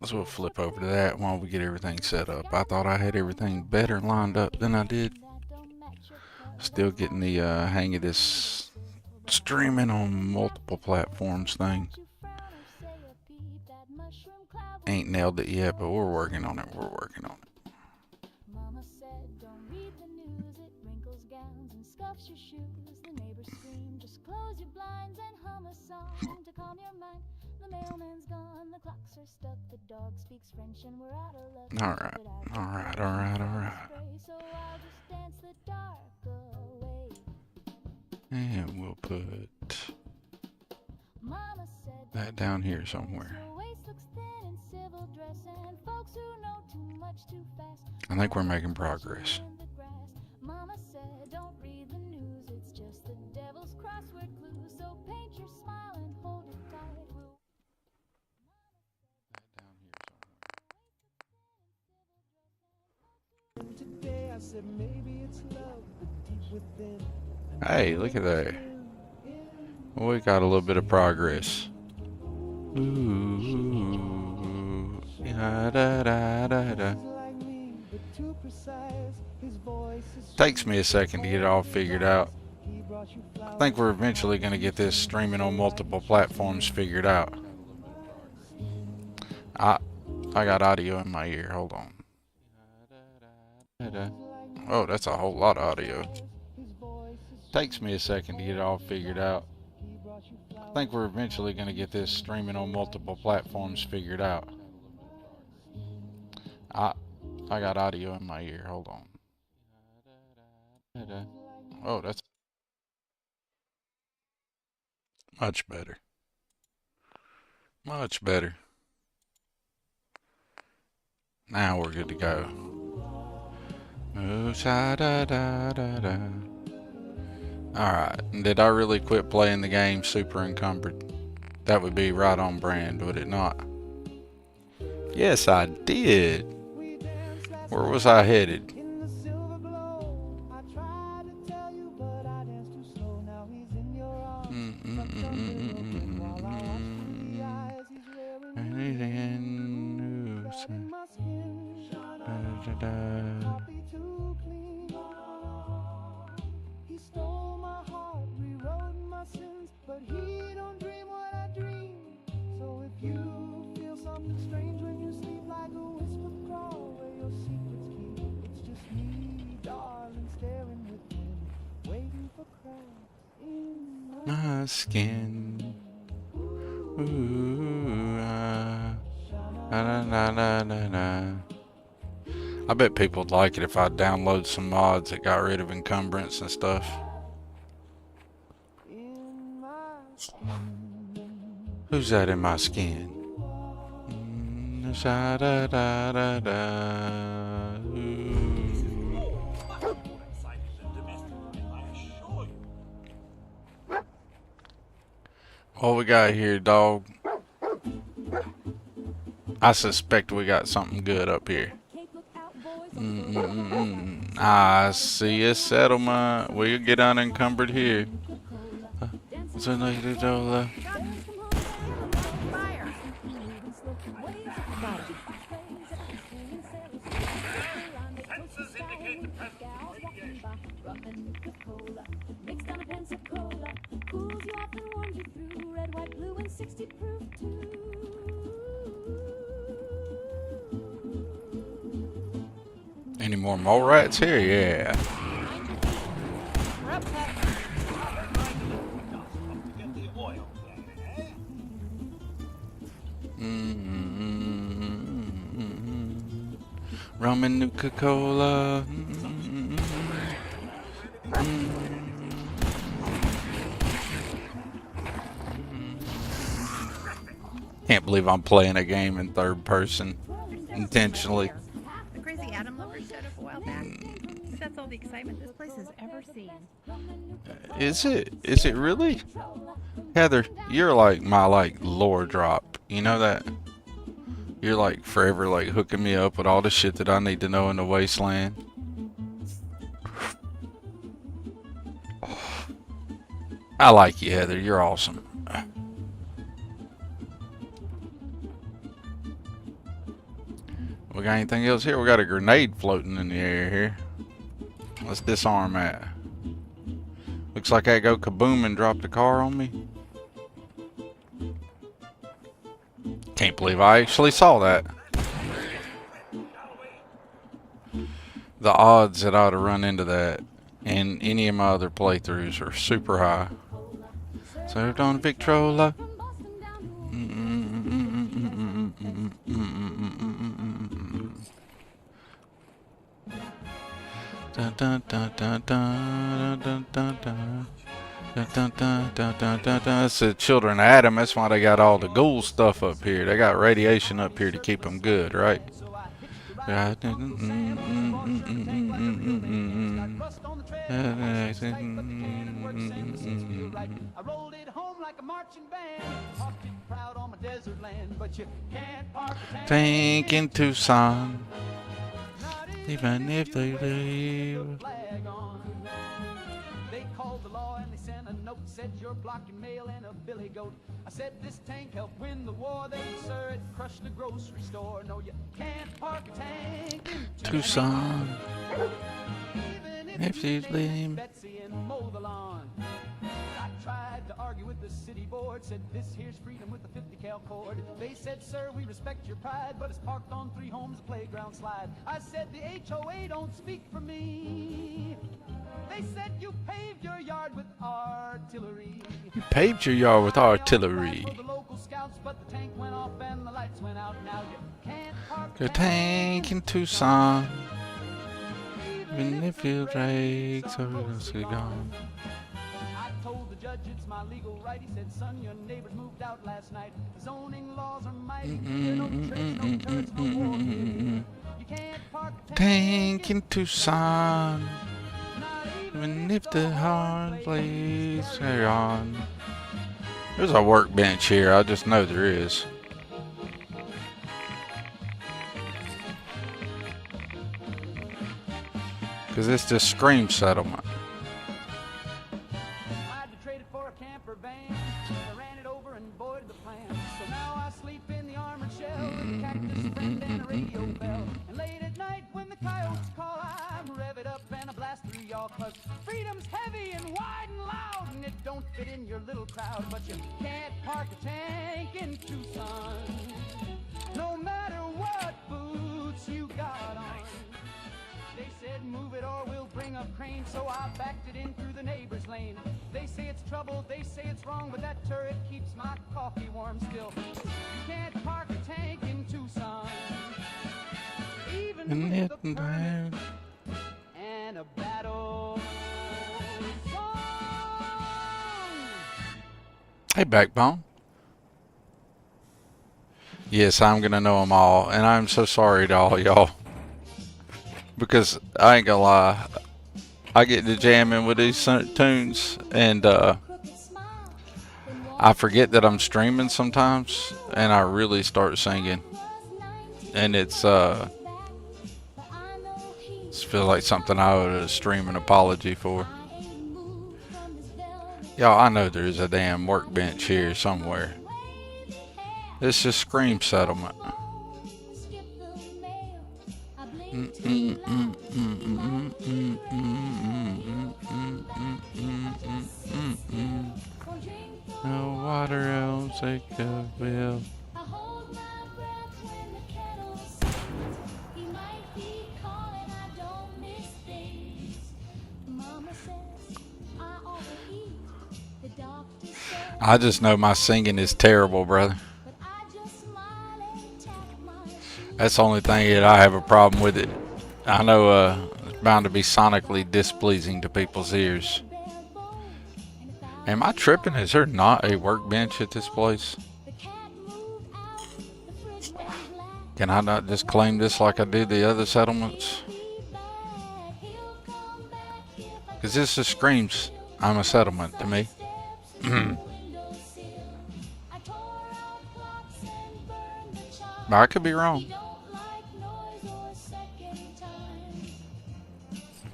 Let's we'll flip over to that while we get everything set up. I thought I had everything better lined up than I did. Still getting the hang of this streaming on multiple platforms thing. Ain't nailed it yet, but we're working on it. We're working on it. Mama said, don't read the news. It wrinkles gowns and scuffs your shoes. The neighbors scream, just close your blinds and hum a song to calm your mind. The mailman's gone, the clocks are stuck, the dog speaks French, and we're out of luck. All right. So I'll just dance the dark away. And we'll put that down here somewhere. I think we're making progress. Mama said, don't read the news, it's just the devil's crossword clue. So paint your smile and hold it tight. That down here somewhere. Today I said maybe it's love, but deep within. Hey, look at that. Well, we got a little bit of progress. Ooh, da da da da da. Takes me a second to get it all figured out. I think we're eventually going to get this streaming on multiple platforms figured out. I got audio in my ear. Hold on. Oh, that's a whole lot of audio. Takes me a second to get it all figured out. I think we're eventually going to get this streaming on multiple platforms figured out. I got audio in my ear. Hold on. Oh, that's much better. Much better. Now we're good to go. Ooh, da da da da. Alright, did I really quit playing the game super encumbered? That would be right on brand, would it not? Yes, I did. Where was I headed? My skin. Ooh, na na na na na. I bet people would like it if I download some mods that got rid of encumbrance and stuff. Who's that in my skin? Da da da da da. What we got here, dog? I suspect we got something good up here. I see a settlement. We'll get unencumbered here. Any more mole rats here? Yeah. Rum and Nuka-Cola. Can't believe I'm playing a game in third person intentionally. The Crazy Adam Lovers showed up a while back. That's all the excitement this place has ever seen. Is it? Is it really? Heather, you're like my lore drop. You know that? You're like forever like hooking me up with all the shit that I need to know in the wasteland. I like you, Heather. You're awesome. We got anything else here? We got a grenade floating in the air here. Let's disarm that. Looks like I go kaboom and drop the car on me. Can't believe I actually saw that. The odds that I would have run into that in any of my other playthroughs are super high. Served on a Victrola. Dun, dun, dun, dun, dun, dun, dun, dun. Dun, dun, dun, dun, dun, dun, dun. That's the children of Adam. That's why they got all the ghoul stuff up here. They got radiation up here to keep them good, right? Tank in Tucson, even if they leave. They called the law and they sent a note, said you're blocking mail and a billy goat. I said this tank helped win the war. They sir, it crushed the grocery store. No, you can't park a tank in Tucson, even if you leave Betsy and mow the lawn. I tried to argue with the city board, said this here's freedom with the 50 cal cord. They said, sir, we respect your pride, but it's parked on 3 homes, a playground slide. I said the HOA don't speak for me. They said you paved your yard with artillery. You paved your yard with artillery. The tank in Tucson, even if you break, so it's gone. I told the judge it's my legal right. He said, son, your neighbors moved out last night. Zoning laws are mighty clear. No church, no turrets, no war. You can't park a tank in Tucson, even if the hard place are on. There's a workbench here. I just know there is. Because it's the Scream settlement. I had to trade it for a camper van. I ran it over and boarded the plan. So now I sleep in the armored shell with a cactus friend and a radio bell. And late at night when the coyotes call, I rev it up and I blast through y'all. Cause freedom's heavy and wide and loud, and it don't fit in your little crowd. But you can't park a tank in Tucson, no matter what boots you got on. They said move it or we'll bring a crane, so I backed it in through the neighbor's lane. They say it's trouble, they say it's wrong, but that turret keeps my coffee warm still. You can't park a tank in Tucson, even with the permit and a battle song. Hey, Backbone. Yes, I'm gonna know them all, and I'm so sorry to all y'all. Because I ain't gonna lie, I get to jamming with these tunes, and I forget that I'm streaming sometimes, and I really start singing, and it's feels like something I owe to stream an apology for. Y'all, I know there's a damn workbench here somewhere. This is Scream Settlement. No water else I could will. I just know my singing is terrible, brother. That's the only thing that I have a problem with it. I know it's bound to be sonically displeasing to people's ears. Am I tripping? Is there not a workbench at this place? Can I not just claim this like I do the other settlements? Because this just screams I'm a settlement to me. But I could be wrong.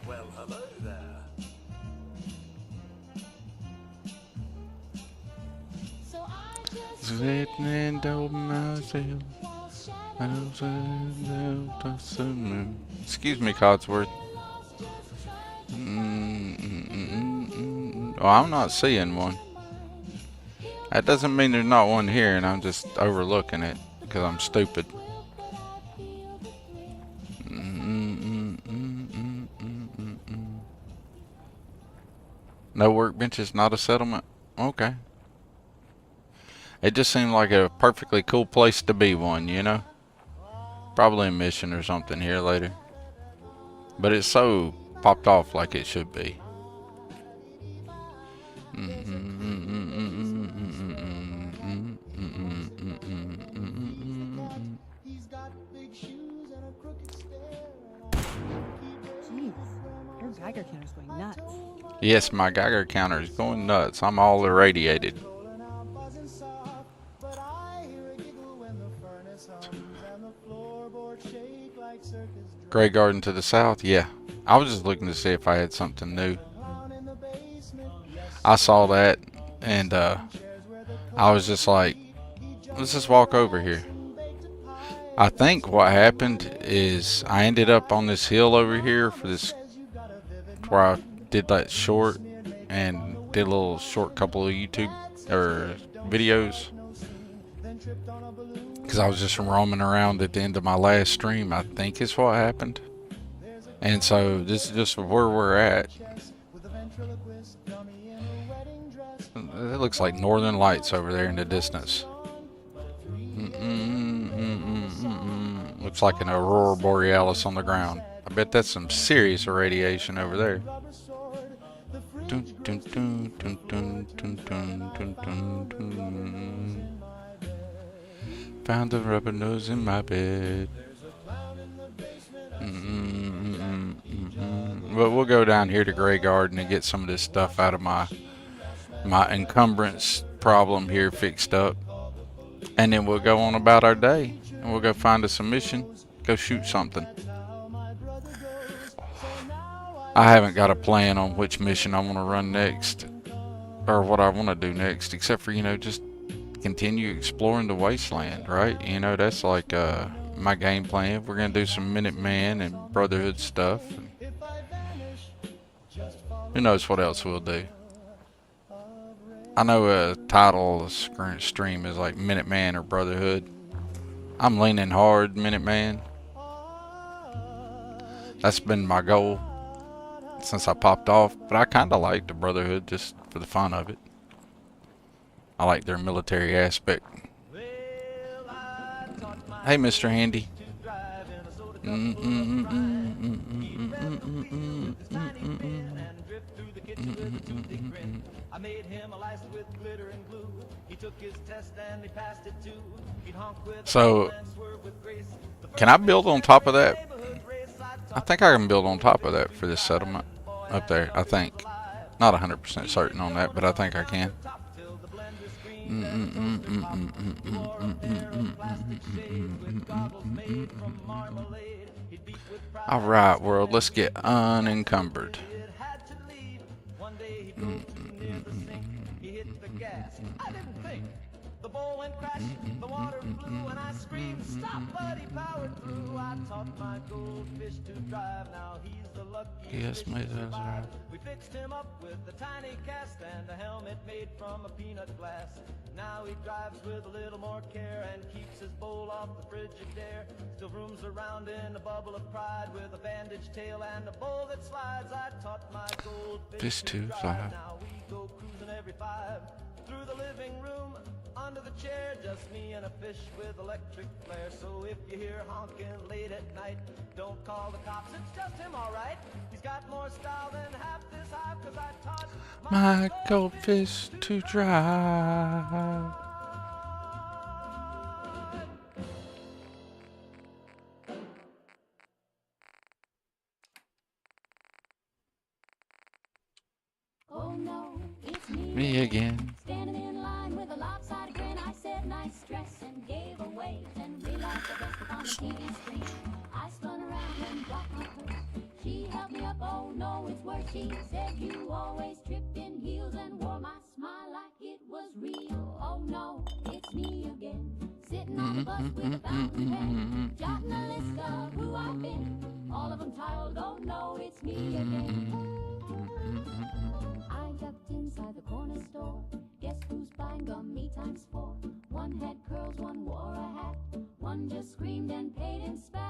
Well, hello there. Sitting in myself. Excuse me, Codsworth. Oh, I'm not seeing one. That doesn't mean there's not one here, and I'm just overlooking it because I'm stupid. No workbenches, not a settlement. Okay. It just seemed like a perfectly cool place to be one, you know? Probably a mission or something here later. But it's so popped off like it should be. Jeez, your Geiger counter's going nuts. Yes, my Geiger counter is going nuts. I'm all irradiated. Grey Garden to the south? Yeah. I was just looking to see if I had something new. I saw that, and I was just like, let's just walk over here. I think what happened is I ended up on this hill over here for this, where I did that short and did a little short couple of YouTube or videos, because I was just roaming around at the end of my last stream, I think is what happened. And so this is just where we're at. It looks like northern lights over there in the distance. Looks like an aurora borealis on the ground. I bet that's some serious irradiation over there. Found a rubber nose in my bed. But we'll go down here to Grey Garden and get some of this stuff out of my encumbrance problem here fixed up. And then we'll go on about our day. And we'll go find us a mission. Go shoot something. I haven't got a plan on which mission I want to run next. Or what I want to do next. Except for, you know, just continue exploring the wasteland, right? You know, that's like my game plan. We're going to do some Minuteman and Brotherhood stuff. Who knows what else we'll do. I know a title of the stream is like Minuteman or Brotherhood. I'm leaning hard Minuteman. That's been my goal since I popped off. But I kind of like the Brotherhood just for the fun of it. I like their military aspect. Hey, Mr. Handy. I made him a license with glitter and glue. He took his test and he passed it too. He'd honk with so, can I build on top of that? I think I can build on top of that for this settlement up there. I think. Not 100% certain on that, but I think I can. Alright, world, let's get unencumbered. The bowl went crash, the water flew, and I screamed, stop, but he powered through. I taught my goldfish to drive, now he's the luckiest fish to survive. We fixed him up with a tiny cast and a helmet made from a peanut glass. Now he drives with a little more care and keeps his bowl off the frigid air. Still roams around in a bubble of pride with a bandaged tail and a bowl that slides. I taught my goldfish to drive, now we go cruising every 5 through the living room. Under the chair, just me and a fish with electric flare. So if you hear honking late at night, don't call the cops, it's just him, alright. He's got more style than half this hive, cause I taught my goldfish to drive. Oh no, it's me again. Standing in line with a lopsided grin, I said nice dress and gave away. Then realized the rest upon the TV screen. I spun around and dropped my purse. She held me up, oh no, it's worse. She said you always tripped in heels and wore my smile like it was real. Oh no, it's me again. Sitting Jotting a list of who I've been. All of them tired, don't know it's me again. I ducked inside the corner store. Guess who's buying gum? Me times 4. One had curls, one wore a hat. One just screamed and paid and spat.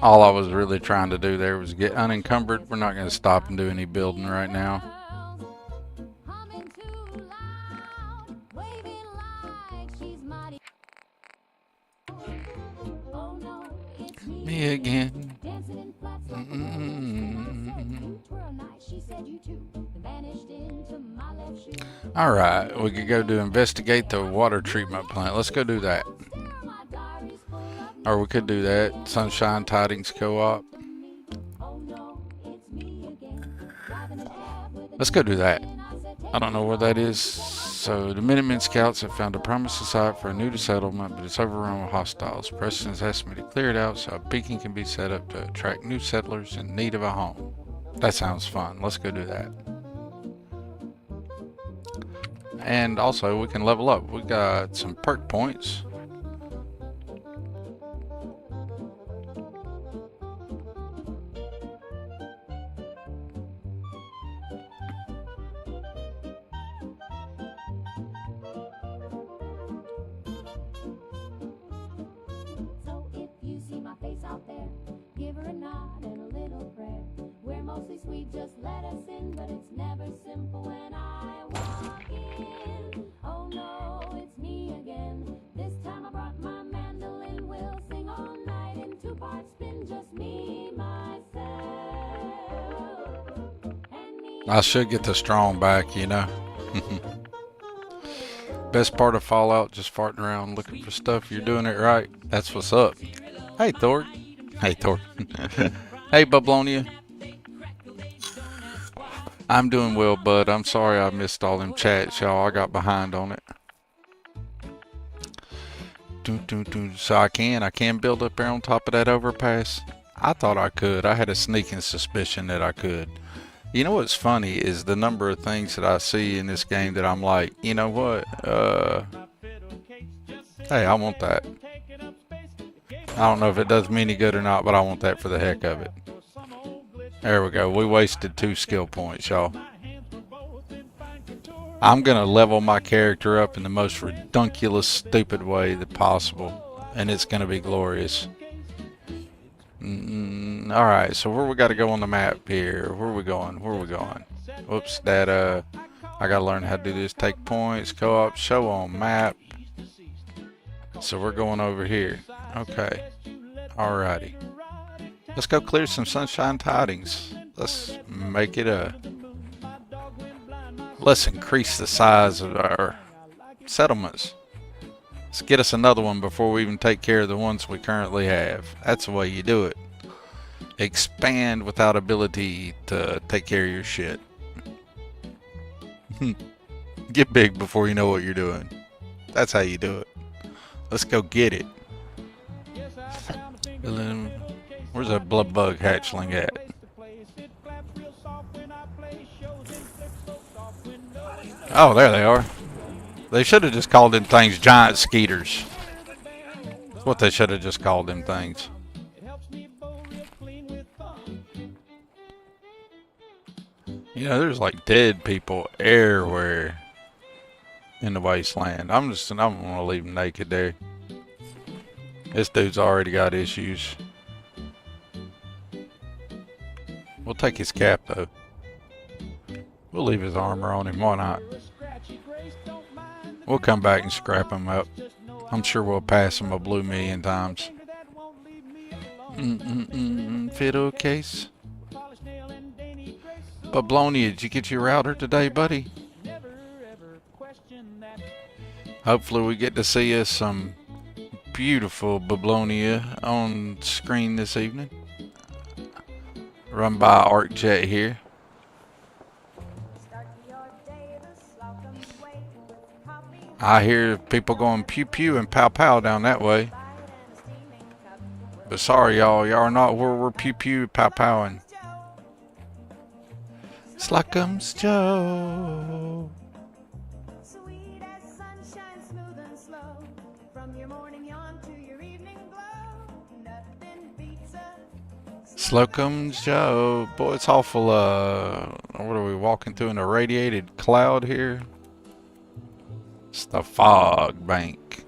All I was really trying to do there was get unencumbered. We're not going to stop and do any building right now. Me again. Alright, we could go to investigate the water treatment plant. Let's go do that. Or we could do that. Sunshine Tidings Co-op. Let's go do that. I don't know where that is. So the Minutemen Scouts have found a promising site for a new settlement, but it's overrun with hostiles. Preston's asked me to clear it out so a beacon can be set up to attract new settlers in need of a home. That sounds fun. Let's go do that. And also we can level up. We got some perk points. Out there, give her a nod and a little prayer. We're mostly sweet, just let us in, but it's never simple when I walk in. Oh no, it's me again. This time I brought my mandolin. We'll sing all night in 2-part spin, just me, myself, and me. I should get the strong back, you know. Best part of Fallout, just farting around looking for stuff. You're doing it right. That's what's up. Hey, Thor. Hey, Thor. Hey, Bablonia. I'm doing well, bud. I'm sorry I missed all them chats, y'all. I got behind on it. So I can build up there on top of that overpass. I thought I could. I had a sneaking suspicion that I could. You know what's funny is the number of things that I see in this game that I'm like, you know what? Hey, I want that. I don't know if it does me any good or not, but I want that for the heck of it. There we go. We wasted 2 skill points, y'all. I'm going to level my character up in the most redunculous, stupid way that possible. And it's going to be glorious. Alright, so where we got to go on the map here? Where are we going? Where are we going? Whoops, that, I got to learn how to do this. Take points, co-op, show on map. So we're going over here. Okay. Alrighty. Let's go clear some Sunshine Tidings. Let's make it let's increase the size of our settlements. Let's get us another one before we even take care of the ones we currently have. That's the way you do it. Expand without ability to take care of your shit. Get big before you know what you're doing. That's how you do it. Let's go get it. Where's that blood bug hatchling at? Oh, there they are. They should have just called them things giant skeeters. That's what they should have just called them things. You know, there's like dead people everywhere in the wasteland. I'm gonna leave them naked there. This dude's already got issues. We'll take his cap though. We'll leave his armor on him, why not? We'll come back and scrap him up. I'm sure we'll pass him a blue million times. Fiddle case. Bablonia, did you get your router today, buddy? Hopefully we get to see us some beautiful Bablonia on screen this evening. Run by ArcJet here. I hear people going pew pew and pow pow down that way. But sorry y'all are not where we're pew pew pow powing. Sluckums Joe. Slocum Joe. Boy, it's awful, what are we walking through, an irradiated cloud here? It's the fog bank.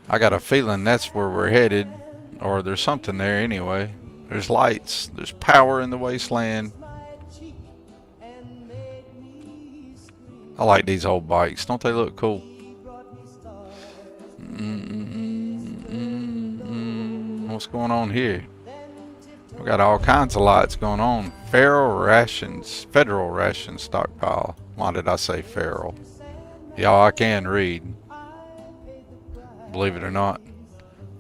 I got a feeling that's where we're headed, or there's something there anyway. There's lights, there's power in the wasteland. I like these old bikes, don't they look cool? What's going on here? We got all kinds of lights going on. Federal rations stockpile. Why did I say feral? Y'all, I can read. Believe it or not.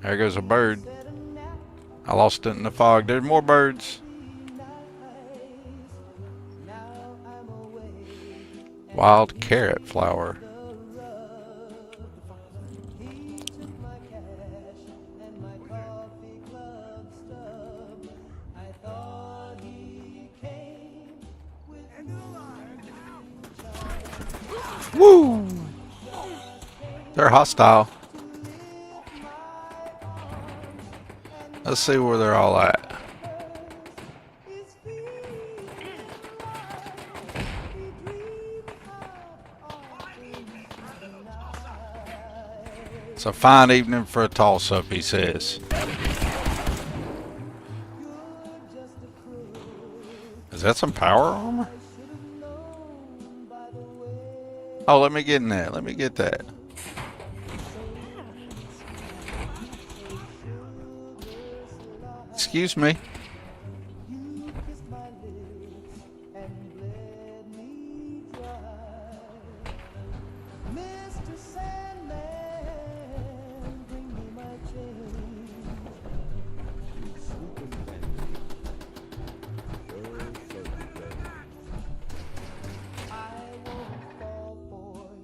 There goes a bird. I lost it in the fog. There's more birds. Wild carrot flower. Woo! They're hostile. Let's see where they're all at. It's a fine evening for a toss-up, he says. Is that some power armor? Oh, let me get in that. Let me get that. Excuse me.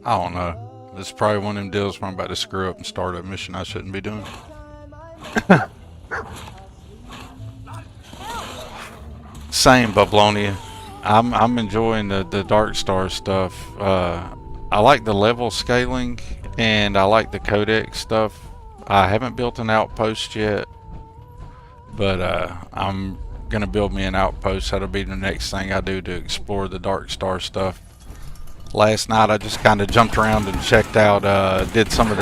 I don't know. This is probably one of them deals where I'm about to screw up and start a mission I shouldn't be doing. Same, Bablonia. I'm enjoying the Dark Star stuff. I like the level scaling and I like the codex stuff. I haven't built an outpost yet, but I'm gonna build me an outpost. That'll be the next thing I do to explore the Dark Star stuff. Last night I just kind of jumped around and checked out, did some of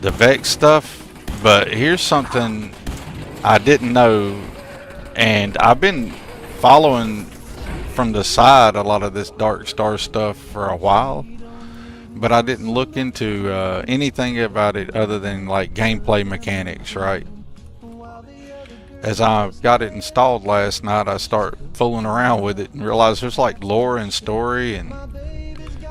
the Vex stuff, but here's something I didn't know, and I've been following from the side a lot of this Dark Star stuff for a while, but I didn't look into anything about it other than like gameplay mechanics, right? As I got it installed last night, I start fooling around with it and realized there's like lore and story, and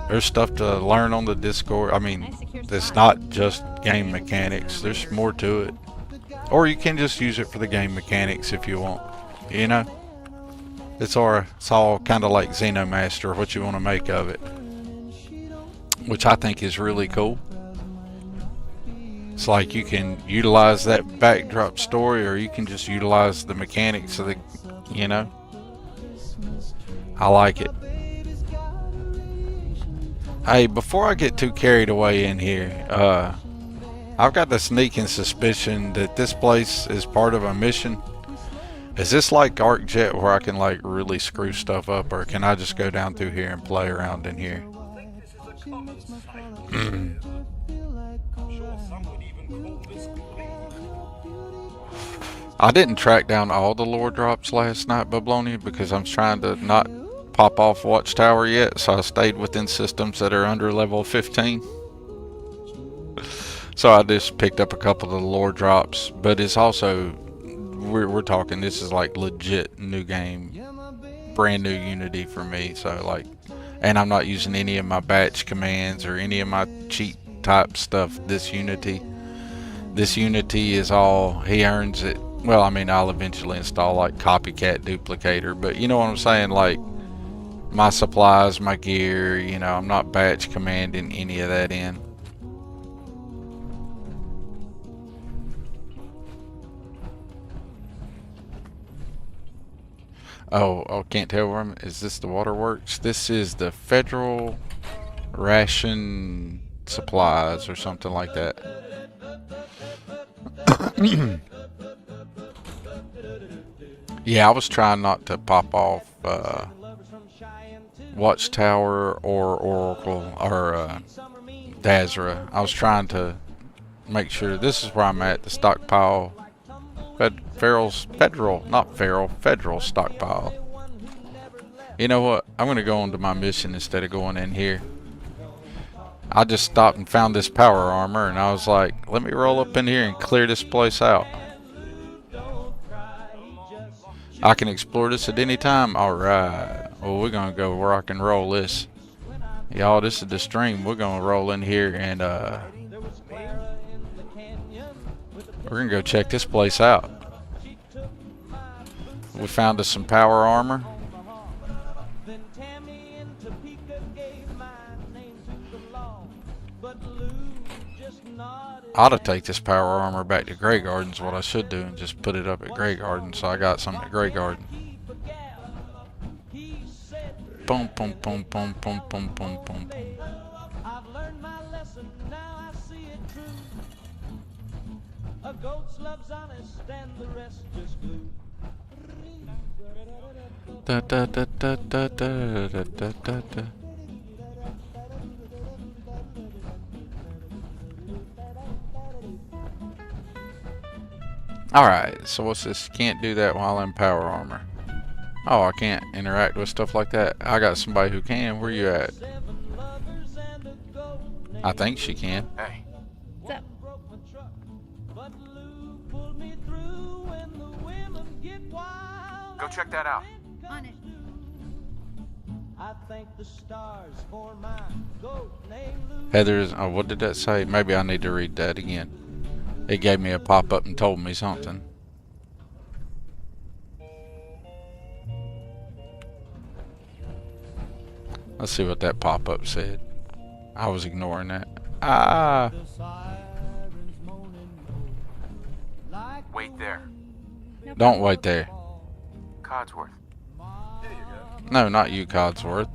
there's stuff to learn on the Discord. I mean, it's not just game mechanics. There's more to it. Or you can just use it for the game mechanics if you want. You know? It's all kind of like Xenomaster, what you want to make of it. Which I think is really cool. It's like you can utilize that backdrop story, or you can just utilize the mechanics of the, you know. I like it. Hey, before I get too carried away in here, I've got the sneaking suspicion that this place is part of a mission. Is this like ArcJet where I can like really screw stuff up, or can I just go down through here and play around in here? I didn't track down all the lore drops last night, Bablonia, because I'm trying to not pop off Watchtower yet, so I stayed within systems that are under level 15. So I just picked up a couple of the lore drops, but it's also, we're talking, this is like legit new game, brand new Unity for me, so like, and I'm not using any of my batch commands or any of my cheat type stuff. This Unity is all, he earns it. Well, I mean, I'll eventually install like copycat duplicator, but you know what I'm saying, like my supplies, my gear, you know, I'm not batch commanding any of that in. Oh, can't tell where is this the waterworks? This is the Federal Ration supplies or something like that. Yeah, I was trying not to pop off Watchtower or Oracle or Dazra. I was trying to make sure this is where I'm at, the stockpile. Federal stockpile. You know what? I'm going to go on to my mission instead of going in here. I just stopped and found this power armor, and I was like, let me roll up in here and clear this place out. I can explore this at any time? Alright. Well, we're going to go rock and roll this. Y'all, this is the stream. We're going to roll in here and we're going to go check this place out. We found us some power armor. I ought to take this power armor back to Grey Gardens, what I should do, and just put it up at Grey Garden, so I got something at Grey Garden. Boom, boom, boom, boom, boom, boom, boom, boom, boom. I've learned my lesson, now I see it true. A goat's love's honest and the rest just glue. Da da da da da da da da da da. Alright, so what's this? Can't do that while in power armor. Oh, I can't interact with stuff like that. I got somebody who can. Where you at? I think she can. Hey, What's up? go check that out. On it. I thank the stars for my goat named Lou. Heather's, oh, what did that say? Maybe I need to read that again. It gave me a pop-up and told me something. Let's see what that pop-up said. I was ignoring that. Ah! Wait there. Don't wait there. Codsworth. No, not you, Codsworth.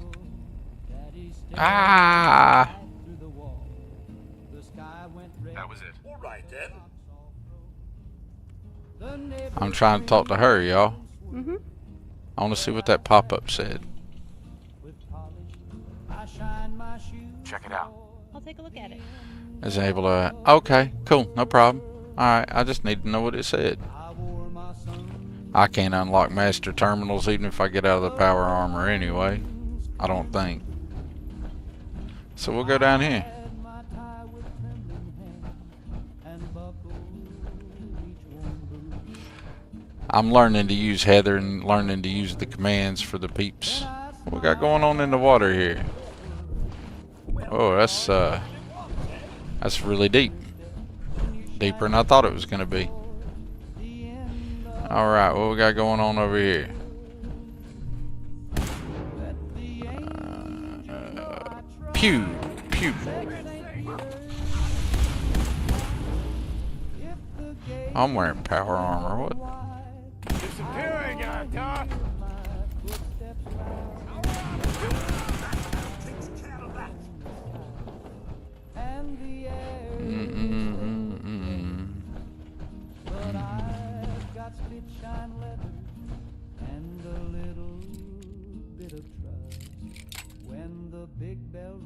Ah! That was it. All right then. I'm trying to talk to her, y'all. Mm-hmm. I want to see what that pop-up said. Check it out. I'll take a look at it. Is able to... Okay, cool, no problem. Alright, I just need to know what it said. I can't unlock master terminals even if I get out of the power armor anyway. I don't think. So we'll go down here. I'm learning to use Heather and learning to use the commands for the peeps. What we got going on in the water here? Oh, that's really deep. Deeper than I thought it was gonna be. Alright, what we got going on over here? Pew, pew. I'm wearing power armor, what? Disappearing, Doctor.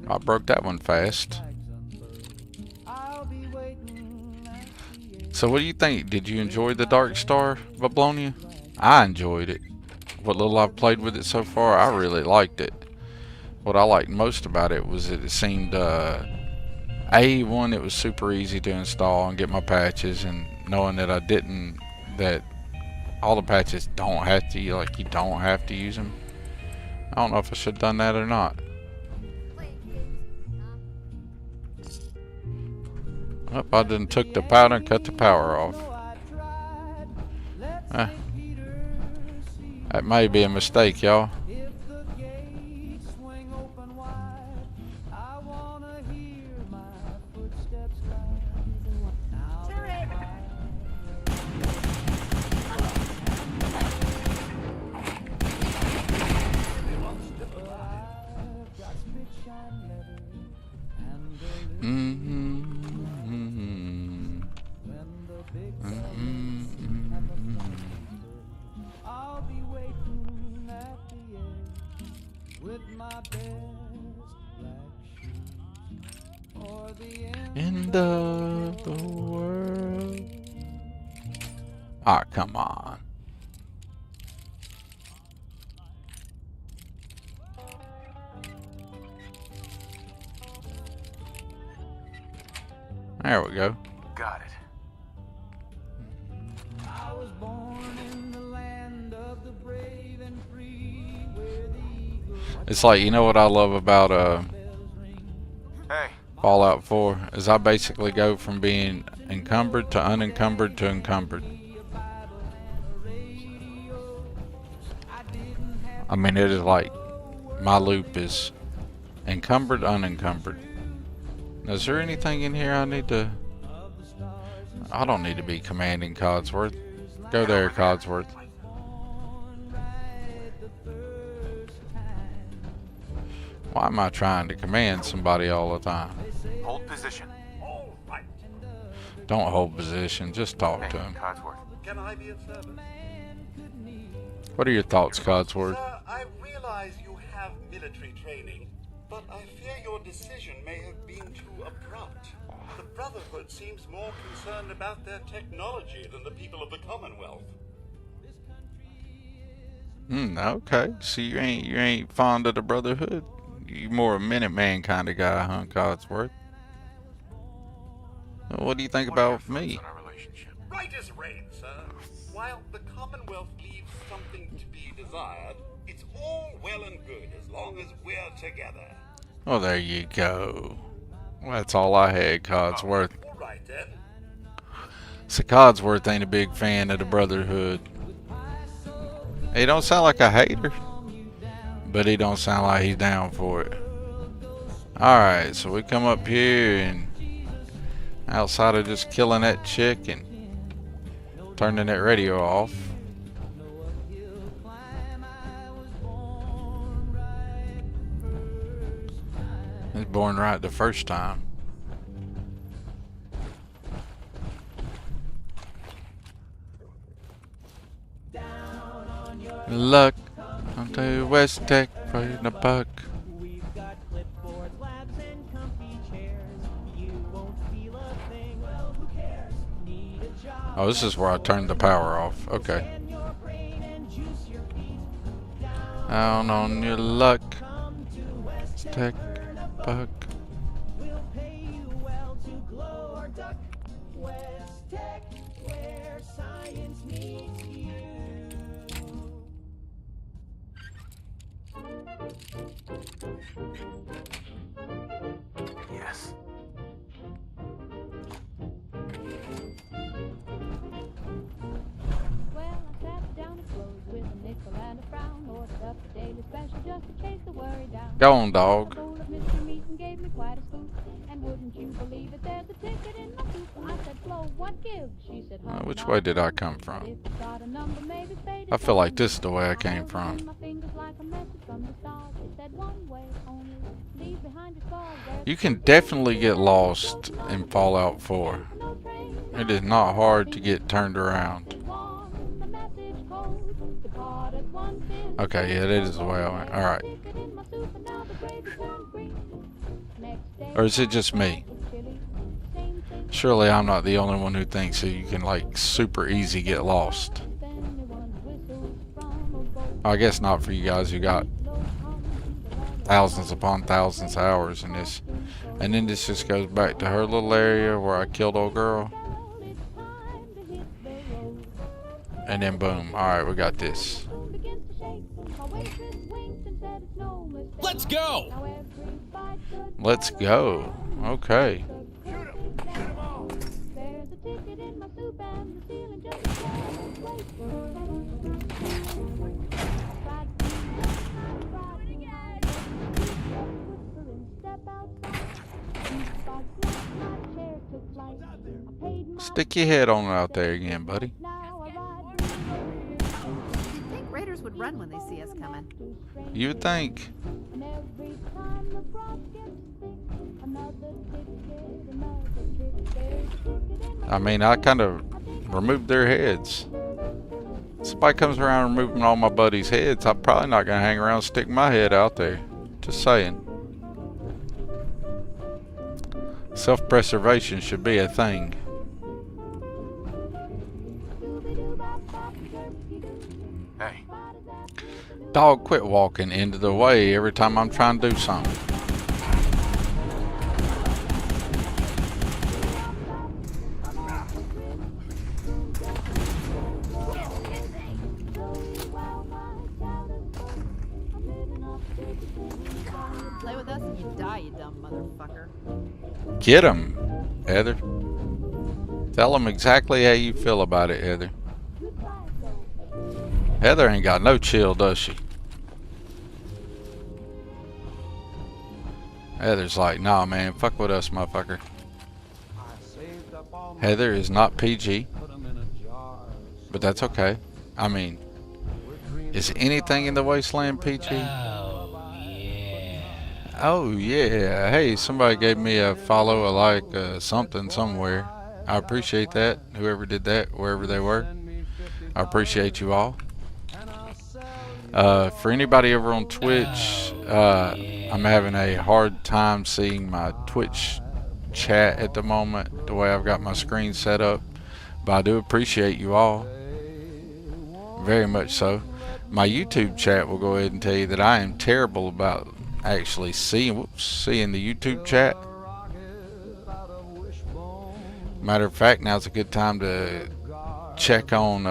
I broke that one fast. So what do you think? Did you enjoy the Dark Star, Bablonia? I enjoyed it. What little I've played with it so far, I really liked it. What I liked most about it was that it seemed, one, it was super easy to install and get my patches, and knowing that that all the patches don't have to, you don't have to use them. I don't know if I should have done that or not. Oh, I done took the powder and cut the power off. That may be a mistake, y'all. End of the world. Ah, come on. There we go. Got it. I was born in the land of the brave and free, where the eagle It's like, you know what I love about Hey, Fallout 4 is I basically go from being encumbered to unencumbered to encumbered. I mean, it is like my loop is encumbered, unencumbered. Is there anything in here I need to... I don't need to be commanding Codsworth. Go there, Codsworth. Why am I trying to command somebody all the time? hold position. Don't hold position, just talk Hey, to him. Codsworth. Can I be of service? What are your thoughts, Codsworth? Sir, I realize you have military training, but I fear your decision may have been too abrupt. The Brotherhood seems more concerned about their technology than the people of the Commonwealth. Okay. So you ain't fond of the Brotherhood? You more a Minuteman kind of guy, huh, Codsworth? What do you think What are your about me? thoughts on our relationship? Right as rain, sir. While the Commonwealth leaves something to be desired, it's all well and good as long as we're together. Well, there you go. Well, that's all I had, Codsworth. All right, then. So Codsworth ain't a big fan of the Brotherhood. He don't sound like a hater, but he don't sound like he's down for it. Alright, so we come up here and outside of just killing that chick and turning that radio off. He's born right the first time. Luck onto West Tech for the buck. we've got clipboards, labs, and comfy chairs. You won't feel a thing. Well, who cares? Need a job. Oh, this is where I turned the power off. Okay. Scan your brain and juice your feet. Down on your luck, Come to West Tech buck. We'll pay you well to glow or duck. West Tech, where science meets you. Yes. Well, I sat down and closed with a nickel and a frown. Ordered up a daily special just to chase the worry down. Go on, dog. A bowl of Mr. Meat and gave me quite a scoop. And wouldn't you believe it, there's a ticket in my soup. I said, Flo, what gives? She said, Which way did I come from? If you got a number, maybe say it I feel like again. this is the way I came In from. my fingers like a message from the stars. They said one way only. Leave behind your scars. There's You can definitely get lost in Fallout 4. no train. It is not hard to get turned around. One, the message code. Depart at 1:50. Okay, yeah, that is the way I went. Alright. Ticket in my soup and now the gravy turned green. Next day, Or is it just me? chili. Same thing. Surely I'm not the only one who thinks that you can, like, super easy get lost. Anyone's whistle from a boat. I guess not for you guys who got Low hum the light. thousands upon thousands of hours in this. And then this just goes back to her little area where I killed old girl. It's time to hit the road. And then boom. Alright, we got this. Phone begins to shake. My waitress winked and said it's no mistake. Let's go! Now every bite should Let's go. Okay. There's a ticket in my soup and the ceiling just won't wait. Tried to whispering, step outside. Jukebox left, my chair took flight. I paid my Stick your head on out there again, buddy. now I ride the road. You'd think raiders would run when they see us coming. You would think. And every time the cross gets thick, another ticket, another ticket. There's a ticket in my I mean, I kind of removed their heads. Somebody comes around removing all my buddies' heads, I'm probably not going to hang around and stick my head out there. Just saying. Self-preservation should be a thing. Hey, Dog, quit walking into the way every time I'm trying to do something. Play with us and you die, you dumb motherfucker. Get him, Heather. Tell them exactly how you feel about it, Heather. Heather ain't got no chill, does she? Heather's like, nah, man, fuck with us, motherfucker. Heather is not PG, but that's okay. I mean, is anything in the wasteland PG? Oh yeah. Hey, somebody gave me a follow, a like, something somewhere. I appreciate that. Whoever did that, wherever they were. I appreciate you all. For anybody over on Twitch, I'm having a hard time seeing my Twitch chat at the moment, the way I've got my screen set up. But I do appreciate you all. Very much so. My YouTube chat will go ahead and tell you that I am terrible about actually seeing the YouTube chat. Matter of fact, now's a good time to check on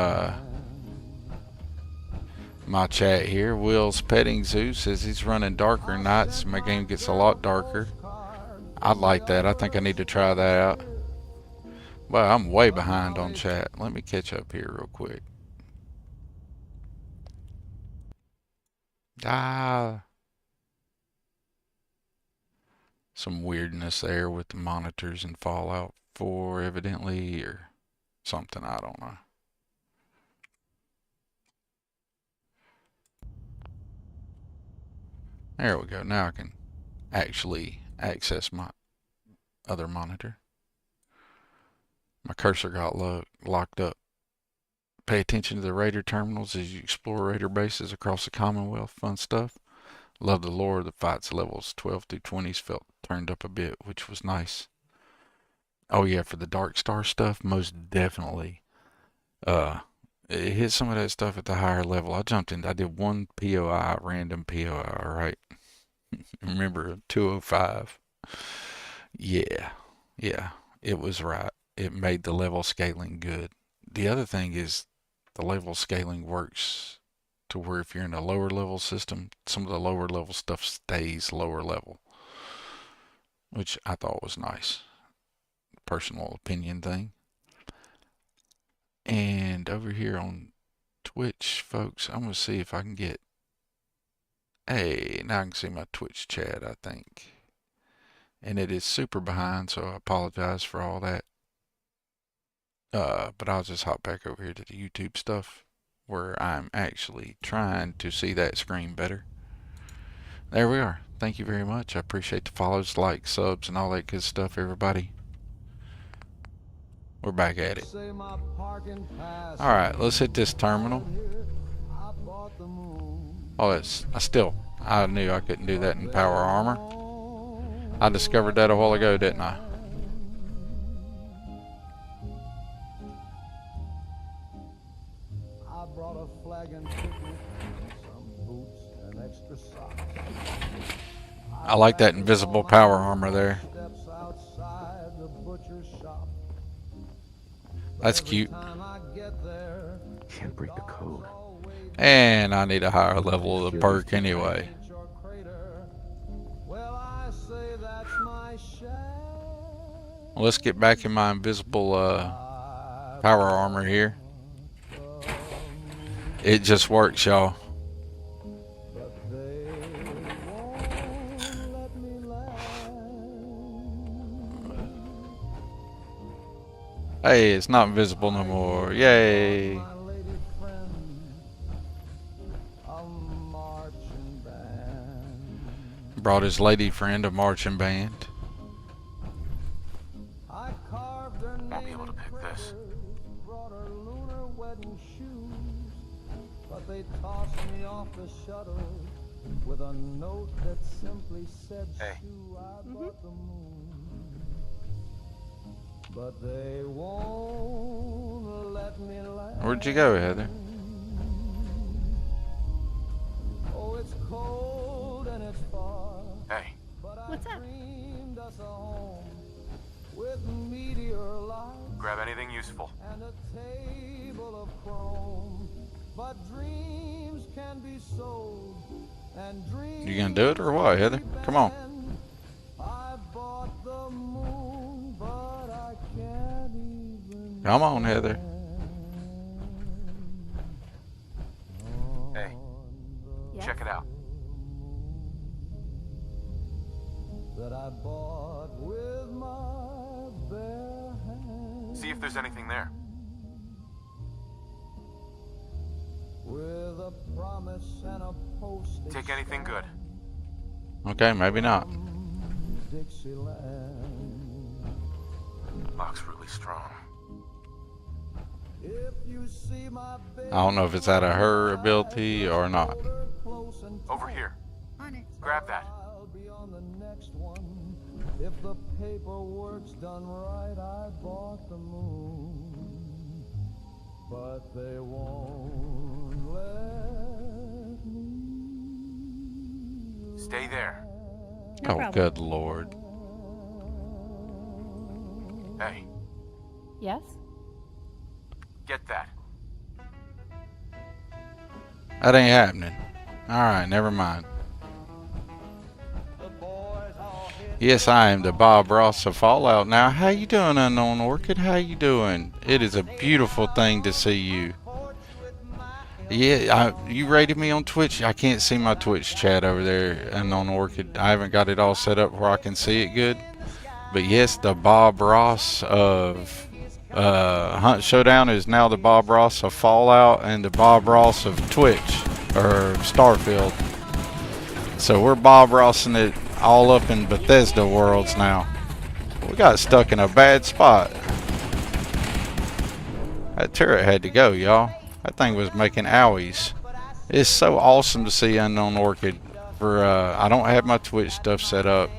my chat here. Will's Petting Zoo says he's running darker nights. My game gets a lot darker. I like that. I think I need to try that out. Well, I'm way behind on chat. Let me catch up here real quick. Some weirdness there with the monitors in Fallout 4 evidently, or something, I don't know. There we go. Now I can actually access my other monitor. My cursor got locked up. Pay attention to the Raider terminals as you explore Raider bases across the Commonwealth. Fun stuff. Love the lore of the fights. Levels 12 through 20s felt turned up a bit, which was nice. Oh yeah, for the Dark Star stuff, most definitely. It hit some of that stuff at the higher level. I did one POI, random POI, right? Remember 205? Yeah, it was right. It made the level scaling good. The other thing is the level scaling works to where if you're in a lower level system, some of the lower level stuff stays lower level, which I thought was nice. Personal opinion thing. And over here on Twitch, folks, I'm going to see if I can get... Hey, now I can see my Twitch chat, I think. And it is super behind, so I apologize for all that. But I'll just hop back over here to the YouTube stuff, where I'm actually trying to see that screen better. There we are. Thank you very much. I appreciate the follows, likes, subs, and all that good stuff, everybody. We're back at it. Alright, let's hit this terminal. Oh, I knew I couldn't do that in power armor. I discovered that a while ago, didn't I? I like that invisible power armor there. That's cute. Can't break the code. And I need a higher level of the perk anyway. Well, let's get back in my invisible power armor here. It just works, y'all. Hey, it's not invisible no more. Yay! Brought his lady friend a marching band. Won't be able to pick this. Hey. but they won't let me land. Where'd you go, Heather? Oh, it's cold and it's far, Hey, but I What's up? dreamed us a home with meteor lights grab anything useful. and a table of chrome. But dreams can be sold, and dreams You gonna do it or what, Heather? Come on. I bought the moon, but I can't even. Come on, Heather. Hey, Yes? check it out. That I bought with my bare hands. See if there's anything there. With a promise and a postage Take anything good. Okay, maybe not. Dixieland. Lock's really strong. If you see my I don't know if it's out of her ability or not. close and Over here. On it. Grab that. I'll be on the next one. If the paperwork's done right, I bought the moon, but they won't let me. Stay there. No Oh, problem. good Lord. Hey, Yes? get that. That ain't happening. Alright, never mind. Yes, I am the Bob Ross of Fallout. Now, how you doing, Unknown Orchid? How you doing? It is a beautiful thing to see you. Yeah, you rated me on Twitch. I can't see my Twitch chat over there, Unknown Orchid. I haven't got it all set up where I can see it good. But yes, the Bob Ross of Hunt Showdown is now the Bob Ross of Fallout and the Bob Ross of Twitch, or Starfield. So we're Bob Rossing it all up in Bethesda worlds now. We got stuck in a bad spot. That turret had to go, y'all. That thing was making owies. It's so awesome to see Unknown Orchid. I don't have my Twitch stuff set up,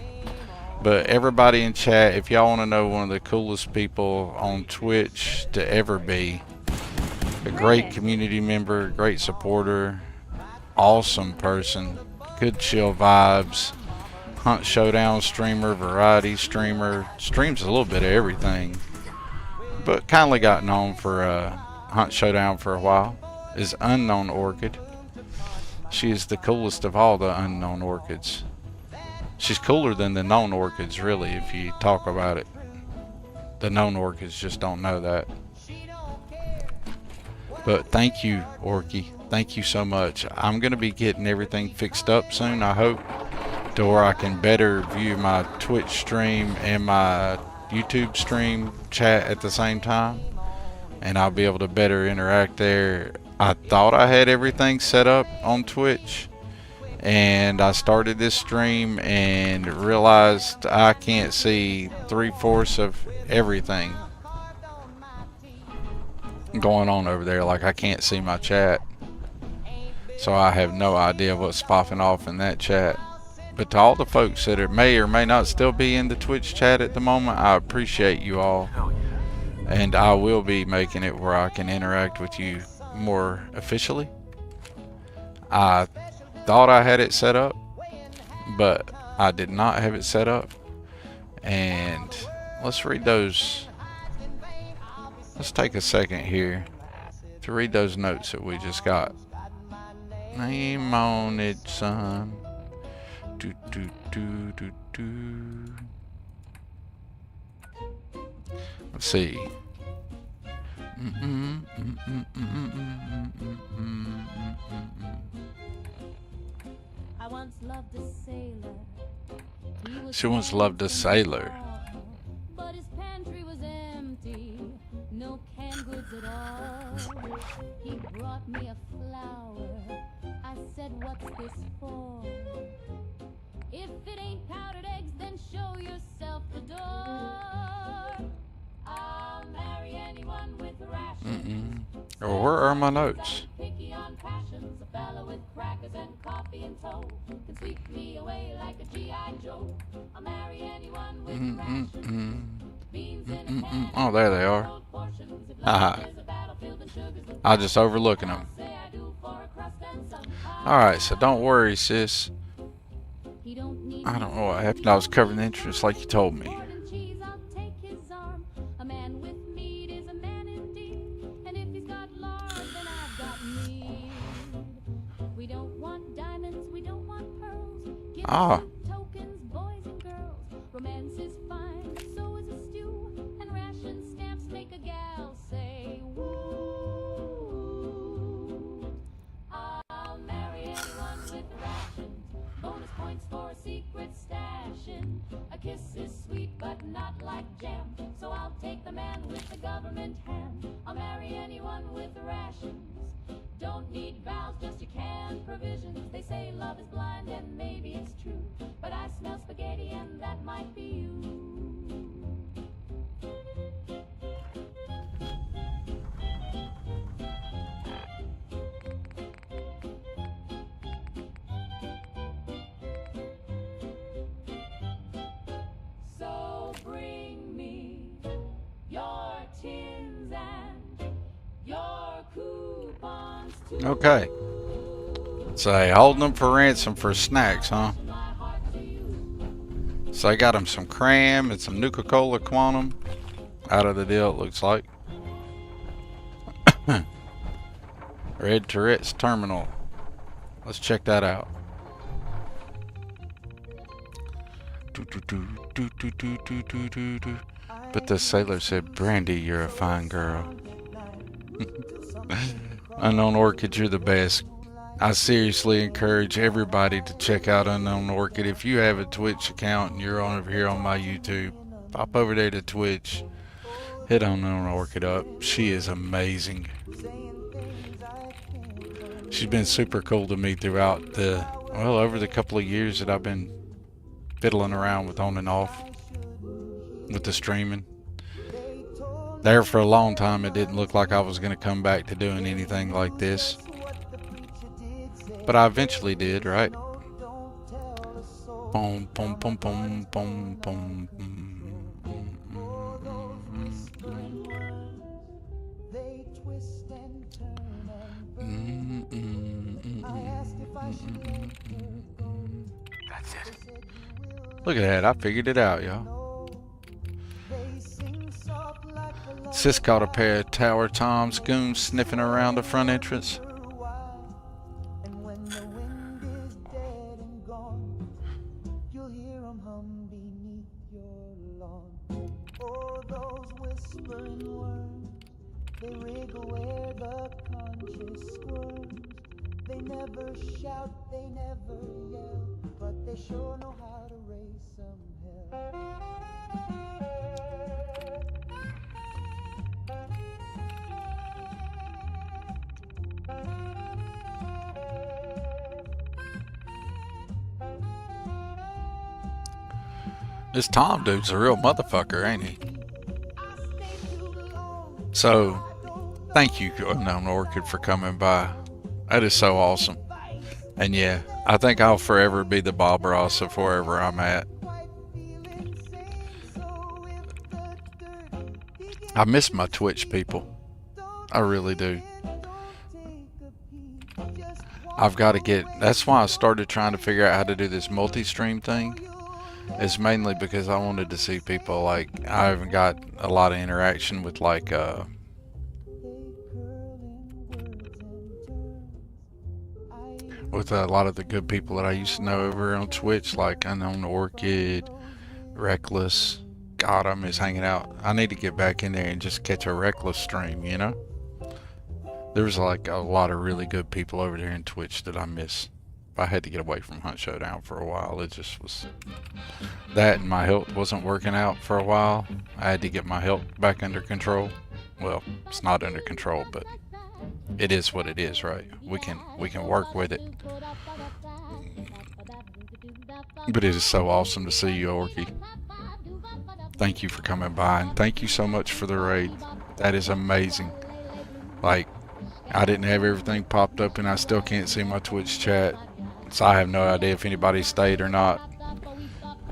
but everybody in chat, if y'all want to know one of the coolest people on Twitch to ever be, a great community member, great supporter, awesome person, good chill vibes, Hunt Showdown streamer, variety streamer, streams a little bit of everything, but kindly got known for Hunt Showdown for a while, is Unknown Orchid. She is the coolest of all the Unknown Orchids. She's cooler than the known orchids, really, if you talk about it. The known orchids just don't know that. But thank you, Orky. Thank you so much. I'm going to be getting everything fixed up soon, I hope, to where I can better view my Twitch stream and my YouTube stream chat at the same time. And I'll be able to better interact there. I thought I had everything set up on Twitch, and I started this stream and realized I can't see 3/4 of everything going on over there. Like, I can't see my chat, so I have no idea what's popping off in that chat. But to all the folks that may or may not still be in the Twitch chat at the moment, I appreciate you all. Hell yeah. And I will be making it where I can interact with you more officially. I thought I had it set up, but I did not have it set up. And let's read those. Let's take a second here to read those notes that we just got. Name on it, son. Do, do, do, do, do. Let's see. I once loved a sailor. He was She once loved a sailor. but his pantry was empty, no canned goods at all. He brought me a flower. I said, "What's this for?" If it ain't powdered eggs, then show yourself the door. I'll marry anyone with rations. Or where are my notes? Picky on passions, a fella with crackers and coffee in tow can sweep me away like a G.I. Joe. I'll marry anyone with rations. Beans Oh, there they are. Haha. I was just overlooking them. Alright, so don't worry, sis. I don't know what happened. I was covering the entrance like you told me. Ah. A kiss is sweet but not like jam, so I'll take the man with the government hand. I'll marry anyone with rations. Don't need vows, just your canned provisions. They say love is blind and maybe it's true, but I smell spaghetti and that might be you. So bring me your tins and your coupons too. Okay. So they holding them for ransom for snacks, huh? So I got them some cram and some Nuka-Cola Quantum out of the deal, it looks like. Red Tourette's Terminal. Let's check that out. But the sailor said, Brandy, you're a fine girl. Unknown Orchid, you're the best. I seriously encourage everybody to check out Unknown Orchid. If you have a Twitch account and you're on over here on my YouTube, pop over there to Twitch. Hit Unknown Orchid up. She is amazing. She's been super cool to me throughout over the couple of years that I've been fiddling around with on and off with the streaming. There for a long time it didn't look like I was going to come back to doing anything like this. But I eventually did, right? Boom, boom, boom, boom, boom, boom. That's it. Look at that, I figured it out, y'all. Sis caught a pair of Tower Toms goons sniffing around the front entrance. They wriggle where the conscious squirms. They never shout, they never yell, but they sure know how to raise some hell. This Tom dude's a real motherfucker, ain't he? So, thank you, Unknown Orchid, for coming by. That is so awesome. And yeah, I think I'll forever be the Bob Ross of wherever I'm at. I miss my Twitch people. I really do. I've got to get... That's why I started trying to figure out how to do this multi-stream thing. It's mainly because I wanted to see people, like, I haven't got a lot of interaction with, like, with a lot of the good people that I used to know over on Twitch, like Unknown Orchid, Reckless. God, I miss hanging out. I need to get back in there and just catch a Reckless stream, you know? There's like a lot of really good people over there in Twitch that I miss. I had to get away from Hunt Showdown for a while. It just was that, and my health wasn't working out for a while. I had to get my health back under control. Well, it's not under control, but it is what it is, right? We can work with it. But it is so awesome to see you, Orky. Thank you for coming by, and thank you so much for the raid. That is amazing. Like, I didn't have everything popped up, and I still can't see my Twitch chat. So I have no idea if anybody stayed or not.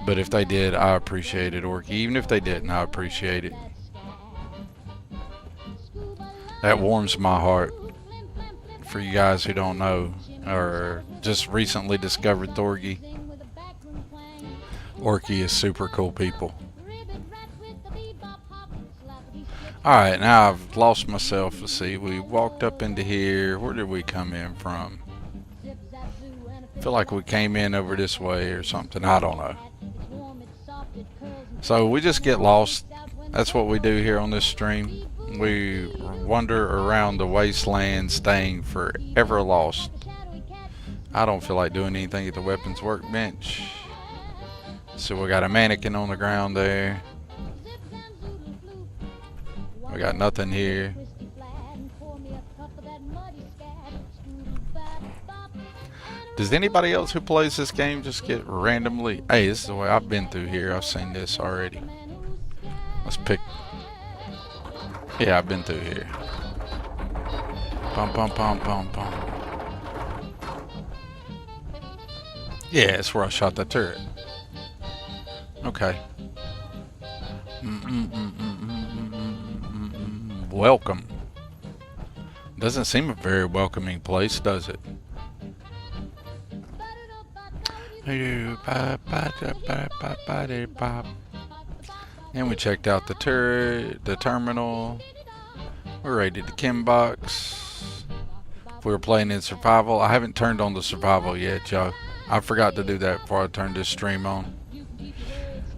But if they did, I appreciate it, Orky. Even if they didn't, I appreciate it. That warms my heart. For you guys who don't know, or just recently discovered Thorgy, Orky is super cool people. Alright, now I've lost myself. Let's see, we walked up into here. Where did we come in from? I feel like we came in over this way or something. I don't know. So we just get lost. That's what we do here on this stream. We wander around the wasteland, staying forever lost. I don't feel like doing anything at the weapons workbench. So we got a mannequin on the ground there. We got nothing here. Does anybody else who plays this game just get randomly... Hey, this is the way I've been through here. I've seen this already. Let's pick... Yeah, I've been through here. Bum, bum, bum, bum, bum. Yeah, that's where I shot the turret. Okay. Welcome. Doesn't seem a very welcoming place, does it? And we checked out the turret, the terminal. We're ready to Kimbox. If we were playing in survival, I haven't turned on the survival yet, y'all. I forgot to do that before I turned this stream on. I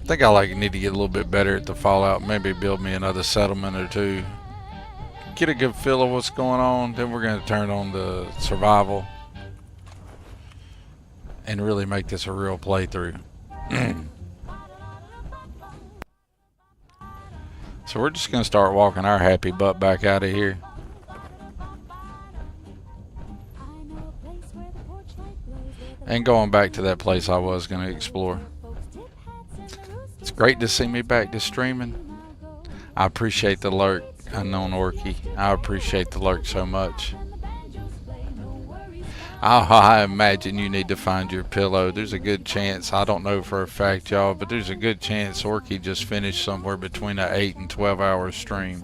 think I need to get a little bit better at the Fallout. Maybe build me another settlement or two. Get a good feel of what's going on. Then we're going to turn on the survival and really make this a real playthrough. So we're just going to start walking our happy butt back out of here. And going back to that place I was going to explore. It's great to see me back to streaming. I appreciate the lurk, Unknown Orky. I appreciate the lurk so much. I imagine you need to find your pillow. There's a good chance, I don't know for a fact, y'all, but there's a good chance Orky just finished somewhere between an 8 and 12 hour stream.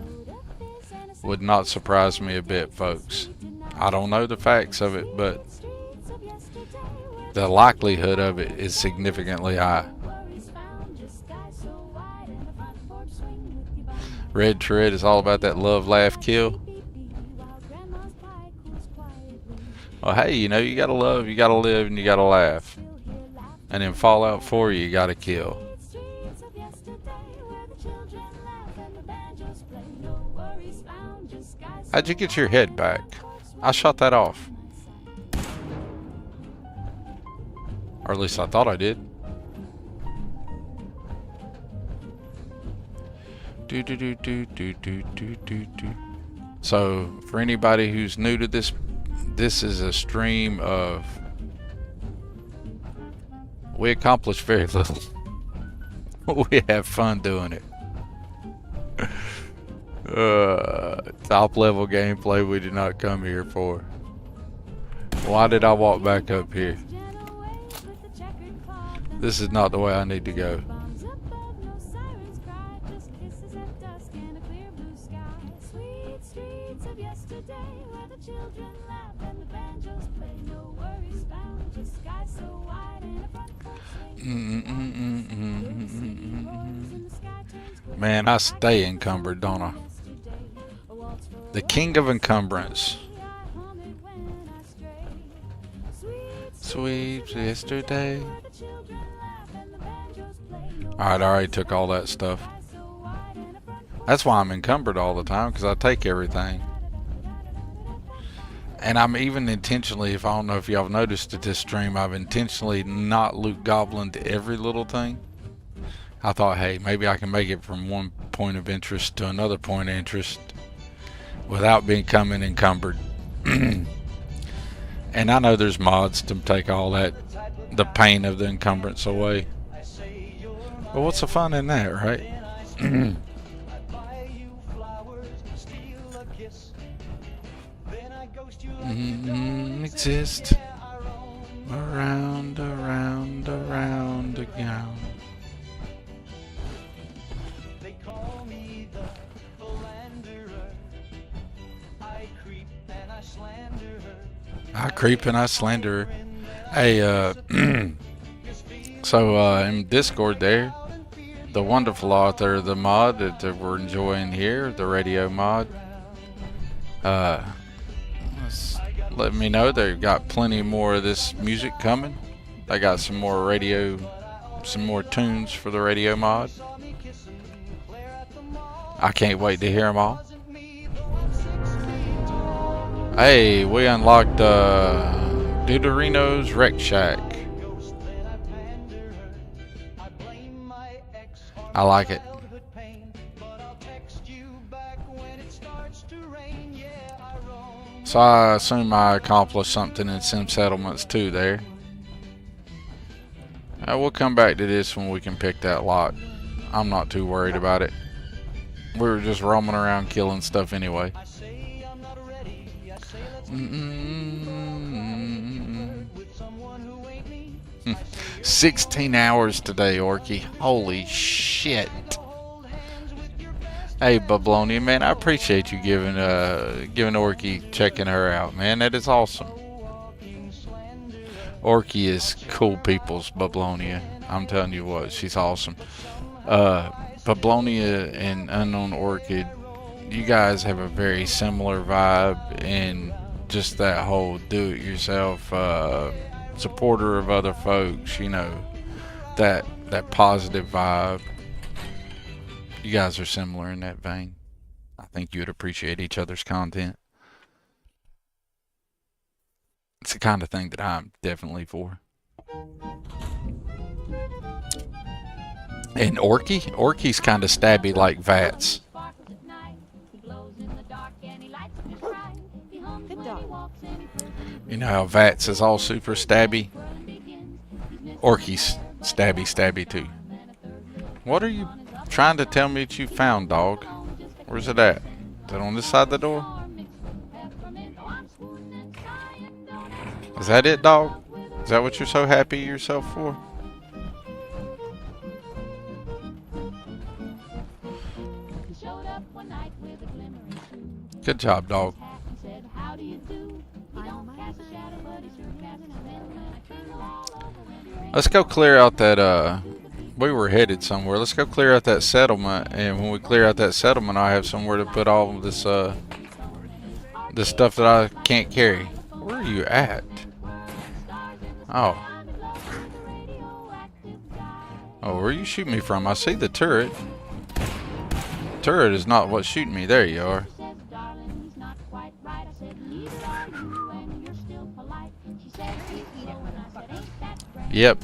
Would not surprise me a bit, folks. I don't know the facts of it, but the likelihood of it is significantly high. Red Tread is all about that love, laugh, kill. Well, hey, you know, you gotta love, you gotta live, and you gotta laugh. And in Fallout 4, you gotta kill. How'd you get your head back? I shot that off. Or at least I thought I did. So, for anybody who's new to this, this is a stream of... We accomplish very little. We have fun doing it. Top level gameplay we did not come here for. Why did I walk back up here? This is not the way I need to go. Man, I stay encumbered, don't I? The king of encumbrance. Sweet yesterday. Alright, I already took all that stuff. That's why I'm encumbered all the time, because I take everything. And I'm even intentionally, if I don't know if y'all have noticed at this stream, I've intentionally not loot goblin to every little thing. I thought, hey, maybe I can make it from one point of interest to another point of interest without becoming encumbered. And I know there's mods to take all that, the pain of the encumbrance away. But what's the fun in that, right? Exist around again. I creep and I slander. Hey, so in Discord there, the wonderful author of the mod that we're enjoying here, the radio mod, let me know they've got plenty more of this music coming. They got some more tunes for the radio mod. I can't wait to hear them all. Hey, we unlocked Deuterino's Wreck Shack. I like it. So I assume I accomplished something in Sim Settlements too there. We'll come back to this when we can pick that lock. I'm not too worried about it. We were just roaming around killing stuff anyway. 16 hours today, Orky. Holy shit. Hey, Bablonia, man, I appreciate you giving Orky checking her out, man. That is awesome. Orky is cool people's Bablonia. I'm telling you what, she's awesome. Bablonia and Unknown Orchid, you guys have a very similar vibe in just that whole do-it-yourself supporter of other folks, you know, that positive vibe. You guys are similar in that vein. I think you would appreciate each other's content. It's the kind of thing that I'm definitely for. And Orky's kind of stabby like Vats. You know how Vats is all super stabby? Orky's stabby too. What are you trying to tell me that you found, dog? Where's it at? Is it on this side of the door? Is that it, dog? Is that what you're so happy yourself for? Good job, dog. Let's go clear out that, we were headed somewhere. Let's go clear out that settlement, and when we clear out that settlement, I have somewhere to put all of this, this stuff that I can't carry. Where are you at? Oh. Oh, where are you shooting me from? I see the turret. Turret is not what's shooting me. There you are. Yep.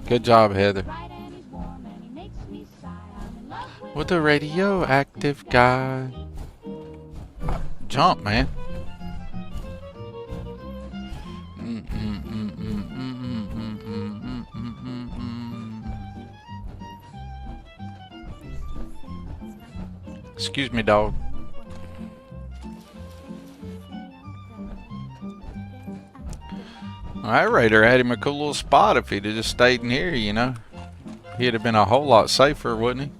Good job, Heather. With the radioactive guy. Jump, man. Excuse me, dog. Alright, Raider had him a cool little spot if he'd have just stayed in here, you know. He'd have been a whole lot safer, wouldn't he?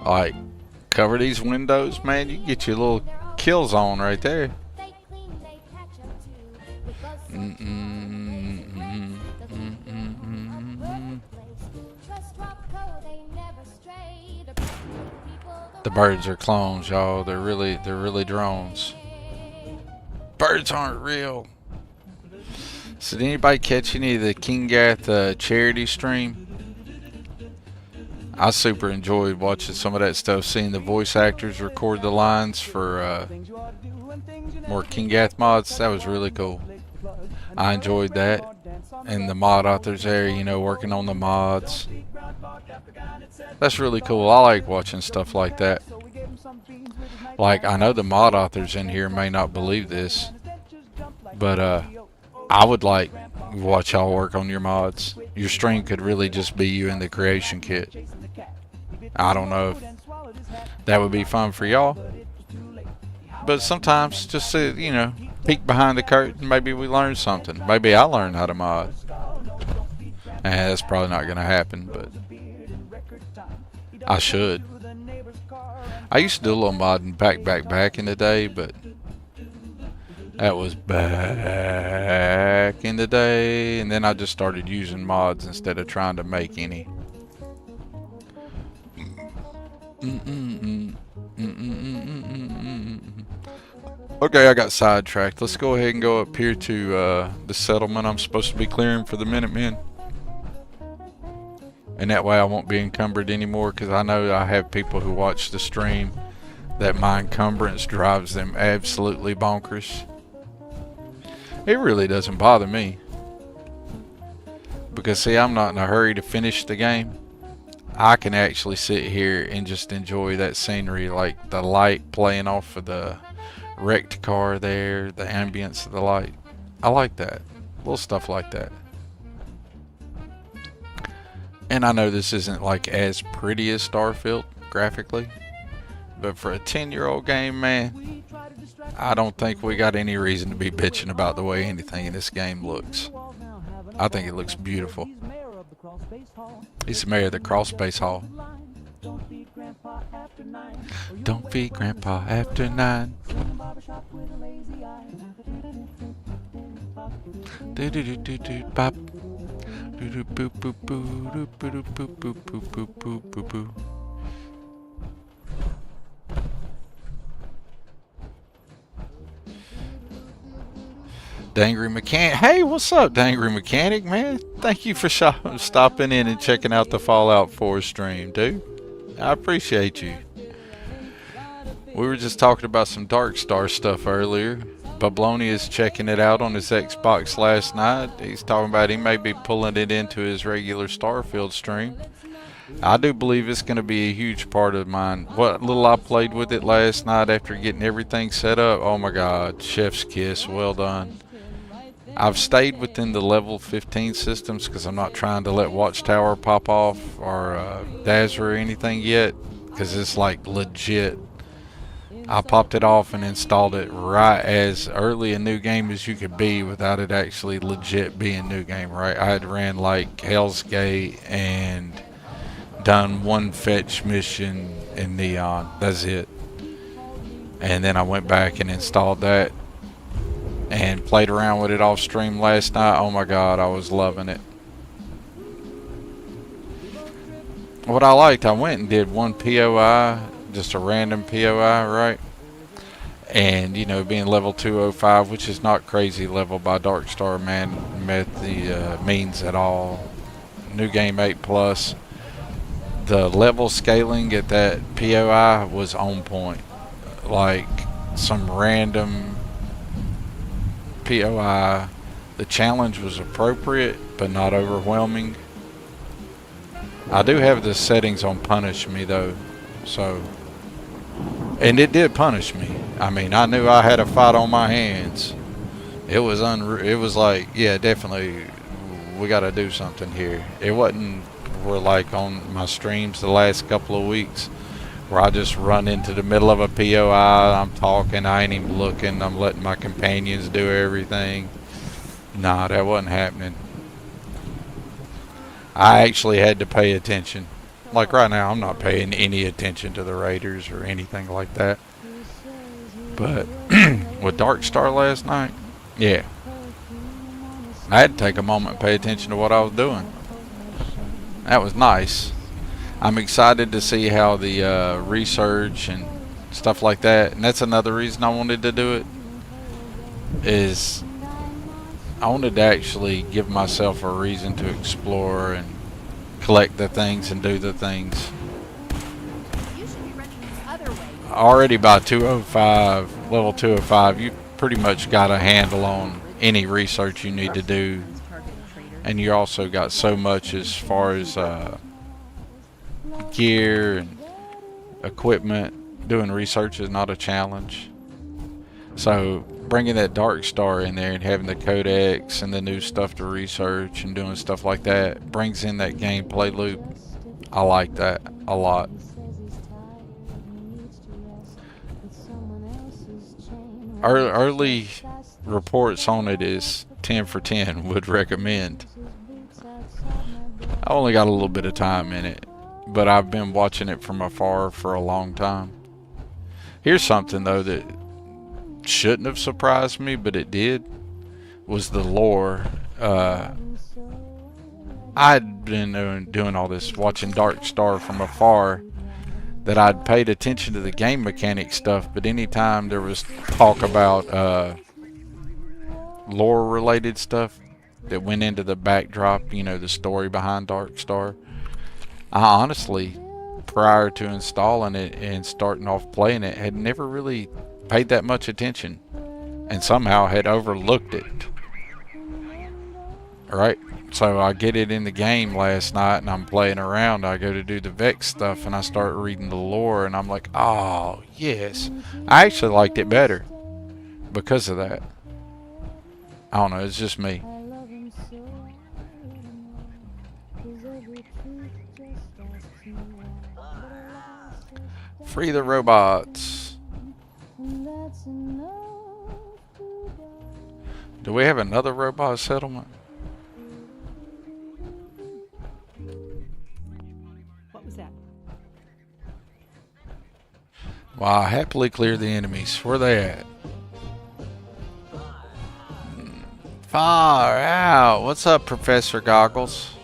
Like, cover these windows, man. You can get your little kill zone right there. The birds are clones, y'all. They're really drones. Birds aren't real. So did anybody catch any of the King Gath charity stream? I super enjoyed watching some of that stuff, seeing the voice actors record the lines for more King Gath mods. That was really cool. I enjoyed that. And the mod authors there, you know, working on the mods. That's really cool. I like watching stuff like that. Like, I know the mod authors in here may not believe this, but I would like watch y'all work on your mods. Your stream could really just be you in the creation kit. I don't know if that would be fun for y'all, but sometimes just you know, peek behind the curtain. Maybe we learn something. Maybe I learn how to mod. That's probably not going to happen, but I should. I used to do a little modding back in the day, but that was back in the day, and then I just started using mods instead of trying to make any. Okay, I got sidetracked. Let's go ahead and go up here to the settlement I'm supposed to be clearing for the Minutemen. And that way I won't be encumbered anymore, because I know I have people who watch the stream that my encumbrance drives them absolutely bonkers. It really doesn't bother me, because see, I'm not in a hurry to finish the game. I can actually sit here and just enjoy that scenery, like the light playing off of the wrecked car there, the ambience of the light. I like that. Little stuff like that. And I know this isn't like as pretty as Starfield graphically, but for a 10-year-old game, man, I don't think we got any reason to be bitching about the way anything in this game looks. I think it looks beautiful. He's the mayor of the crawl space hall. Don't feed Grandpa after 9. Do do do do do bop. Do do boo boo boo do boo do boo boo boo boo boo boo boo. Dangry Mechanic. Hey, what's up, Dangry Mechanic, man? Thank you for stopping in and checking out the Fallout 4 stream, dude. I appreciate you. We were just talking about some Darkstar stuff earlier. Babloni is checking it out on his Xbox last night. He's talking about he may be pulling it into his regular Starfield stream. I do believe it's going to be a huge part of mine. What little I played with it last night after getting everything set up, oh my god, chef's kiss, well done. I've stayed within the level 15 systems because I'm not trying to let Watchtower pop off or Dazzler or anything yet, because it's like legit. I popped it off and installed it right as early a new game as you could be without it actually legit being new game, right? I had ran like Hell's Gate and done one fetch mission in Neon. That's it. And then I went back and installed that and played around with it off stream last night. Oh my god, I was loving it. What I liked, I went and did one POI, just a random POI, right? And, you know, being level 205, which is not crazy level by Darkstar, man, met the means at all. New game 8+. The level scaling at that POI was on point. Like, some random POI. The challenge was appropriate, but not overwhelming. I do have the settings on punish me, though. So, and it did punish me. I mean, I knew I had a fight on my hands. It was it was like, yeah, definitely, we got to do something here. It wasn't where like on my streams the last couple of weeks where I just run into the middle of a POI, I'm talking, I ain't even looking, I'm letting my companions do everything. Nah, that wasn't happening. I actually had to pay attention. Like right now, I'm not paying any attention to the Raiders or anything like that. But with Darkstar last night, yeah, I had to take a moment and pay attention to what I was doing. That was nice. I'm excited to see how the research and stuff like that, and that's another reason I wanted to do it, is I wanted to actually give myself a reason to explore and collect the things and do the things. You should be running this other way. Already by 205, level 205, you pretty much got a handle on any research you need to do, and you also got so much as far as gear and equipment. Doing research is not a challenge. So bringing that Darkstar in there and having the codex and the new stuff to research and doing stuff like that brings in that gameplay loop. I like that a lot. Early reports on it is 10 for 10. Would recommend. I only got a little bit of time in it, but I've been watching it from afar for a long time. Here's something though that shouldn't have surprised me, but it did, was the lore. I'd been doing all this, watching Dark Star from afar, that I'd paid attention to the game mechanic stuff, but anytime there was talk about lore related stuff that went into the backdrop, you know, the story behind Dark Star, I honestly, prior to installing it and starting off playing it, had never really paid that much attention, and somehow had overlooked it. Alright, so I get it in the game last night and I'm playing around. I go to do the Vex stuff and I start reading the lore and I'm like, oh yes, I actually liked it better because of that. I don't know, it's just me. Free the robots. Do we have another robot settlement? What was that? Well, I happily clear the enemies. Where they at? Far out. What's up, Professor Goggles?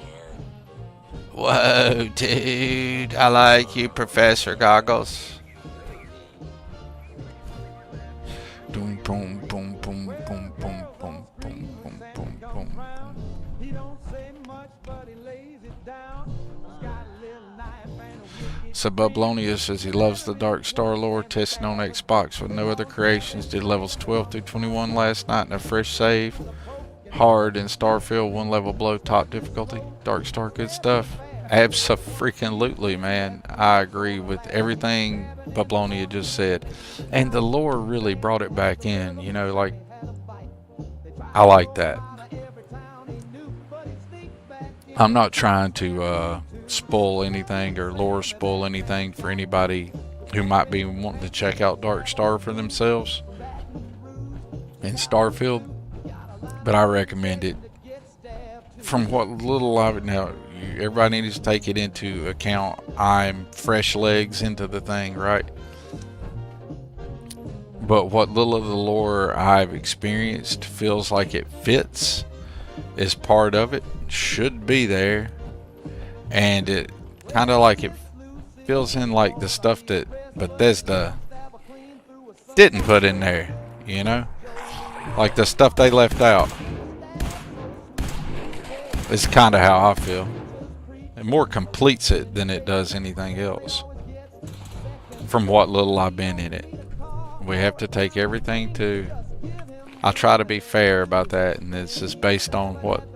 Whoa, dude. I like you, Professor Goggles. Boom, boom, boom, boom, boom, boom, boom, boom, boom, boom, boom. Subublonia says he loves the Dark Star lore, testing on Xbox with no other creations. Did levels 12 through 21 last night in a fresh save. Hard in Starfield, one level below top difficulty. Dark Star, good stuff. Abso-freaking-lutely, man. I agree with everything Bublonia just said. And the lore really brought it back in, you know, like, I like that. I'm not trying to spoil anything or lore spoil anything for anybody who might be wanting to check out Dark Star for themselves in Starfield, but I recommend it. From what little I've now, everybody needs to take it into account. I'm fresh legs into the thing, right? But what little of the lore I've experienced feels like it fits, is part of it, should be there, and it kind of like it fills in like the stuff that Bethesda didn't put in there, you know, like the stuff they left out. It's kind of how I feel. It more completes it than it does anything else, from what little I've been in it. We have to take everything to, I try to be fair about that, and this is based on what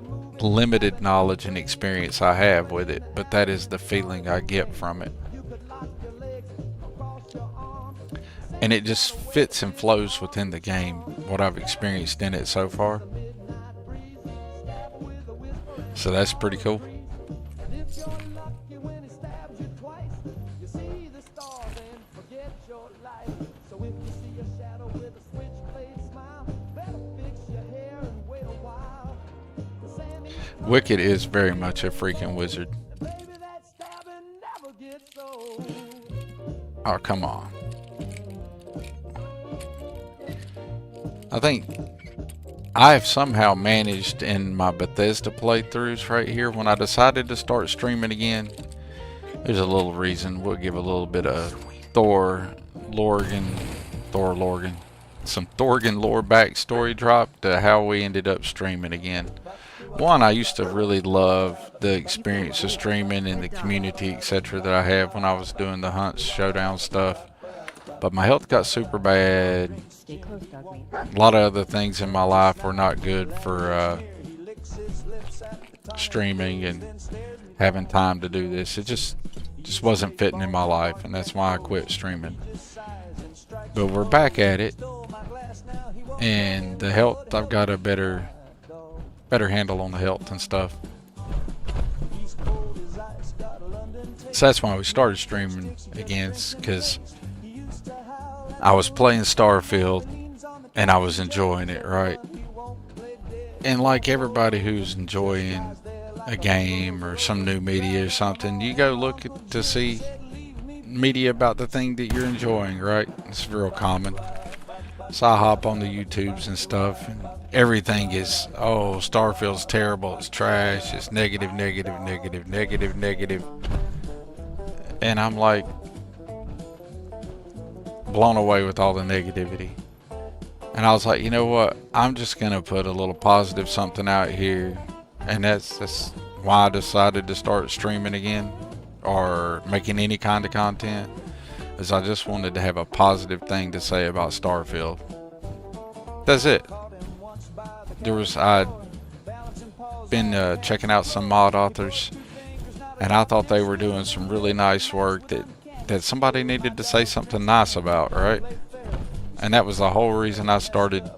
limited knowledge and experience I have with it, but that is the feeling I get from it. And it just fits and flows within the game, what I've experienced in it so far. So that's pretty cool. Wicked is very much a freaking wizard. Oh, come on. I think I've somehow managed in my Bethesda playthroughs right here, when I decided to start streaming again, there's a little reason. We'll give a little bit of some Thorgan lore backstory drop to how we ended up streaming again. One, I used to really love the experience of streaming and the community, etc. that I have when I was doing the hunts, showdown stuff. But my health got super bad. A lot of other things in my life were not good for streaming and having time to do this. It just wasn't fitting in my life, and that's why I quit streaming. But we're back at it, and the health, I've got a better handle on the health and stuff. So that's why we started streaming again, because I was playing Starfield and I was enjoying it, right? And like everybody who's enjoying a game or some new media or something, you go look to see media about the thing that you're enjoying, right? It's real common. So I hop on the YouTubes and stuff, and everything is, oh, Starfield's terrible, it's trash, it's negative, negative, negative, negative, negative. And I'm like blown away with all the negativity. And I was like, you know what? I'm just going to put a little positive something out here. And that's why I decided to start streaming again or making any kind of content. Is I just wanted to have a positive thing to say about Starfield. That's it. I'd been checking out some mod authors, and I thought they were doing some really nice work that somebody needed to say something nice about, right? And that was the whole reason I started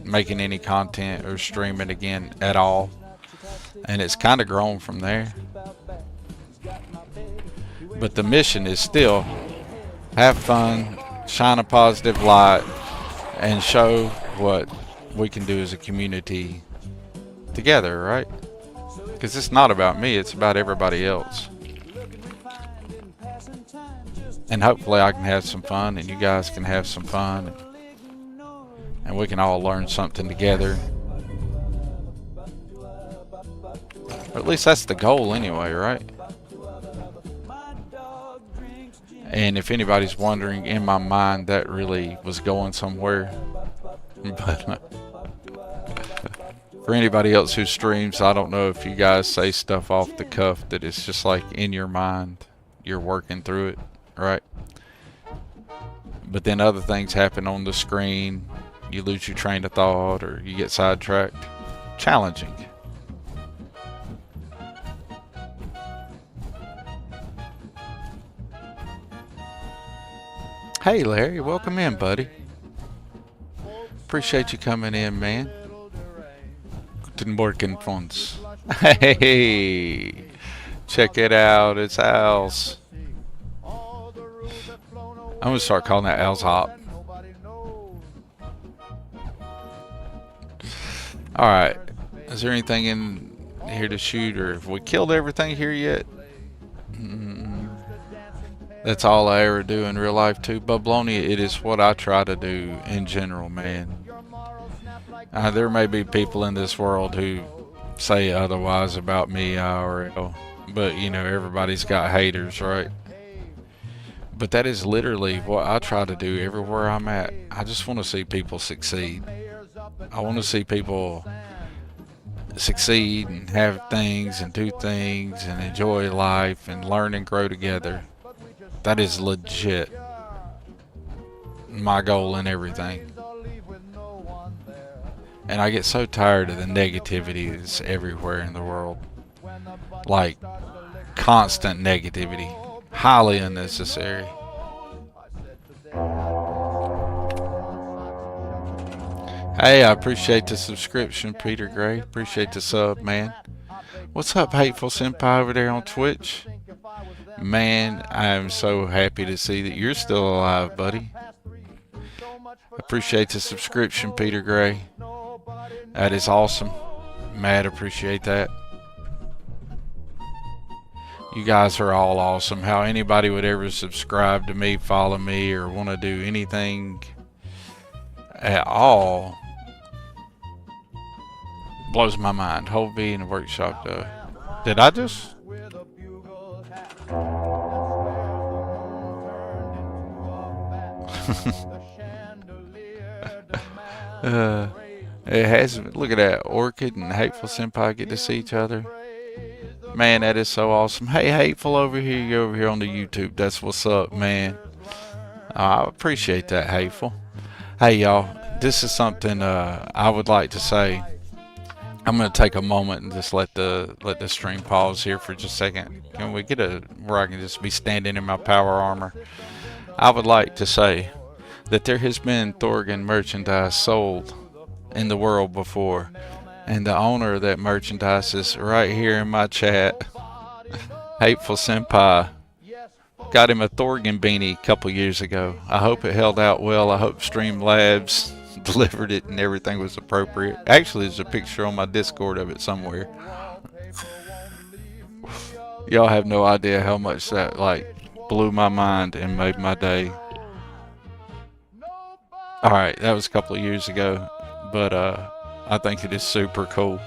making any content or streaming again at all. And it's kind of grown from there. But the mission is still have fun, shine a positive light, and show what we can do as a community together, right? Because it's not about me, it's about everybody else. And hopefully I can have some fun and you guys can have some fun, and we can all learn something together. Or at least that's the goal anyway, right? And if anybody's wondering, in my mind that really was going somewhere. But for anybody else who streams, I don't know if you guys say stuff off the cuff that it's just like in your mind, you're working through it, right? But then other things happen on the screen, you lose your train of thought or you get sidetracked. Challenging. Hey Larry, welcome in, buddy. Appreciate you coming in, man. Guten Morgen, Franz. Hey, check it out, it's Al's. I'm gonna start calling that Al's Hop. Alright, is there anything in here to shoot, or have we killed everything here yet? That's all I ever do in real life too. Bublonia, it is what I try to do in general, man. There may be people in this world who say otherwise about me, IRL, but you know, everybody's got haters, right? But that is literally what I try to do everywhere I'm at. I just want to see people succeed. I want to see people succeed and have things and do things and enjoy life and learn and grow together. That is legit my goal in everything. And I get so tired of the negativity that's everywhere in the world. Like, constant negativity. Highly unnecessary. Hey, I appreciate the subscription, Peter Gray. Appreciate the sub, man. What's up, Hateful Senpai over there on Twitch? Man, I am so happy to see that you're still alive, buddy. Appreciate the subscription, Peter Gray. That is awesome. Mad appreciate that. You guys are all awesome. How anybody would ever subscribe to me, follow me, or want to do anything at all blows my mind. Whole V in the workshop though. Did I just? It has. Look at that. Orchid and Hateful Senpai get to see each other. Man, that is so awesome. Hey, Hateful over here. You over here on the YouTube. That's what's up, man. I appreciate that, Hateful. Hey, y'all. This is something I would like to say. I'm gonna take a moment and just let the stream pause here for just a second. Can we get where I can just be standing in my power armor? I would like to say that there has been Thorgan merchandise sold in the world before, and the owner of that merchandise is right here in my chat. Hateful Senpai. got him a Thorgan beanie a couple years ago. I hope it held out well. I hope Streamlabs delivered it and everything was appropriate. Actually, there's a picture on my Discord of it somewhere. Y'all have no idea how much that like blew my mind and made my day. Alright, that was a couple of years ago, but I think it is super cool.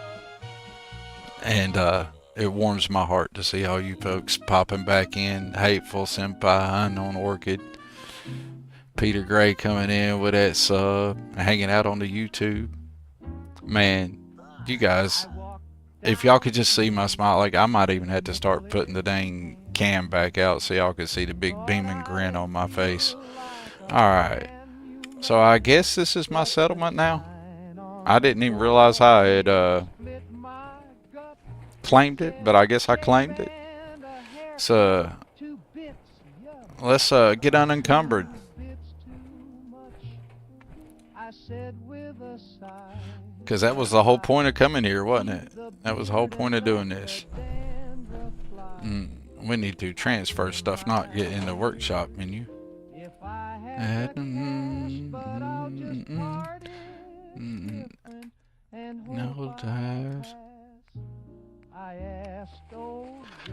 And it warms my heart to see all you folks popping back in. Hateful Senpai, Unknown Orchid, Peter Gray coming in with that sub, hanging out on the YouTube. Man, you guys, if y'all could just see my smile, like I might even have to start putting the dang cam back out so y'all could see the big beaming grin on my face. Alright, so I guess this is my settlement now. I didn't even realize I had claimed it, but I guess I claimed it. So let's get unencumbered. Because that was the whole point of coming here, wasn't it? That was the whole point of doing this. We need to transfer stuff, not get in the workshop menu. No dives.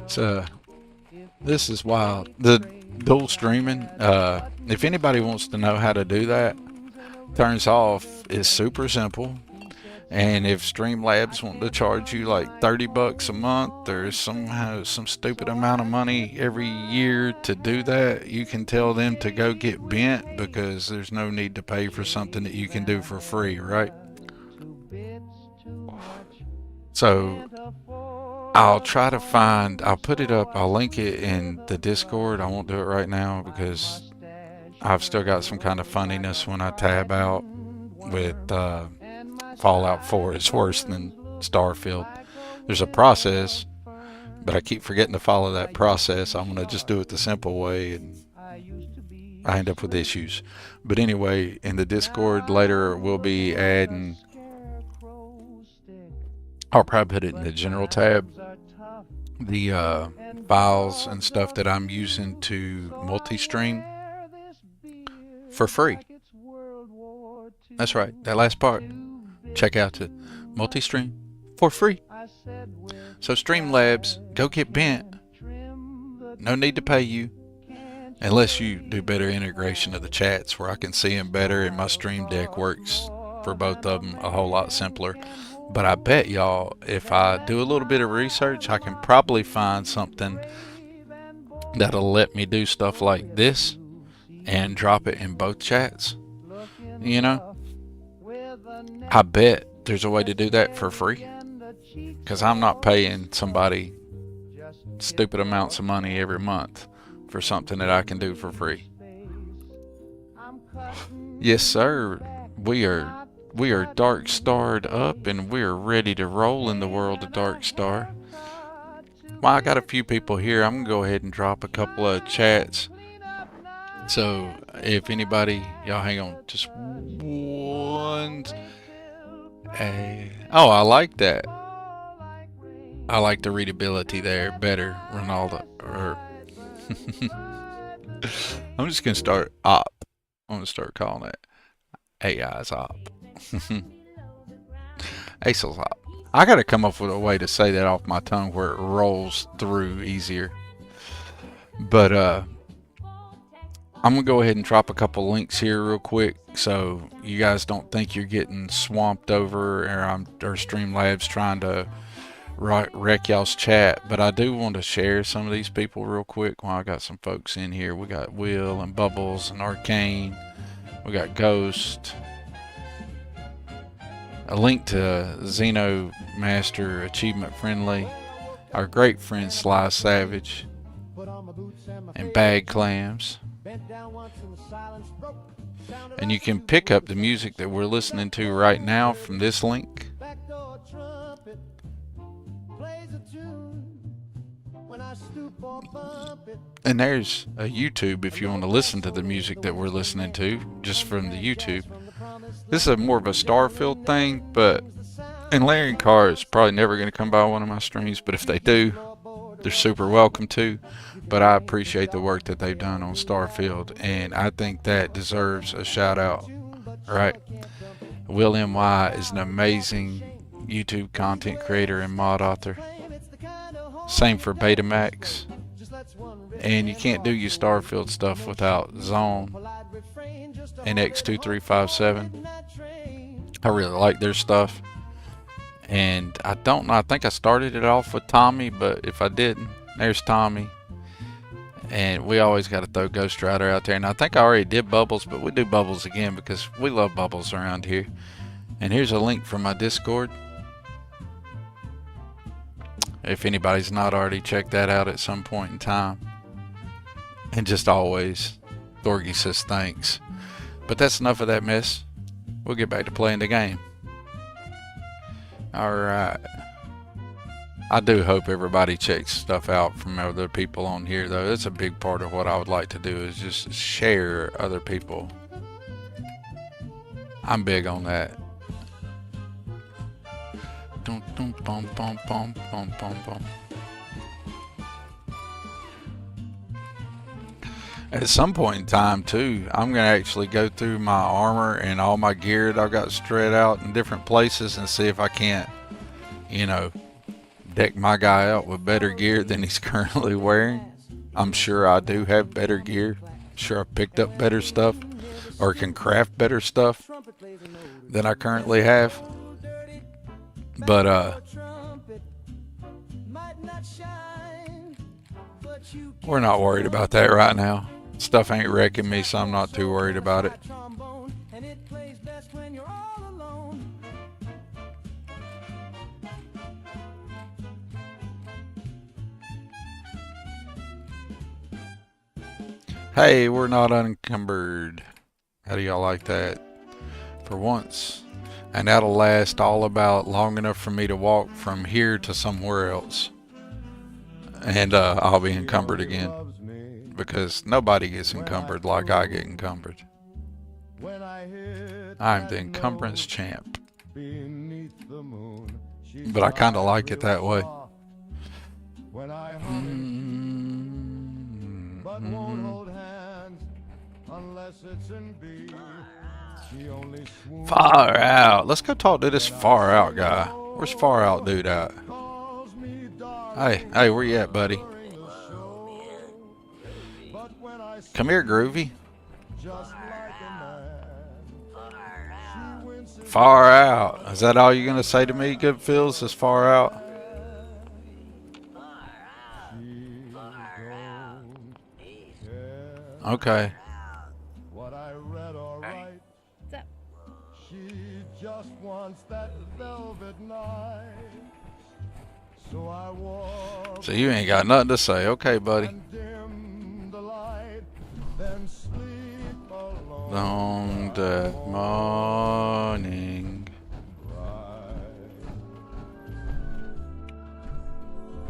So this is wild. The dual streaming, if anybody wants to know how to do that, turns off is super simple. And if Streamlabs want to charge you like $30 a month or some stupid amount of money every year to do that, you can tell them to go get bent, because there's no need to pay for something that you can do for free, right? So I'll try to find, I'll put it up, I'll link it in the Discord. I won't do it right now because I've still got some kind of funniness when I tab out with Fallout 4 is worse than Starfield. There's a process, but I keep forgetting to follow that process. I'm going to just do it the simple way, and I end up with issues. But anyway, in the Discord later, we'll be adding, I'll probably put it in the general tab, the files and stuff that I'm using to multi-stream for free. That's right, that last part. Check out the multi-stream for free. So Streamlabs, go get bent. No need to pay you, unless you do better integration of the chats where I can see them better, and my Stream Deck works for both of them a whole lot simpler. But I bet y'all, if I do a little bit of research, I can probably find something that'll let me do stuff like this and drop it in both chats. You know? I bet there's a way to do that for free, because I'm not paying somebody stupid amounts of money every month for something that I can do for free. Yes, sir. We are dark starred up, and we're ready to roll in the world of Dark Star. Well, I got a few people here. I'm gonna go ahead and drop a couple of chats. So if anybody, y'all hang on just one. Oh, I like that. I like the readability there better, Ronaldo. I'm just gonna start op. I'm gonna start calling it AI's op. ASOS op. I gotta come up with a way to say that off my tongue where it rolls through easier. But I'm gonna go ahead and drop a couple links here real quick, so you guys don't think you're getting swamped over, or Streamlabs trying to wreck y'all's chat. But I do want to share some of these people real quick while I got some folks in here. We got Will and Bubbles and Arcane. We got Ghost. A link to Xeno Master Achievement Friendly. Our great friend Sly Savage. And Bag Clams. And you can pick up the music that we're listening to right now from this link. And there's a YouTube if you want to listen to the music that we're listening to just from the YouTube. This is more of a Starfield thing, but and Larry and Carr is probably never going to come by one of my streams, but if they do, they're super welcome to. but I appreciate the work that they've done on Starfield, and I think that deserves a shout out, right? Will NY is an amazing YouTube content creator and mod author. Same for Betamax. And you can't do your Starfield stuff without Zone and X2357. I really like their stuff. And I don't know, I think I started it off with Tommy, but if I didn't, there's Tommy. And we always got to throw Ghost Rider out there. And I think I already did Bubbles, but we do Bubbles again because we love Bubbles around here. And here's a link from my Discord. If anybody's not already checked that out at some point in time. And just always, Thorgy says thanks. But that's enough of that mess. We'll get back to playing the game. Alright. I do hope everybody checks stuff out from other people on here, though. That's a big part of what I would like to do, is just share other people. I'm big on that. Dum, dum, bum, bum, bum, bum, bum, bum. At some point in time, too, I'm going to actually go through my armor and all my gear that I've got spread out in different places and see if I can't, you know, deck my guy out with better gear than he's currently wearing. I'm sure I do have better gear. I'm sure I picked up better stuff or can craft better stuff than I currently have. But we're not worried about that right now. Stuff ain't wrecking me, so I'm not too worried about it. Hey, we're not unencumbered. How do y'all like that? For once. And that'll last all about long enough for me to walk from here to somewhere else. And I'll be encumbered again. Because nobody gets encumbered like I get encumbered. I'm the encumbrance champ. But I kind of like it that way. Far out. Let's go talk to this far out guy. Where's far out dude at? Hey, where you at, buddy? Come here, Groovy. Far out. Is that all you're gonna say to me, Good Feels? Is far out? Okay. Just wants that velvet night. So I walk. So you ain't got nothing to say. Okay, buddy. Dim the light, then sleep alone. On the morning.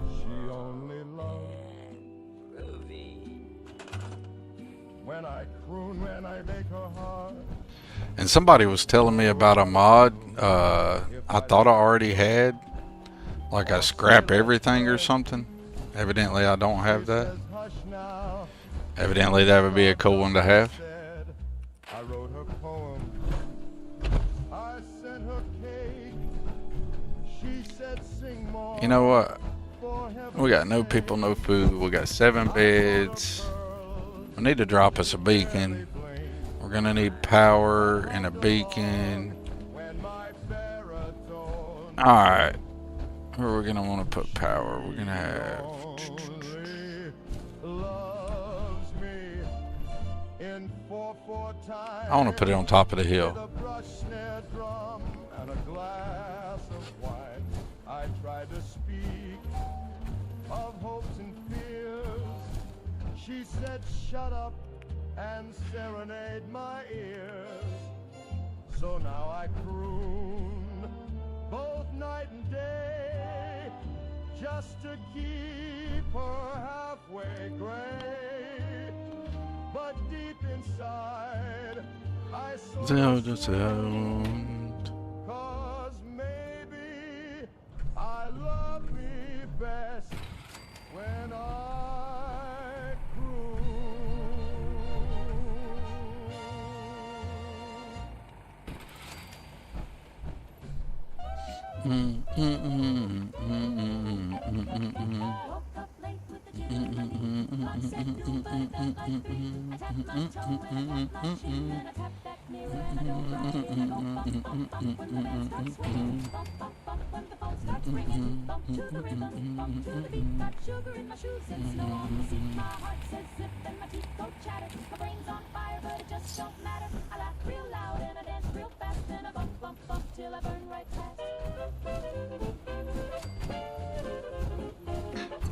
She only loves when I croon, when I make her heart. And somebody was telling me about a mod I thought I already had, like I scrap everything or something. Evidently I don't have that. Evidently that would be a cool one to have. I wrote her poem. I sent her cake. She said sing more. You know what? We got no people, no food. We got 7 beds. We need to drop us a beacon. We're gonna need power and a beacon. Alright. Where are we gonna want to put power? We're gonna have... I want to put it on top of the hill. I tried to speak of hopes and fears. She said shut up and serenade my ears. So now I croon both night and day, just to keep her halfway gray. But deep inside I sound, 'cause maybe I love me best when I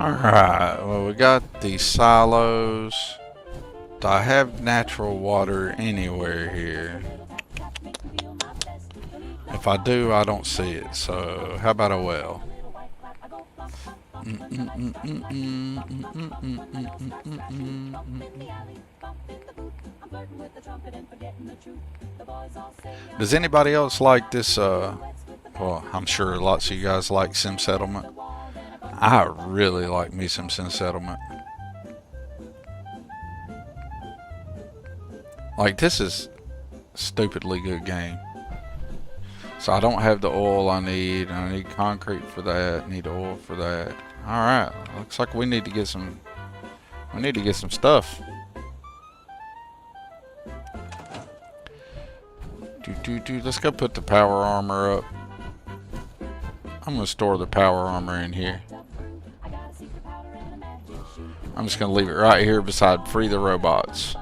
Alright, well, we got these silos. Do I have natural water anywhere here? If I do, I don't see it. So, how about a well? Does anybody else like this? Well, I'm sure lots of you guys like Sim Settlement. I really like me some Sim Settlement. Like, this is a stupidly good game. So I don't have the oil I need. I need concrete for that. Need oil for that. Alright. Looks like we need to get some. We need to get some stuff. Let's go put the power armor up. I'm gonna store the power armor in here. I'm just gonna leave it right here beside Free the Robots.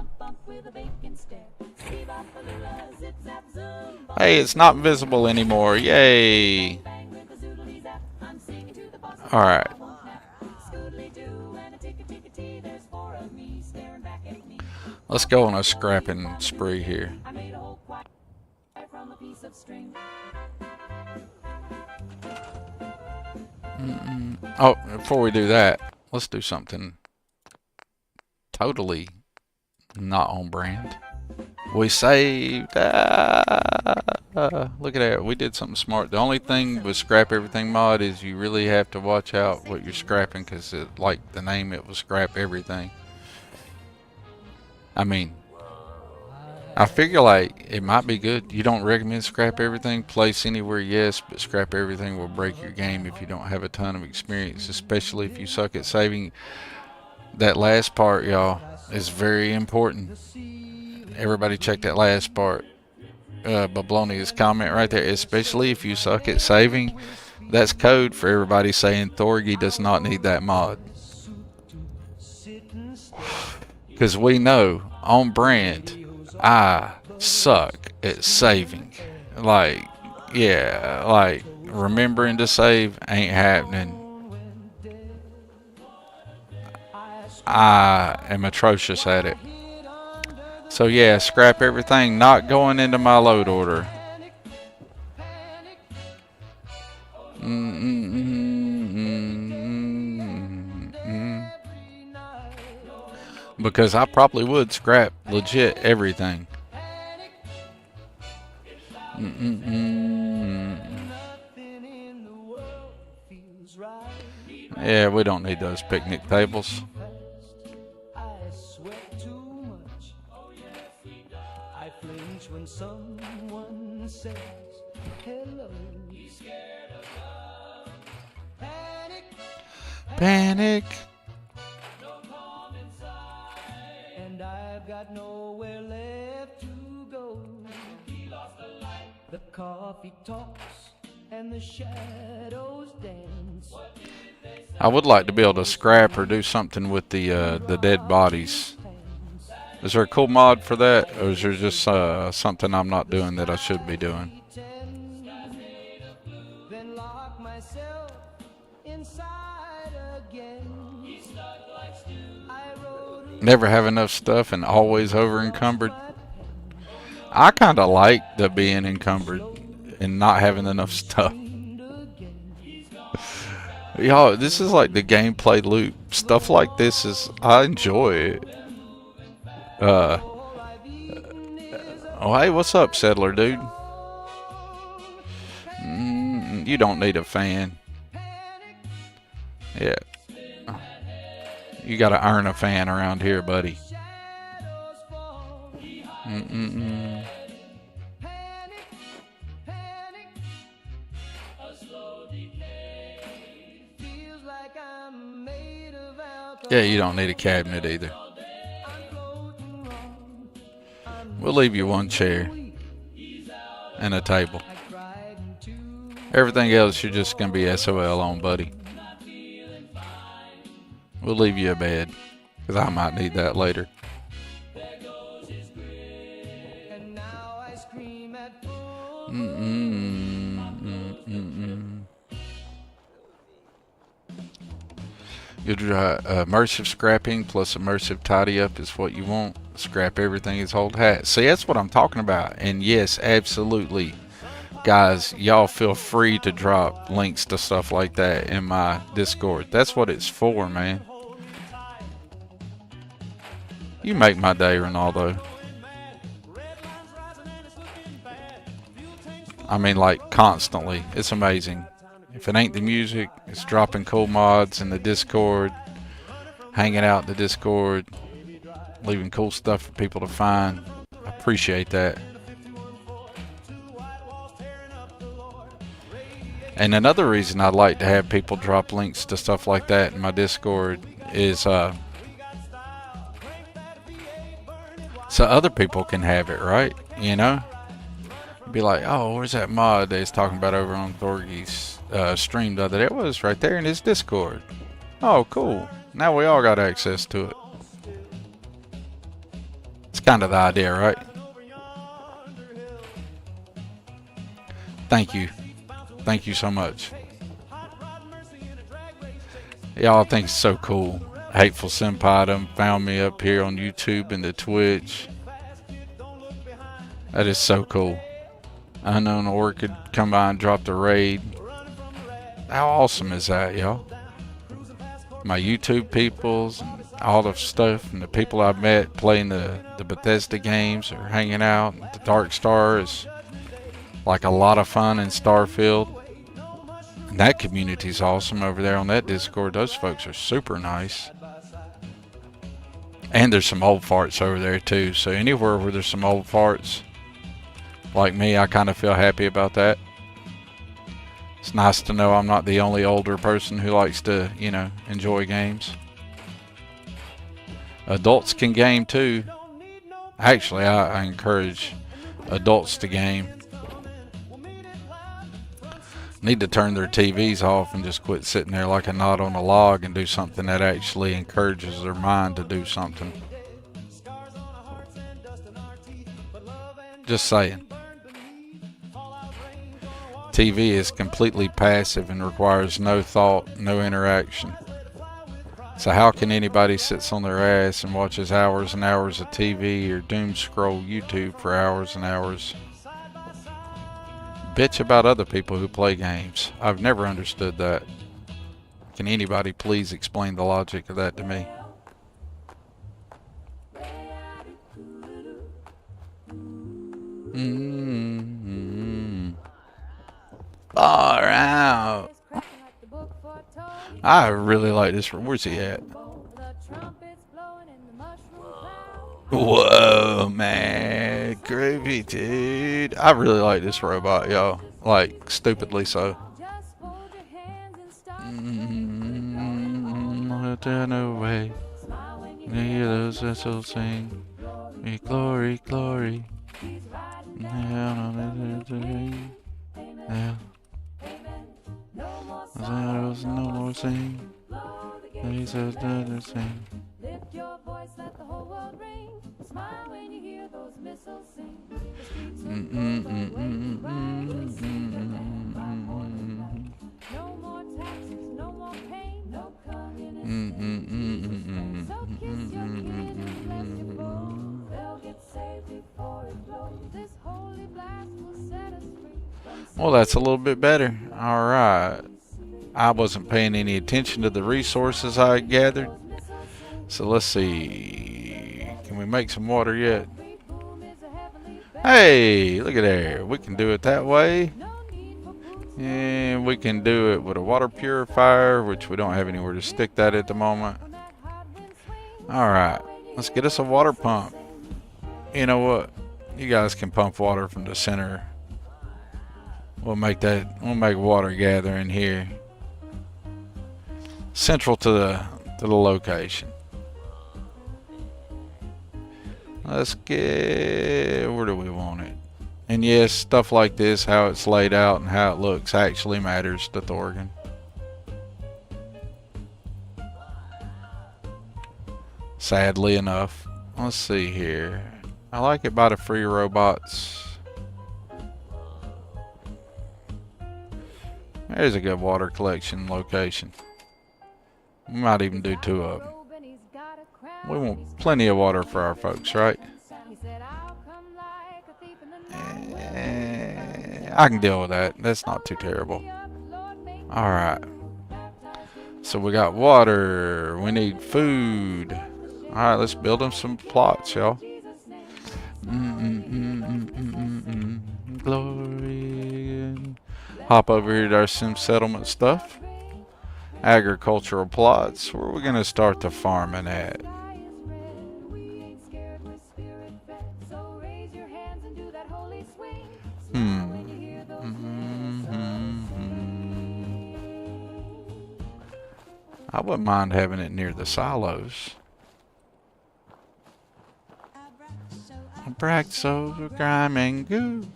Hey, it's not visible anymore. Yay! Alright. Let's go on a scrapping spree here. Oh, before we do that, let's do something totally not on brand. We saved. Look at that. We did something smart. The only thing with Scrap Everything mod is you really have to watch out what you're scrapping, because like the name, it will scrap everything. I mean, I figure like it might be good. You don't recommend Scrap Everything. Place Anywhere, yes, but Scrap Everything will break your game if you don't have a ton of experience, especially if you suck at saving. That last part, y'all, is very important. Everybody check that last part. Bablonia's comment right there. Especially if you suck at saving. That's code for everybody saying Thorgy does not need that mod. Because we know, on brand, I suck at saving. Like, yeah, like, remembering to save ain't happening. I am atrocious at it. So yeah, Scrap Everything not going into my load order. Because I probably would scrap legit everything. Yeah, we don't need those picnic tables. When someone says hello, he's scared of love. Panic, Panic. No calm inside, and I've got nowhere left to go. He lost the light. The coffee talks and the shadows dance. I would like to be able to scrap or do something with the dead bodies. Is there a cool mod for that, or is there just something I'm not doing that I should be doing? Then lock myself inside again. Never have enough stuff and always over encumbered. I kind of like the being encumbered and not having enough stuff. Y'all, this is like the gameplay loop. Stuff like this is, I enjoy it. Oh, hey, what's up, Settler dude? You don't need a fan. Yeah. You gotta earn a fan around here, buddy. Yeah, you don't need a cabinet either. We'll leave you one chair and a table. Everything else you're just gonna be SOL on, buddy. We'll leave you a bed, because I might need that later. Good immersive scrapping plus immersive tidy up is what you want. Scrap everything is old hat. See, that's what I'm talking about. And yes, absolutely. Guys, y'all feel free to drop links to stuff like that in my Discord. That's what it's for, man. You make my day, Ronaldo. I mean, like, constantly. It's amazing. If it ain't the music, it's dropping cool mods in the Discord, hanging out in the Discord, leaving cool stuff for people to find. I appreciate that. And another reason I'd like to have people drop links to stuff like that in my Discord is so other people can have it, right? You know? Be like, oh, where's that mod they was talking about over on Thorgy's stream the other day? It was right there in his Discord. Oh, cool. Now we all got access to it. It's kind of the idea, right? Thank you. Thank you so much. Y'all think it's so cool. Hateful Senpai done found me up here on YouTube and the Twitch. That is so cool. Unknown Orchid come by and drop the raid. How awesome is that, y'all? My YouTube peoples and all the stuff and the people I've met playing the Bethesda games or hanging out. The Dark Star is like a lot of fun in Starfield. And that community's awesome over there on that Discord. Those folks are super nice. And there's some old farts over there too. So anywhere where there's some old farts like me, I kind of feel happy about that. It's nice to know I'm not the only older person who likes to, you know, enjoy games. Adults can game too. Actually, I encourage adults to game. Need to turn their TVs off and just quit sitting there like a knot on a log and do something that actually encourages their mind to do something. Just saying. TV is completely passive and requires no thought, no interaction. So how can anybody sits on their ass and watches hours and hours of TV or doom scroll YouTube for hours and hours? Bitch about other people who play games. I've never understood that. Can anybody please explain the logic of that to me? Far out. I really like this. Where's he at? Whoa, man. Groovy, dude. I really like this robot, y'all. Like, stupidly so. Turn away. Hear those vessels sing. Glory, glory. Yeah. There's no more sing. He says the sing. Lift your voice, let the whole world ring. Smile when you hear those missiles sing. No more taxes, no more pain, no communism. So kiss your kids and let it blow. They'll get saved before it blows. This holy blast will set us free. Well, that's a little bit better. All right. I wasn't paying any attention to the resources I had gathered. So let's see. Can we make some water yet? Hey, look at there. We can do it that way. And we can do it with a water purifier, which we don't have anywhere to stick that at the moment. Alright, let's get us a water pump. You know what? You guys can pump water from the center. We'll make water gather in here. Central to to the location. Let's get, where do we want it? And yes, stuff like this, how it's laid out and how it looks actually matters to Thorgan. Sadly enough. Let's see here. I like it by the free robots. There's a good water collection location. We might even do 2 of them. We want plenty of water for our folks, right? I can deal with that. That's not too terrible. Alright. So we got water. We need food. Alright, let's build them some plots, y'all. Glory. Hop over here to our sim settlement stuff. Agricultural plots. Where are we going to start the farming at? I wouldn't mind having it near the silos. Abraxo, grime and goo.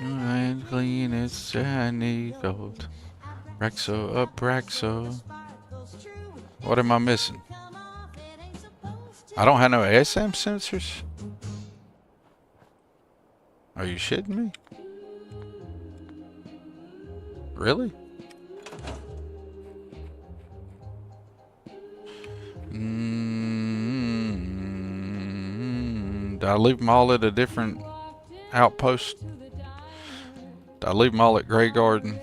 And clean as shiny gold. Abraxo, Abraxo. What am I missing? I don't have no ASM sensors? Are you shitting me? Really? Did I leave them all at a different outpost? Did I leave them all at Grey Garden?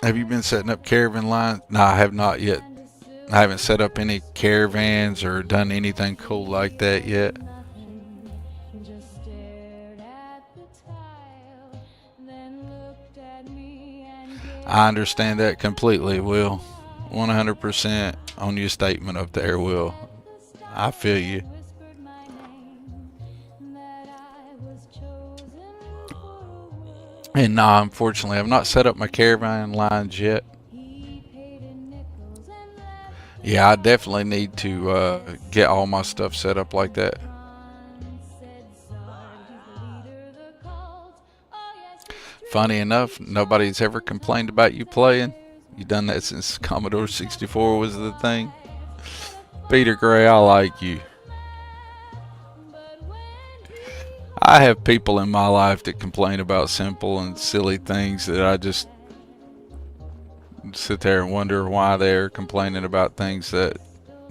Have you been setting up caravan lines? No, I have not yet. I haven't set up any caravans or done anything cool like that yet. I understand that completely, Will. 100% on your statement up there, Will. I feel you. And nah, unfortunately, I've not set up my caravan lines yet. Yeah, I definitely need to get all my stuff set up like that. Funny enough, nobody's ever complained about you playing. You done that since Commodore 64 was the thing. Peter Gray, I like you. I have people in my life that complain about simple and silly things that I just sit there and wonder why they're complaining about things that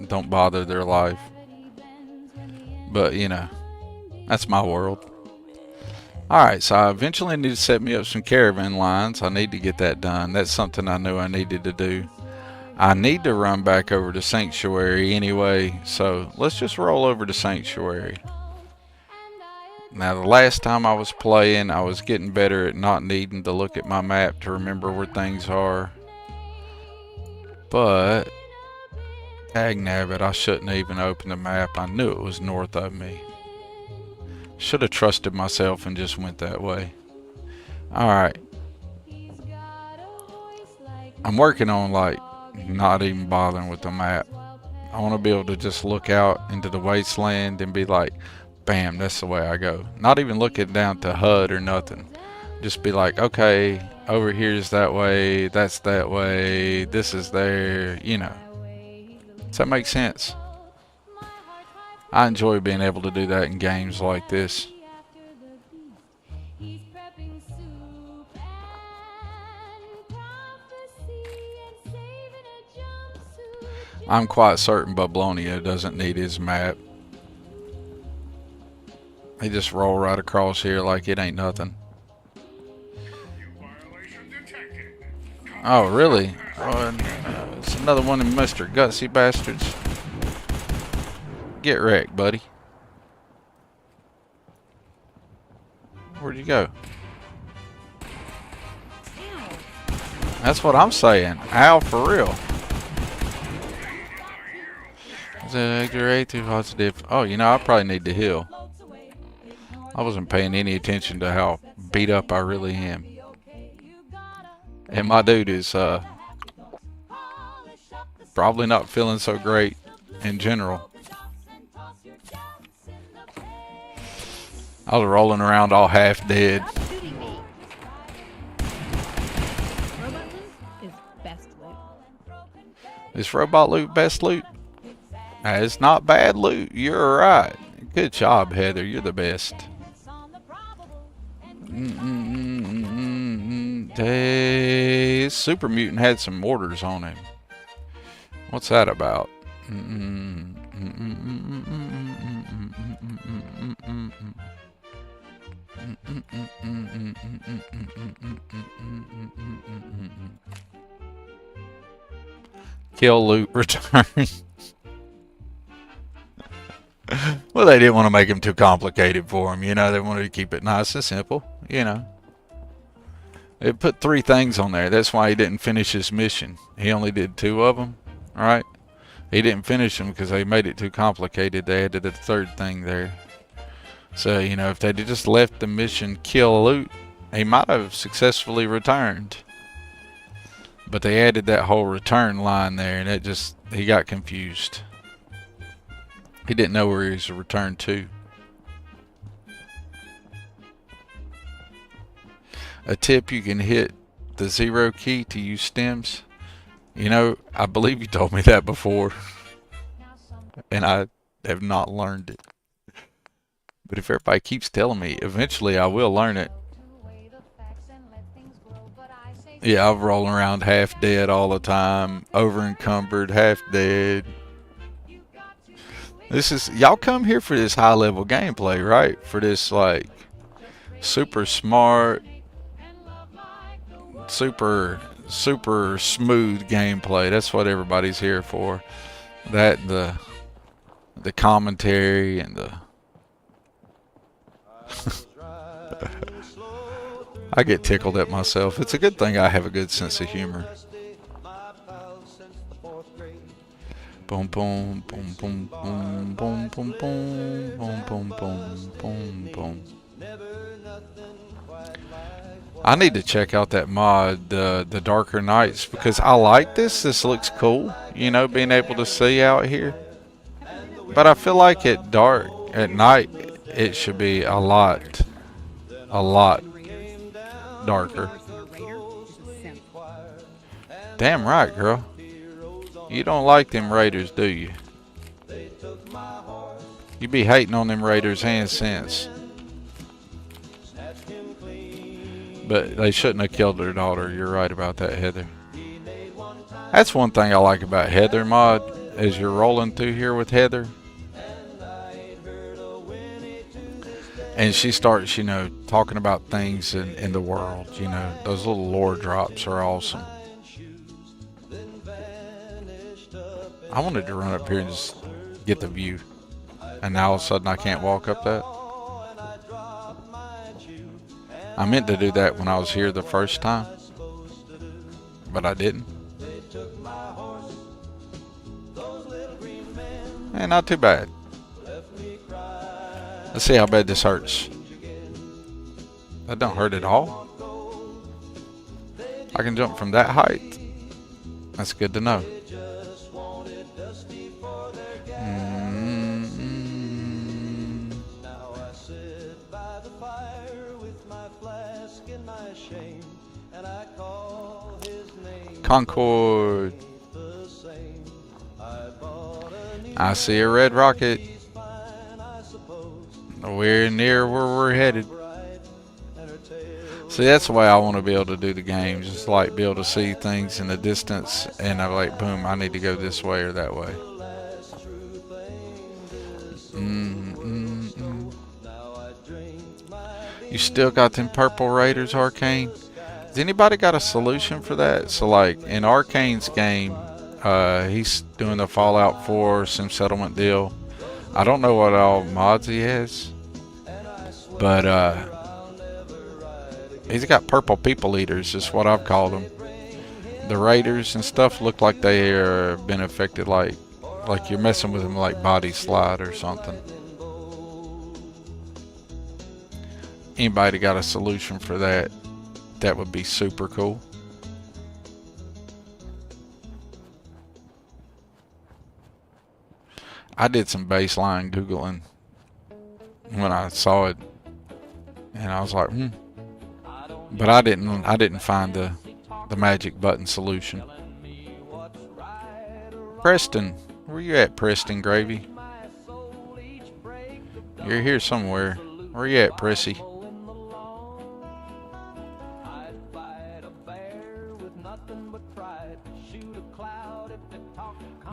don't bother their life. But, you know, that's my world. Alright, so I eventually need to set me up some caravan lines. I need to get that done. That's something I knew I needed to do. I need to run back over to Sanctuary anyway, so let's just roll over to Sanctuary. Now, the last time I was playing, I was getting better at not needing to look at my map to remember where things are. But, dagnabbit, I shouldn't even open the map. I knew it was north of me. Should have trusted myself and just went that way. Alright. I'm working on, like, not even bothering with the map. I want to be able to just look out into the wasteland and be like, bam, that's the way I go. Not even looking down to HUD or nothing. Just be like, okay, over here's that way, that's that way, this is there, you know. Does that make sense? I enjoy being able to do that in games like this. I'm quite certain Bablonia doesn't need his map. He just roll right across here like it ain't nothing. Oh, really? Oh, it's another one of Mr. Gutsy bastards. Get wrecked, buddy. Where'd you go? That's what I'm saying. Ow, for real. Is that great? Too positive. Oh, you know, I probably need to heal. I wasn't paying any attention to how beat up I really am. And my dude is probably not feeling so great in general. I was rolling around all half dead. Stop shooting me. Robot loot is best loot. Is robot loot best loot? It's not bad loot. You're right. Good job, Heather. You're the best. Hey, Super Mutant had some mortars on him. What's that about? Kill, loot, return. Well, they didn't want to make him too complicated for him, you know. They wanted to keep it nice and simple, you know. They put 3 things on there. That's why he didn't finish his mission. He only did 2 of them, right? He didn't finish them because they made it too complicated. They added the 3rd thing there. So, you know, if they'd just left the mission kill, loot, he might have successfully returned. But they added that whole return line there, and it just, he got confused. He didn't know where he was returned to. A tip, you can hit the 0 key to use stems. You know, I believe you told me that before. And I have not learned it. But if everybody keeps telling me, eventually I will learn it. Yeah, I'm rolling around half dead all the time. Over encumbered, half dead. This is, y'all come here for this high level gameplay, right? For this like super smart, super smooth gameplay. That's what everybody's here for. That the commentary and the I get tickled at myself. It's a good thing I have a good sense of humor. Boom boom boom boom boom boom boom boom boom boom boom boom boom. I need to check out that mod, the Darker Nights, because I like this. This looks cool, you know, being able to see out here. But I feel like at dark, at night, it should be a lot darker. Damn right, girl. You don't like them Raiders, do you? You be hating on them Raiders and since. But they shouldn't have killed their daughter. You're right about that, Heather. That's one thing I like about Heather mod, as you're rolling through here with Heather. And she starts, you know, talking about things in the world, you know. Those little lore drops are awesome. I wanted to run up here and just get the view. And now all of a sudden I can't walk up that. I meant to do that when I was here the first time. But I didn't. Eh, not too bad. Let's see how bad this hurts. That don't hurt at all. I can jump from that height. That's good to know. Concord. I see a red rocket. We're near where we're headed. See, that's the way I want to be able to do the game. Just like be able to see things in the distance and I'm like, boom, I need to go this way or that way. You still got them purple Raiders, Arcane? Has anybody got a solution for that? So like in Arcane's game, he's doing the Fallout 4 Sim Settlement deal. I don't know what all mods he has, but he's got purple people eaters, is what I've called them. The Raiders and stuff look like they are been affected, like you're messing with them like body slide or something. anybody got a solution for that, that would be super cool. I did some baseline Googling when I saw it, and I was like, but I didn't find the magic button solution. Preston, where you at, Preston Gravy? You're here somewhere. Where you at, Prissy?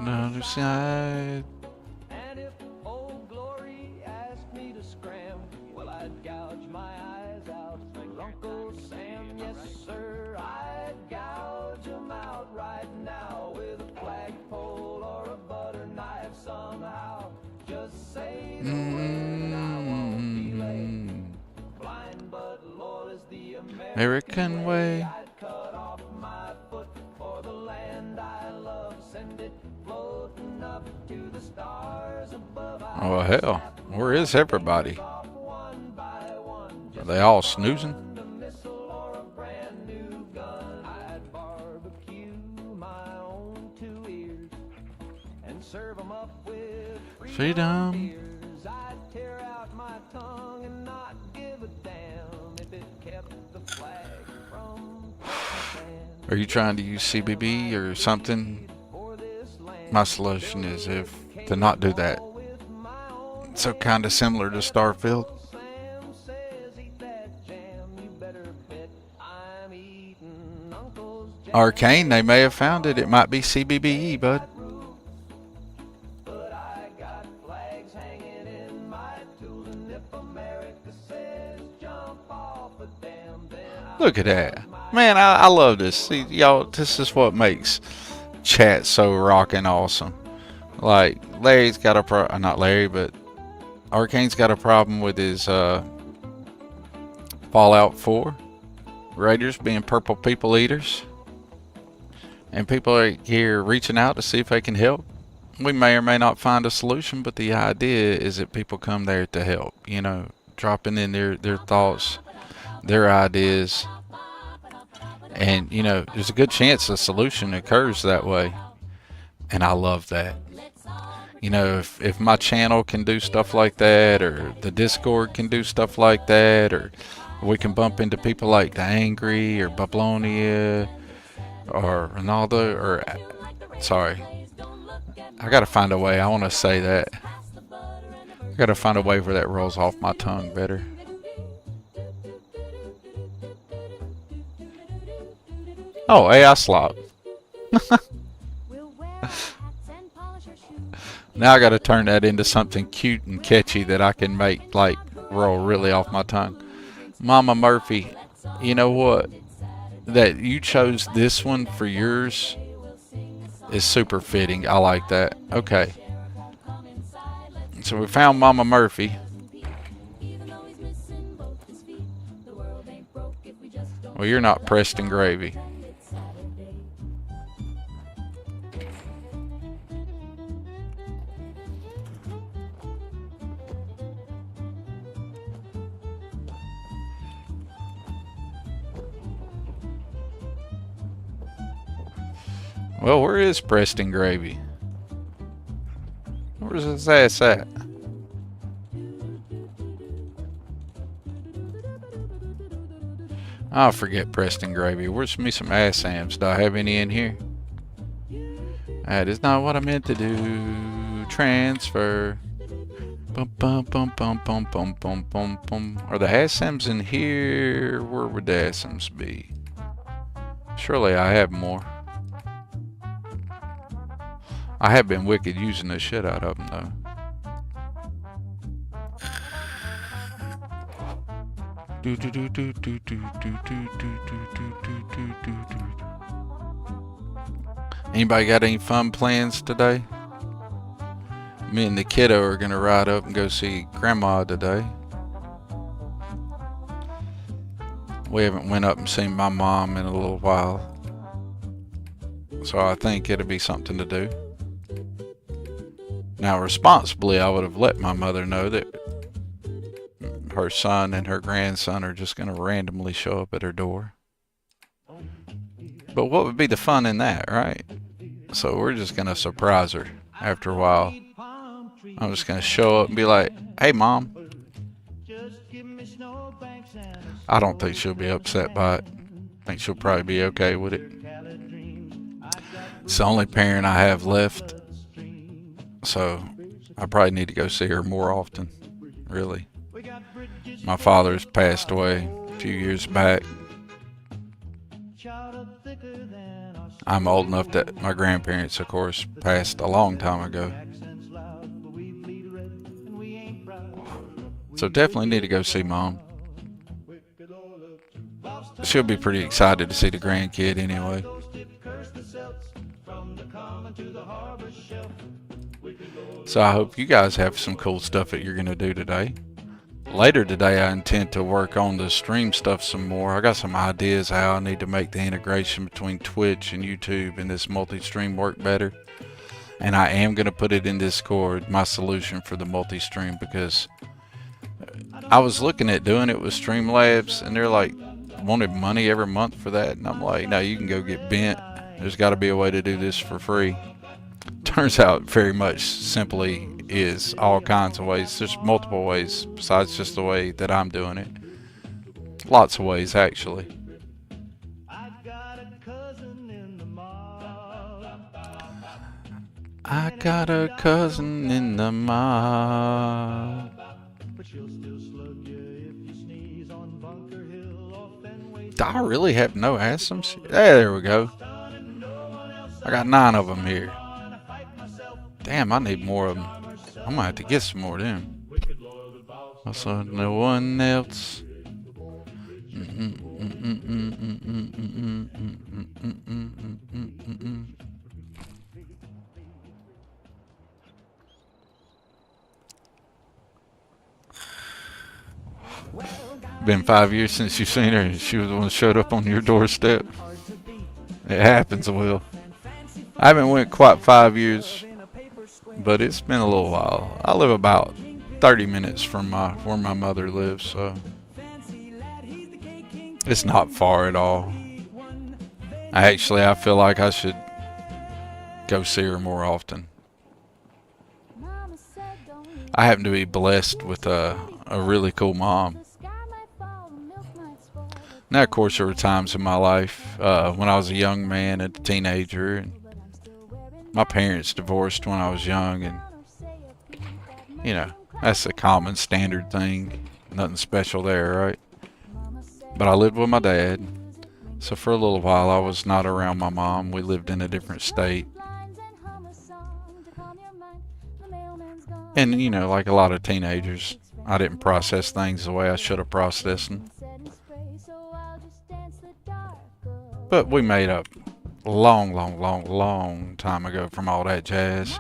No other side. American way. Oh hell, where is everybody? Are they all snoozing? Freedom. Are you trying to use CBB or something? My solution is to not do that. So kind of similar to Starfield. Arcane, they may have found it. It might be CBBE, bud. Look at that. Man, I love this. See, y'all, this is what makes chat so rockin' awesome. Like, Larry's got a not Larry, but Arcane's got a problem with his Fallout 4 Raiders being purple people eaters. And people are here reaching out to see if they can help. We may or may not find a solution, but the idea is that people come there to help. You know, dropping in their thoughts, their ideas. And, you know, there's a good chance a solution occurs that way. And I love that. You know, if my channel can do stuff like that, or the Discord can do stuff like that, or we can bump into people like The Angry or Bablonia or Ronaldo, or, sorry, I gotta find a way. I want to say that. I gotta find a way where that rolls off my tongue better. Oh, AI slop. Now I gotta turn that into something cute and catchy that I can make, like, roll really off my tongue. Mama Murphy, you know what? That you chose this one for yours is super fitting. I like that. Okay. So we found Mama Murphy. Well, you're not Preston Gravy. Well, where is Preston Gravy? Where's his ass at? I'll forget Preston Gravy. Where's me some ass hams? Do I have any in here? That is not what I meant to do. Transfer. Bum bum bum bum bum bum bum bum bum. Are the ass hams in here? Where would the ass hams be? Surely I have more. I have been wicked using the shit out of them, though. Anybody got any fun plans today? Me and the kiddo are gonna ride up and go see Grandma today. We haven't went up and seen my mom in a little while, so I think it'll be something to do. Now, responsibly, I would have let my mother know that her son and her grandson are just going to randomly show up at her door. But what would be the fun in that, right? So we're just going to surprise her after a while. I'm just going to show up and be like, hey, Mom. I don't think she'll be upset by it. I think she'll probably be okay with it. It's the only parent I have left. So I probably need to go see her more often, really. My father's passed away a few years back. I'm old enough that my grandparents, of course, passed a long time ago. So definitely need to go see Mom. She'll be pretty excited to see the grandkid anyway. So I hope you guys have some cool stuff that you're going to do today. Later today, I intend to work on the stream stuff some more. I got some ideas how I need to make the integration between Twitch and YouTube and this multi-stream work better. And I am going to put it in Discord, my solution for the multi-stream, because I was looking at doing it with Streamlabs, and they're like, wanted money every month for that. And I'm like, no, you can go get bent. There's got to be a way to do this for free. Turns out very much simply is all kinds of ways. There's multiple ways besides just the way that I'm doing it. Lots of ways, actually. I got a cousin in the mob. Do I really have no asthmas? There we go. I got 9 of them here. Damn, I need more of them. I'm gonna have to get some more of them. Also, no one else. Been 5 years since you've seen her, and she was the one that showed up on your doorstep. It happens, Will. I haven't went quite 5 years, but it's been a little while. I live about 30 minutes from where my mother lives, so it's not far at all. I feel like I should go see her more often. I happen to be blessed with a really cool mom. Now, of course, there were times in my life when I was a young man and a teenager, and my parents divorced when I was young, and you know, that's a common standard thing. Nothing special there, right? But I lived with my dad, so for a little while I was not around my mom. We lived in a different state. And you know, like a lot of teenagers, I didn't process things the way I should have processed them. But we made up long time ago from all that jazz.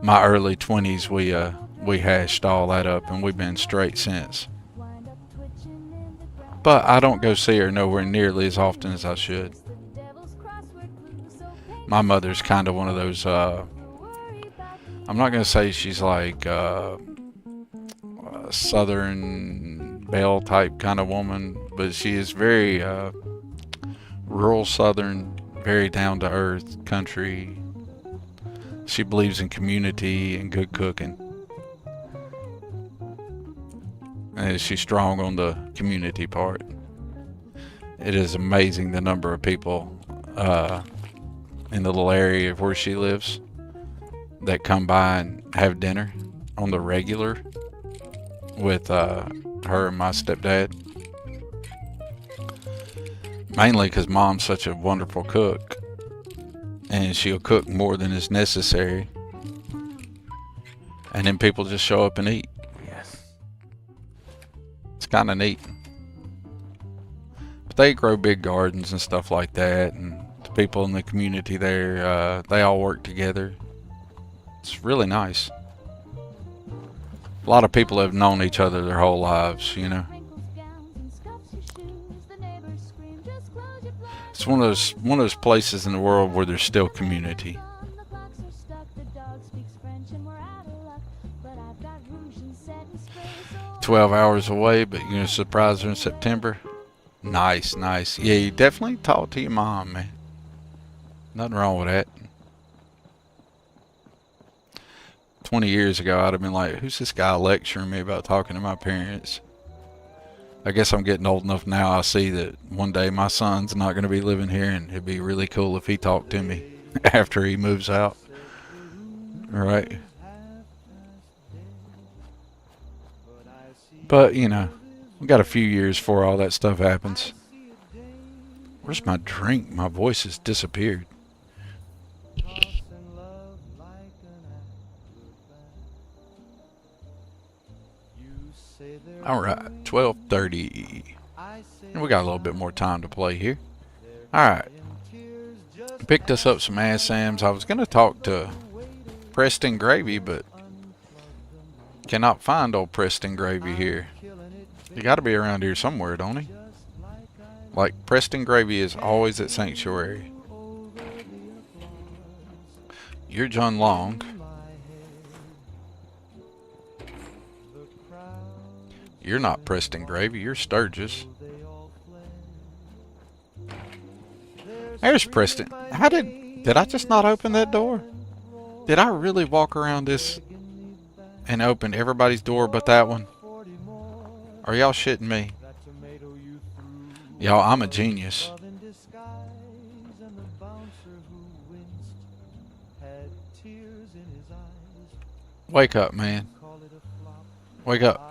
My early 20s, we hashed all that up, and we've been straight since. But I don't go see her nowhere nearly as often as I should. My mother's kind of one of those, I'm not going to say she's like a Southern Belle type kind of woman, but she is very rural Southern, very down to earth country. She believes in community and good cooking. And she's strong on the community part. It is amazing the number of people in the little area where she lives that come by and have dinner on the regular with her and my stepdad. Mainly because Mom's such a wonderful cook, and she'll cook more than is necessary, and then people just show up and eat. Yes. It's kind of neat. But they grow big gardens and stuff like that, and the people in the community there, they all work together. It's really nice. A lot of people have known each other their whole lives, you know. It's one of those places in the world where there's still community. 12 hours away, but you're gonna surprise her in September. Nice, nice. Yeah, you definitely talk to your mom, man. Nothing wrong with that. 20 years ago, I'd have been like, who's this guy lecturing me about talking to my parents? I guess I'm getting old enough now. I see that one day my son's not going to be living here, and it'd be really cool if he talked to me after he moves out. Right? But, you know, we got a few years before all that stuff happens. Where's my drink? My voice has disappeared. Alright, 12:30. We got a little bit more time to play here. Alright. Picked us up some ass Sams. I was going to talk to Preston Gravy, but cannot find old Preston Gravy here. He got to be around here somewhere, don't he? Like, Preston Gravy is always at Sanctuary. You're John Long. You're not Preston Gravy, you're Sturgis. There's Preston. How did I just not open that door? Did I really walk around this and open everybody's door but that one? Are y'all shitting me? Y'all, I'm a genius. Wake up, man. Wake up.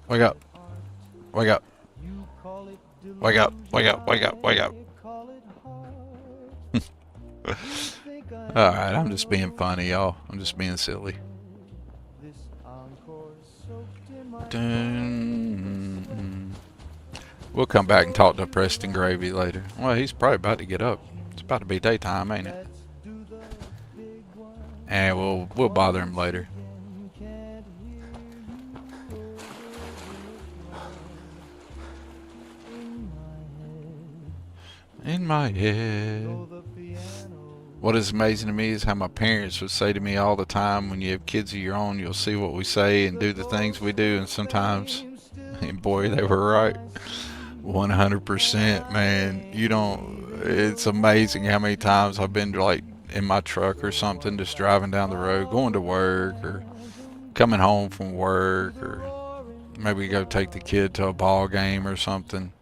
Wake up. Wake up. Wake up. Wake up. Wake up. Wake up. Alright, I'm just being funny, y'all. I'm just being silly. We'll come back and talk to Preston Gravy later. Well, he's probably about to get up. It's about to be daytime, ain't it? And we'll bother him later. In my head. What is amazing to me is how my parents would say to me all the time, when you have kids of your own, you'll see what we say and do the things we do, and sometimes, and boy, they were right. 100%, man. You don't, it's amazing how many times I've been like in my truck or something, just driving down the road, going to work or coming home from work, or maybe go take the kid to a ball game or something.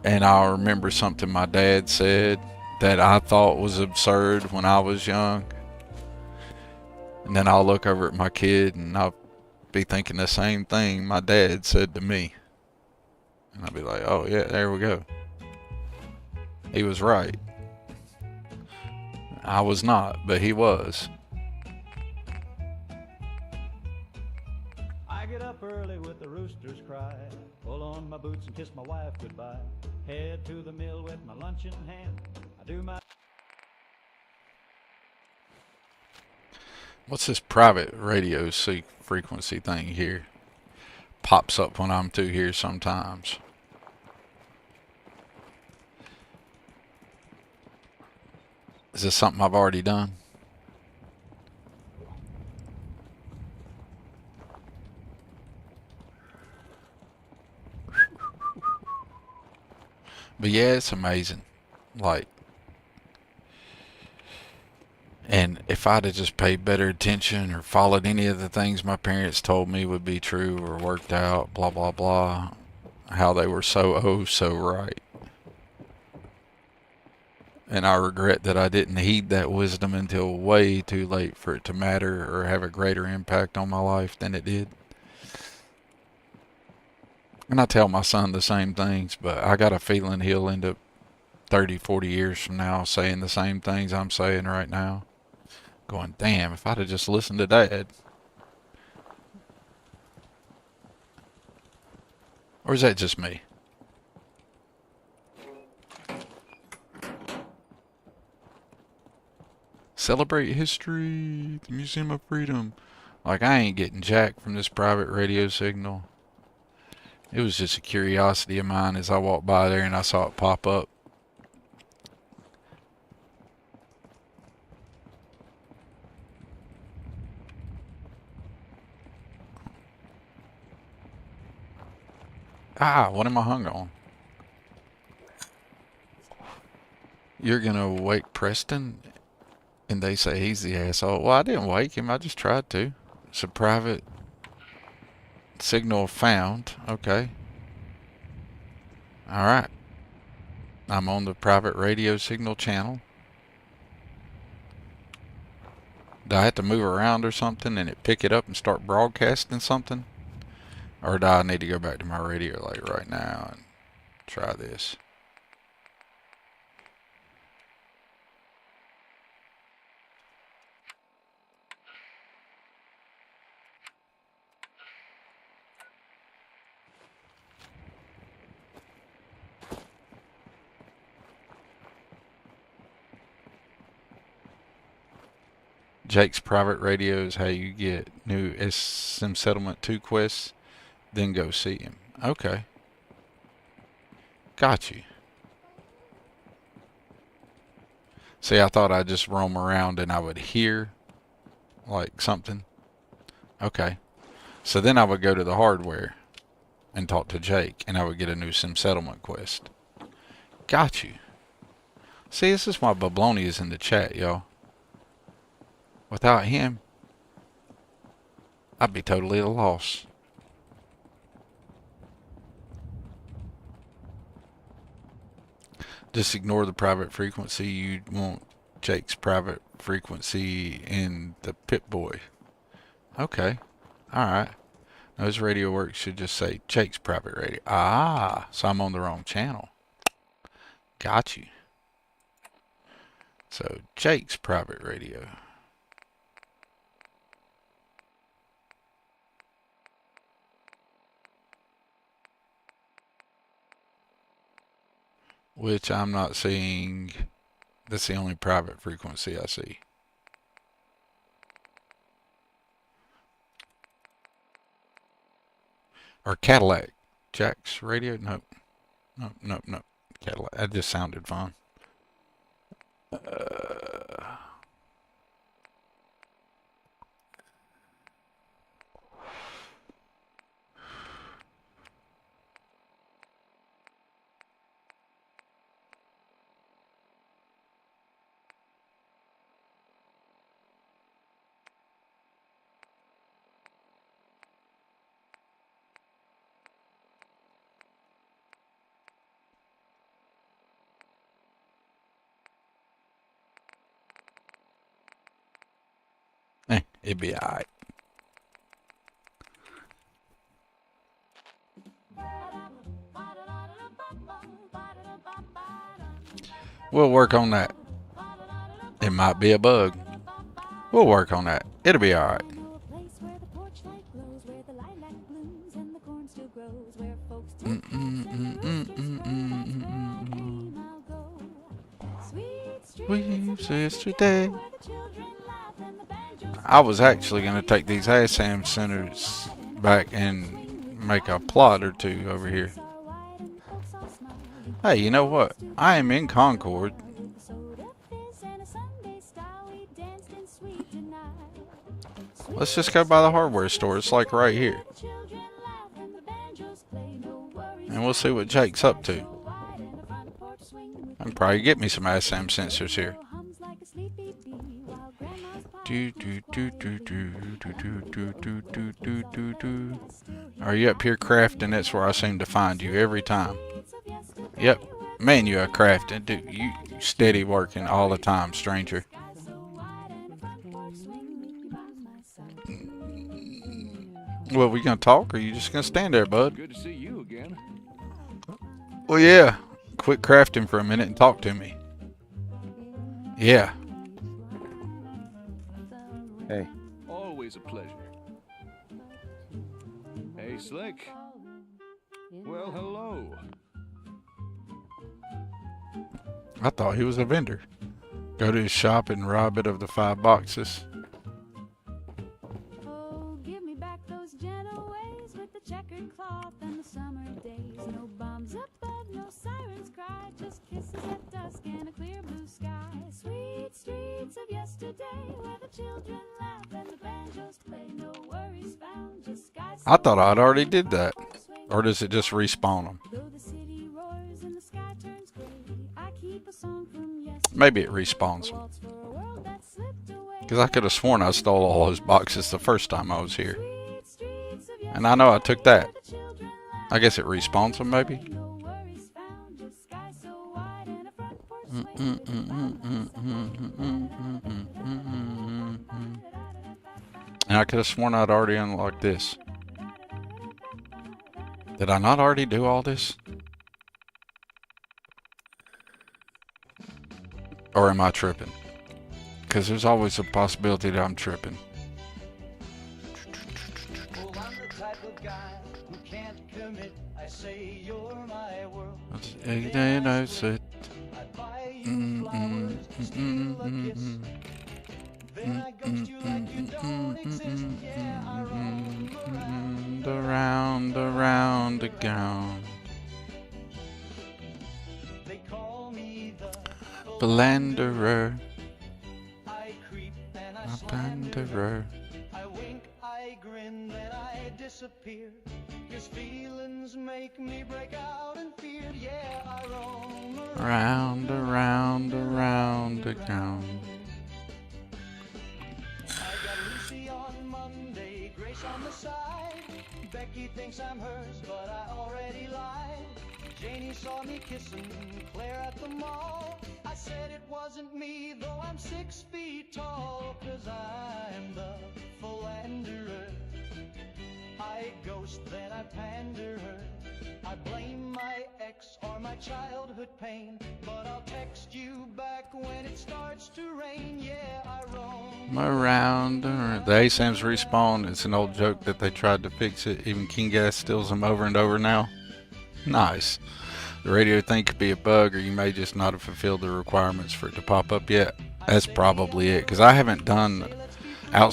And I'll remember something my dad said that I thought was absurd when I was young. And then I'll look over at my kid and I'll be thinking the same thing my dad said to me. And I'll be like, oh yeah, there we go. He was right. I was not, but he was. I get up early with the rooster's cry, pull on my boots and kiss my wife goodbye, head to the mill with my lunch in hand. I do my... What's this private radio frequency thing here? Pops up when I'm through here sometimes. Is this something I've already done? But yeah, it's amazing. Like, and if I'd have just paid better attention or followed any of the things my parents told me would be true or worked out, blah, blah, blah, how they were so right. And I regret that I didn't heed that wisdom until way too late for it to matter or have a greater impact on my life than it did. And I tell my son the same things, but I got a feeling he'll end up 30, 40 years from now saying the same things I'm saying right now. Going, damn, if I'd have just listened to Dad. Or is that just me? Celebrate history, the Museum of Freedom. Like, I ain't getting jack from this private radio signal. It was just a curiosity of mine as I walked by there and I saw it pop up. Ah, what am I hung on? You're gonna wake Preston? And they say he's the asshole. Well, I didn't wake him. I just tried to. It's a private signal found. Okay. Alright. I'm on the private radio signal channel. Do I have to move around or something and it pick it up and start broadcasting something? Or do I need to go back to my radio like right now and try this? Jake's private radio is how you get new SM Settlement 2 quests. Then go see him. Okay. Got you. See, I thought I'd just roam around and I would hear like something. Okay. So then I would go to the hardware and talk to Jake and I would get a new sim settlement quest. Got you. See, this is why Babloni is in the chat, y'all. Without him, I'd be totally at a loss. Just ignore the private frequency. You want Jake's private frequency in the Pip-Boy. Okay. Alright. Now his radio work should just say Jake's private radio. Ah, so I'm on the wrong channel. Got you. So Jake's private radio. Which I'm not seeing. That's the only private frequency I see. Or Cadillac. Jack's radio? Nope. Nope. Cadillac. That just sounded fun. It'd be alright. We'll work on that. It might be a bug. We'll work on that. It'll be alright. We've yesterday. I was actually going to take these ASAM centers back and make a plot or two over here. Hey, you know what? I am in Concord. Let's just go by the hardware store. It's like right here. And we'll see what Jake's up to. I can probably get me some ASAM sensors here. Are you up here crafting? That's where I seem to find you every time. Yep. Man, you are crafting. Dude, you steady working all the time, stranger. Well, we gonna talk or are you just gonna stand there, bud? Good to see you again. Well, yeah. Quit crafting for a minute and talk to me. Yeah. Hey. Always a pleasure. Hey, Slick. Well, hello. I thought he was a vendor. Go to his shop and rob it of the 5 boxes. Oh, give me back those gentle ways with the checkered cloth and the summer days. No bombs above, no sirens cry, just kisses at dusk and a clear blue sky. Sweet streets of yesterday where the children laugh and the banjos play. No worries found, just skies. I thought I'd already did that. Or does it just respawn them? Though the city roars and the sky turns gray, I keep a song from yesterday. Maybe it respawns them. Waltz for a world that slipped away. Because I could have sworn I stole all those boxes the first time I was here. Sweet streets of And I know I took that. yesterday, the children laugh. I guess it respawns them, maybe? No worries found, just sky so wide and a front porch And I could have sworn I'd already unlocked this. Did I not already do all this? Or am I tripping? Because there's always a possibility that I'm tripping. Oh, I'm the type of guy who can't commit. I say you're my world. Then I said, I buy you flowers and steal a kiss. Then I ghost you like you don't exist. Yeah, I roam around. around the gown. They call me the Philanderer, I creep and I a slander. panderer. I wink, I grin, then I disappear. 'Cause feelings make me break out in fear. Yeah, I roam around. Around the gown. I got Lucy on Monday, Grace on the side. Becky thinks I'm hers, but I already lied. Janie saw me kissing Claire at the mall. I said it wasn't me, though I'm 6 feet tall. 'Cause I'm the philanderer. I ghost, then I pander her. I blame my ex or my childhood pain, but I'll text you back when it starts to rain. Yeah, I roam Around the ASAMs respawn. It's an old joke that they tried to fix it. Even King Gas steals them over and over now. Nice. The radio thing could be a bug, or you may just not have fulfilled the requirements for it to pop up yet. That's probably it, because I haven't done a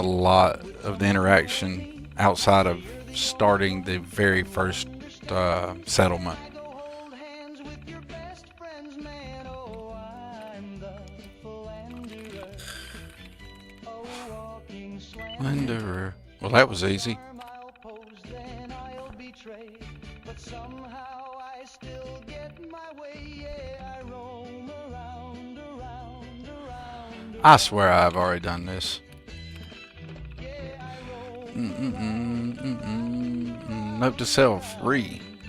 lot of the interaction outside of starting the very first settlement. go hold hands with your best friends, man. Oh, I'm the philanderer. Oh, walking Slenderer. Well, that was easy. I'll pose, then I'll betray. But somehow I still get my way. Yeah, I roam around. I swear I've already done this. Note to self,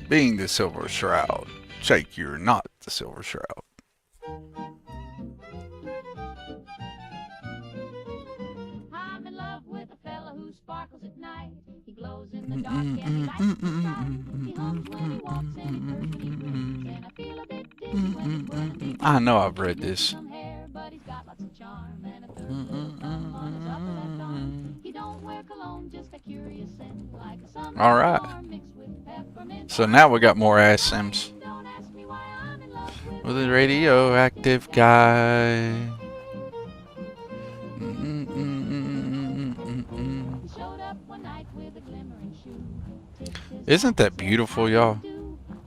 being the silver shroud. Jake, you're not the silver shroud. I'm in love with a fella who sparkles at night. He glows in the dark and he lights the sky. He hums when he walks and he purrs when he grins. And I feel a bit dizzy when he puts me I know I've read this. some hair, but he's got lots of charm and a third little thumb on his upper left arm. He don't wear cologne, just a curious scent like a summer All right. storm mixed with peppermint. So now we got more ass sims Don't ask me why I'm in love with a radioactive guy. He showed up one night with a glimmering shoe. Isn't that beautiful, y'all?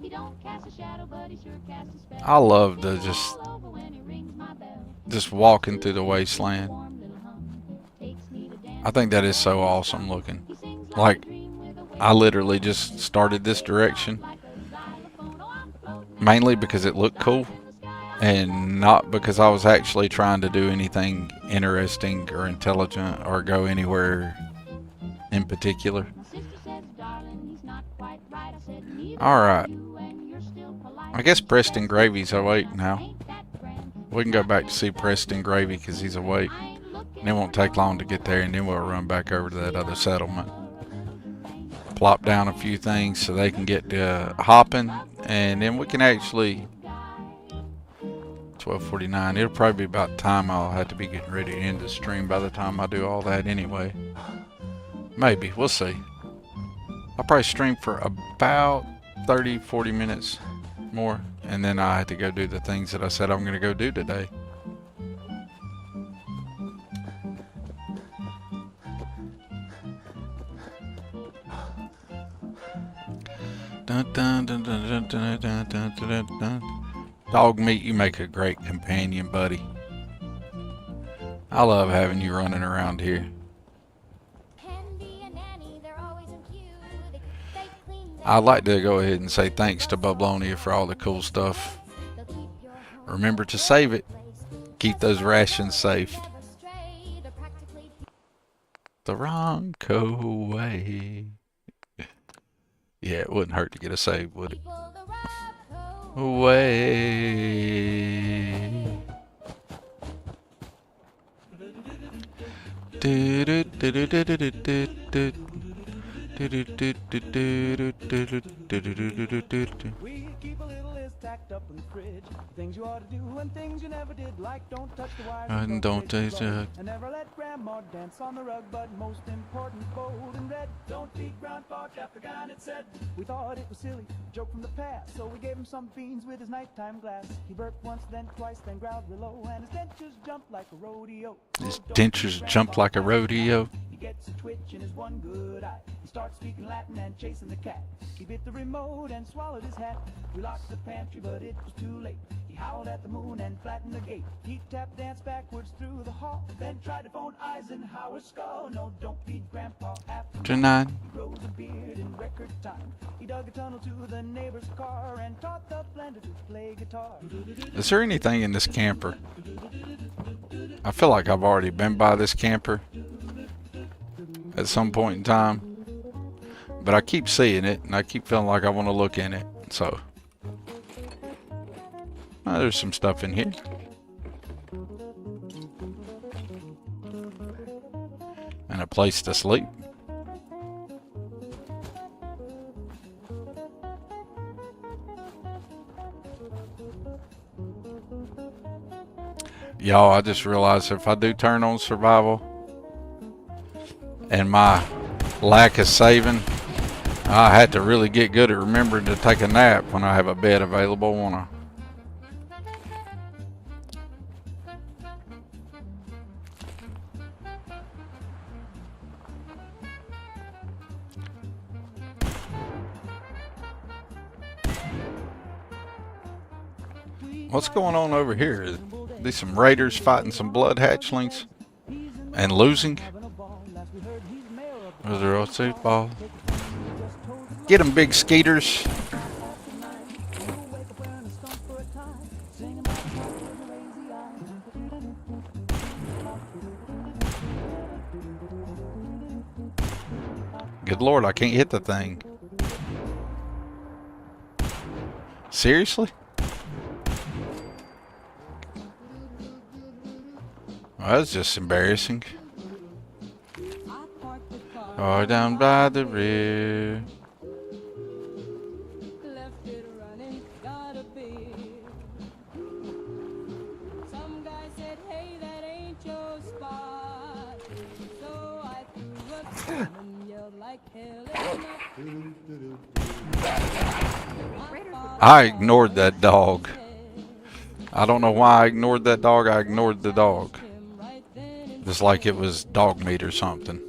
He don't cast a shadow, but he sure casts a spell. I love the just All over when he rings my bell. walking through the wasteland. Warm little hum takes me to dance. I think that is so awesome looking. He sings Like, a dream with a wave I literally just started this direction like a xylophone. Oh, I'm floating mainly because it looked cool in the sky. and not because I was actually trying to do anything interesting or intelligent or go anywhere in particular. My sister says, darling, he's not quite right. I said, neither All are right. you, and you're still polite. I guess Preston Gravy's awake now. Ain't that grand? We can go back to see Preston Gravy because he's awake. I ain't looking And it won't take long to get there, and then we'll run back over to that other settlement. Plop down a few things so they can get hopping, and then we can actually 12:49. It'll probably be about time I'll have to be getting ready to end the stream by the time I do all that anyway. Maybe, we'll see. I'll probably stream for about 30-40 minutes more, and then I have to go do the things that I said I'm going to go do today. Dun, dun, dun, dun, dun, dun, dun, dun, dun, dun. Dog meat, you make a great companion, buddy. I love having you running around here. Can be a nanny, they're always in queue. They I'd like to go ahead and say thanks to Bublonia for all the cool stuff. Remember to save it. Keep those rations safe. The Ronco way. Yeah, it wouldn't hurt to get a save, would it? Way. Do do do do do do do do. We keep a little list tacked up in the fridge. Things you ought to do and things you never did, like don't touch the wires and don't taste and never let grandma dance on the rug. But most important, bold and red, don't feed grandpa Capricorn, it said. We thought it was silly, joke from the past, so we gave him some beans with his nighttime glass. He burped once, then twice, then growled real low, and his dentures jumped like a rodeo. His dentures jumped like a rodeo. He gets a twitch in his one good eye. He starts speaking Latin and chasing the cat. He bit the remote and swallowed his hat. We locked the pantry, but it was too late. He howled at the moon and flattened the gate. He tap danced backwards through the hall, then tried to phone Eisenhower's skull. No, don't feed Grandpa after 9. He grows a beard in record time. He dug a tunnel to the neighbor's car and taught the blender to play guitar. Is there anything in this camper? I feel like I've already been by this camper at some point in time, but I keep seeing it and I keep feeling like I want to look in it. So there's some stuff in here. And a place to sleep. Y'all, I just realized if I do turn on survival and my lack of saving, I had to really get good at remembering to take a nap when I have a bed available, won't I? What's going on over here? These some raiders fighting some blood hatchlings and losing. Was there a suit ball? Get them, big skeeters. Good Lord, I can't hit the thing. Seriously? Well, that's just embarrassing. Oh, down by the rear. I ignored that dog. I don't know why I ignored that dog. I ignored the dog. Just like it was dog meat or something.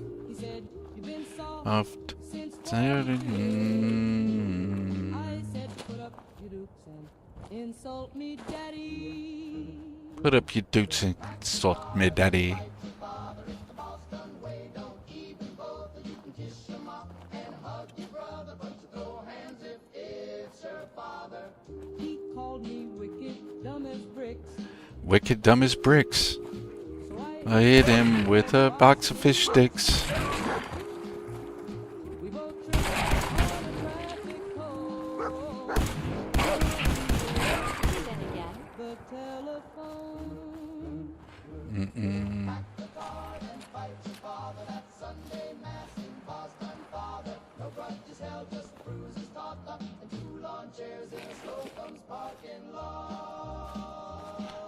Put up your dukes and insult me, daddy. Wicked dumb as bricks. I hit him with a box of fish sticks.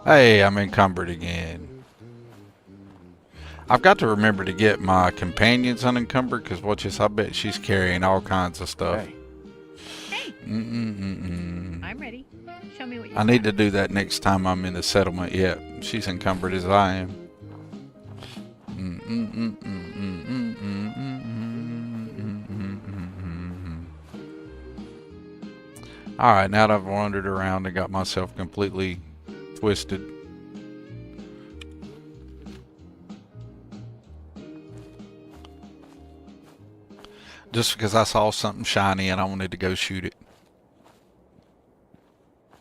Hey, I'm encumbered again. I've got to remember to get my companions unencumbered, because watch this, I bet she's carrying all kinds of stuff. Hey. I'm ready. Show me what you I need to do that next time I'm in the settlement. Yep, she's encumbered as I am. Alright, now that I've wandered around and got myself completely twisted. just because I saw something shiny and I wanted to go shoot it.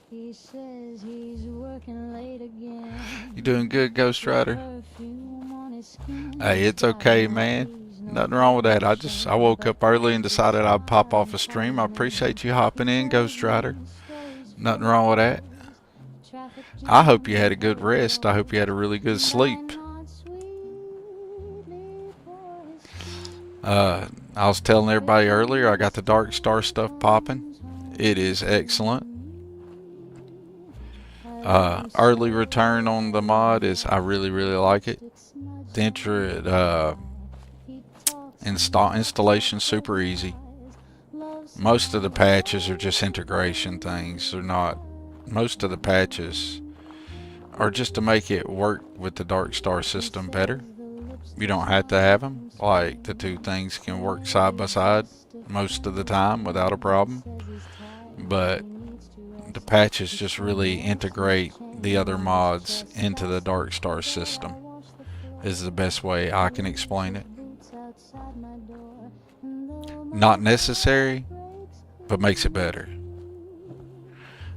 He says he's working late again. You doing good, Ghost Rider? Perfume on his skin. Hey, it's okay, man. Nothing wrong with that. I woke up early and decided I'd pop off a stream. I appreciate you hopping in, Ghost Rider. Nothing wrong with that. I hope you had a good rest. I hope you had a really good sleep. I was telling everybody earlier, I got the Dark Star stuff popping. It is excellent. Early return on the mod is, I really like it. The installation super easy. Most of the patches are just integration things. They're not. Most of the patches are just to make it work with the Dark Star system better. You don't have to have them. Like, the two things can work side by side most of the time without a problem. But the patches just really integrate the other mods into the Dark Star system. Is the best way I can explain it. Not necessary, but makes it better.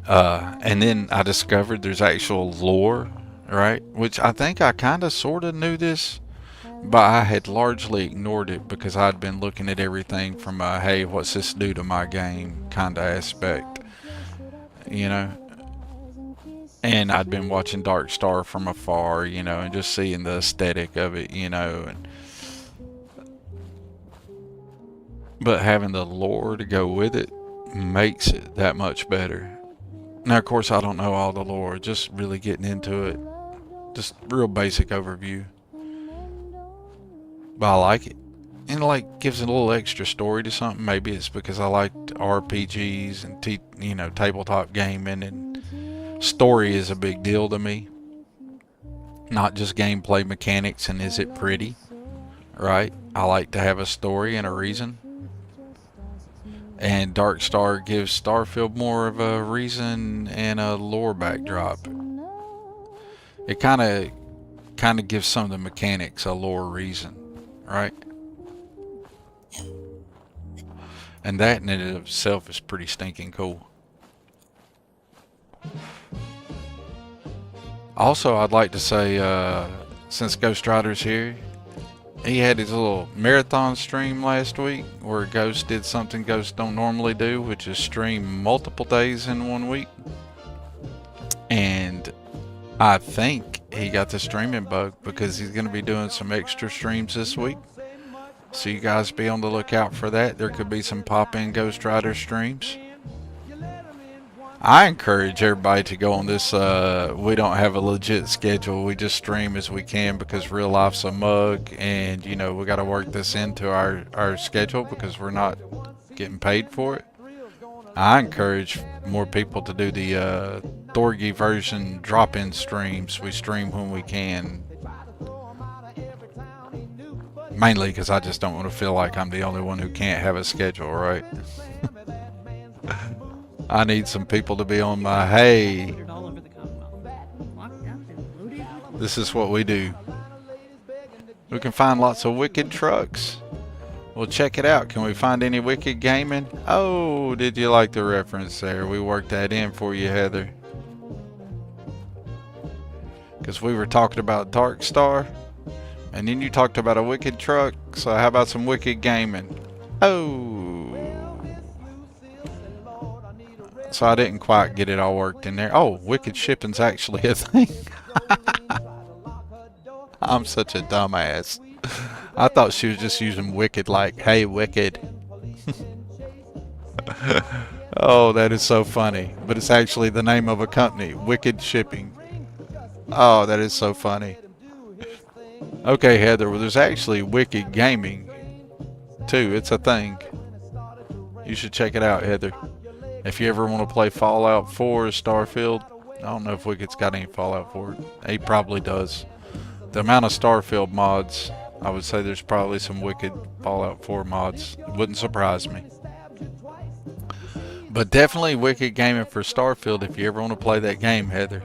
And then I discovered there's actual lore, right? Which I think I kind of sort of knew this, but I had largely ignored it because I'd been looking at everything from a, hey, what's this do to my game kind of aspect, you know? And I'd been watching Dark Star from afar, you know, and just seeing the aesthetic of it, you know. But having the lore to go with it makes it that much better. Now, of course, I don't know all the lore, just really getting into it. Just real basic overview. But I like it. And like gives it a little extra story to something. Maybe it's because I liked RPGs and tabletop gaming, and story is a big deal to me. Not just gameplay mechanics and is it pretty, right? I like to have a story and a reason. And Dark Star gives Starfield more of a reason and a lore backdrop. It kind of gives some of the mechanics a lore reason, right? And that in and of itself is pretty stinking cool. Also, I'd like to say, since Ghost Rider's here, he had his little marathon stream last week where Ghost did something Ghost don't normally do, which is stream multiple days in 1 week. And I think he got the streaming bug because he's going to be doing some extra streams this week. So you guys be on the lookout for that. There could be some pop-in Ghost Rider streams. I encourage everybody to go on this. We don't have a legit schedule. We just stream as we can because real life's a mug, and we got to work this into our schedule because we're not getting paid for it. I encourage more people to do the Thorgy version drop-in streams. We stream when we can. Mainly because I just don't want to feel like I'm the only one who can't have a schedule, right? I need some people to be on my, hey, this is what we do. We can find lots of wicked trucks. Well, check it out. Can we find any wicked gaming? Oh, did you like the reference there? We worked that in for you, Heather. Because we were talking about Dark Star, and then you talked about a wicked truck, so how about some wicked gaming? Oh. So I didn't quite get it all worked in there. Oh, wicked shipping's actually a thing. I'm such a dumbass. I thought she was just using wicked like, hey, wicked. Oh, that is so funny. But it's actually the name of a company, Wicked Shipping. Oh, that is so funny. Okay, Heather, well, there's actually Wicked Gaming, too. It's a thing. You should check it out, Heather. If you ever want to play Fallout 4 or Starfield, I don't know if Wicked's got any Fallout 4. He probably does. The amount of Starfield mods, I would say there's probably some Wicked Fallout 4 mods. It wouldn't surprise me. But definitely Wicked Gaming for Starfield if you ever want to play that game, Heather.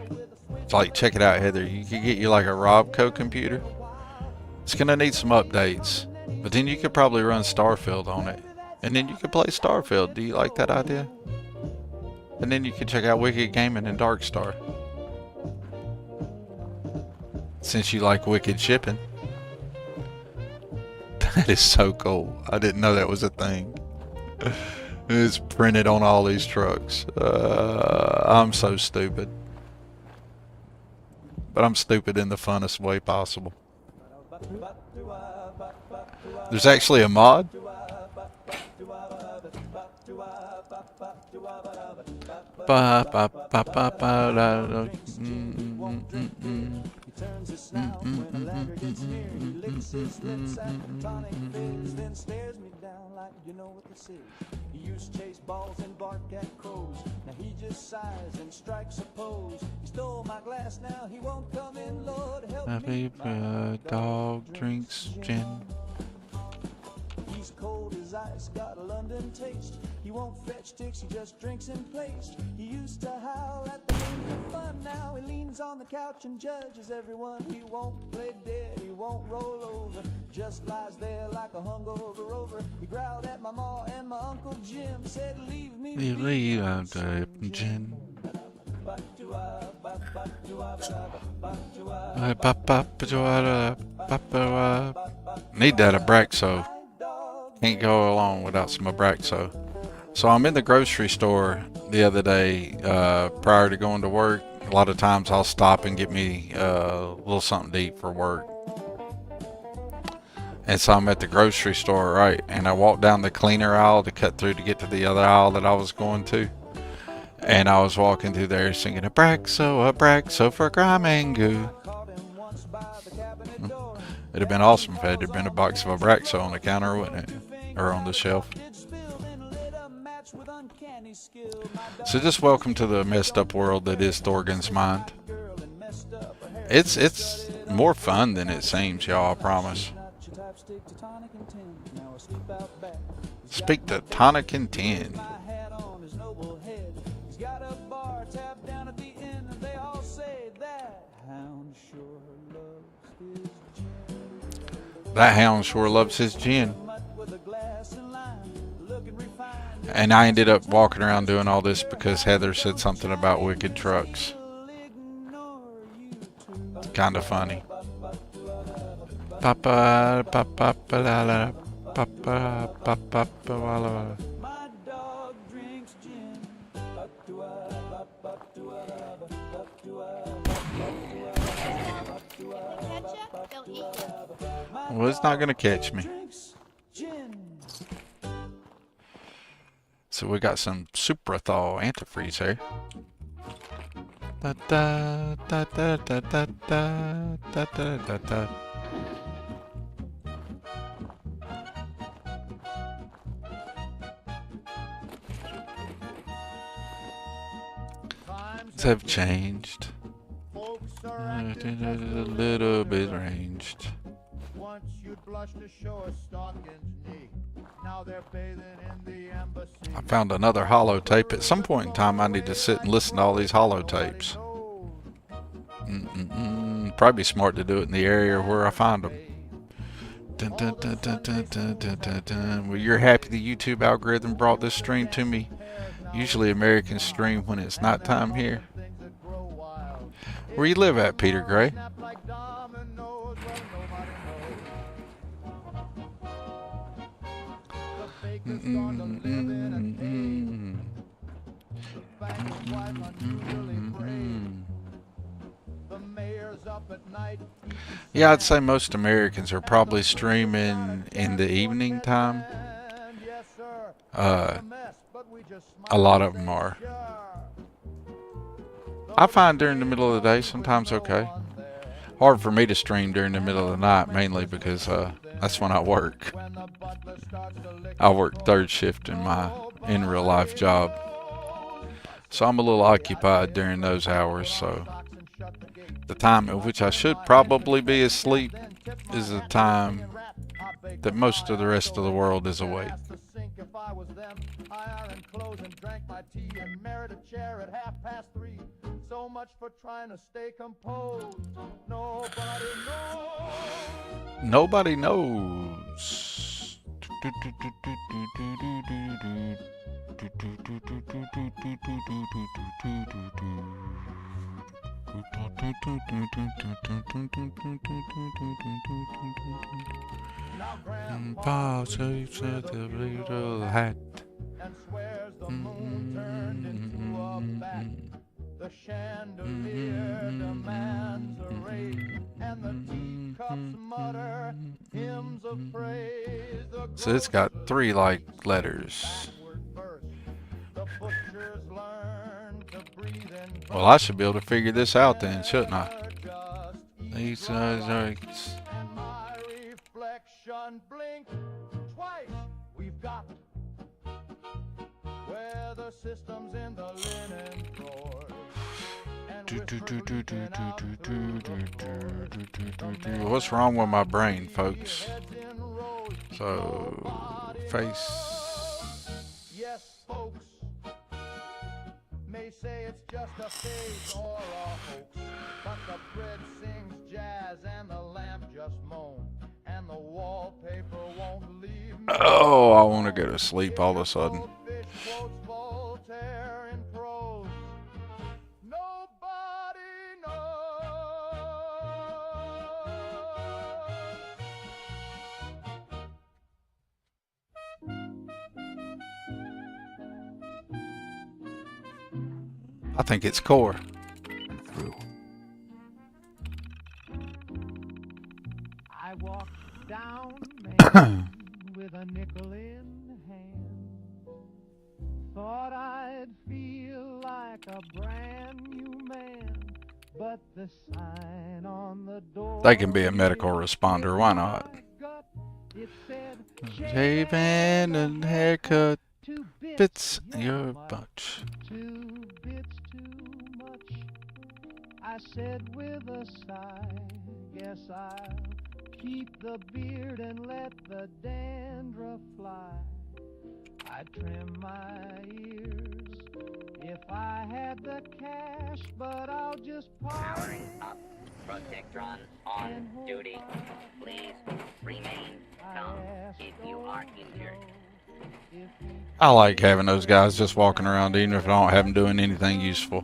It's like, check it out, Heather. You could get you like a Robco computer. It's going to need some updates. But then you could probably run Starfield on it. And then you can play Starfield. Do you like that idea? And then you can check out Wicked Gaming and Darkstar. Since you like Wicked Shipping. That is so cool. I didn't know that was a thing. It's printed on all these trucks. I'm so stupid. But I'm stupid in the funnest way possible. There's actually a mod. Ba, ba, ba, ba, ba, da, da, He turns it south when the ladder gets near. He licks his lips at the tonic fizz, then stares me down like you know what this is. He used to chase balls and bark at crows. Now he just sighs and strikes a pose. He stole my glass, now he won't come in. Lord help me. My dog drinks gin. He's cold as ice, got a London taste. He won't fetch ticks, he just drinks in place. He used to howl at the games of fun. Now he leans on the couch and judges everyone. He won't play dead, he won't roll over. Just lies there like a hungover rover. He growled at my ma and my Uncle Jim. Said, leave me be, I'm Gin. Need that Abraxo. Can't go along without some Abraxo. So I'm in the grocery store the other day prior to going to work. A lot of times I'll stop and get me a little something to eat for work. And so I'm at the grocery store, right? And I walked down the cleaner aisle to cut through to get to the other aisle that I was going to. And I was walking through there singing Abraxo, Abraxo for grime and goo. It'd have been awesome if there had been a box of Abraxo on the counter, wouldn't it? Or on the shelf. So just welcome to the messed up world that is Thorgan's mind. It's more fun than it seems, y'all, I promise. Speak to tonic and 10. That hound sure loves his gin. And I ended up walking around doing all this because Heather said something about wicked trucks. It's kind of funny. Papa, papa, la la, papa, papa, la la. Well, it's not gonna catch me. So we got some Suprathaw antifreeze here. Da da da da da da da da da da da. Times have changed. A little bit ranged. Once you'd blush to show a Stockings knee. Now they're bathing in the embassy. I found another holotape. At some point in time, I need to sit and listen to all these holotapes. Probably smart to do it in the area where I find them. Dun, dun, dun, dun, dun, dun, dun, dun, dun. Well, you're happy the YouTube algorithm brought this stream to me. Usually Americans stream when it's nighttime here. Where you live at, Peter Gray? Yeah, I'd say most Americans are probably streaming in the evening time. A lot of them are. I find during the middle of the day sometimes okay. Hard for me to stream during the middle of the night, mainly because that's when I work. I work third shift in my real life job. So I'm a little occupied during those hours, so the time at which I should probably be asleep is the time that most of the rest of the world is awake. So much for trying to stay composed. Nobody knows. Nobody knows. Now Grandpa Paul sleeps sleeps with with a a beautiful little hat hat. and swears the moon turned into a bat. The chandelier demands a raise, and the teacups mutter hymns of praise. The So it's got grocer's 3 like letters. backward verse. The butchers learn to breathe in Well, I should be able to figure this out then, shouldn't I? just These right. are And my reflection blinked twice. We've got weather systems in the linen drawers. And whispers leaking out through the floors. What's wrong with my brain, folks? Heads in rows. So, Nobody face. knows. Yes, folks may say it's just a phase or a hoax, but the bread sings jazz and the lamp just moans, and the wallpaper won't leave me. Oh, I want to go to sleep all of a sudden. Goldfish quotes Voltaire in prose. Nobody knows. I think it's core. Through. I walked down Main with a nickel in hand. Thought I'd feel like a brand new man, but the sign on the door. They can be a medical responder, why not? It said, Shaving and haircut two bits fits your your much. bunch. 2 bits too much. I said with a sigh, guess I'll keep the beard and let the dandruff fly. I'd trim my ears if I had the cash, but I'll just Powering up. it Protectron on and hope duty. Please remain calm if you are injured. I like having those guys just walking around, even if I don't have them doing anything useful.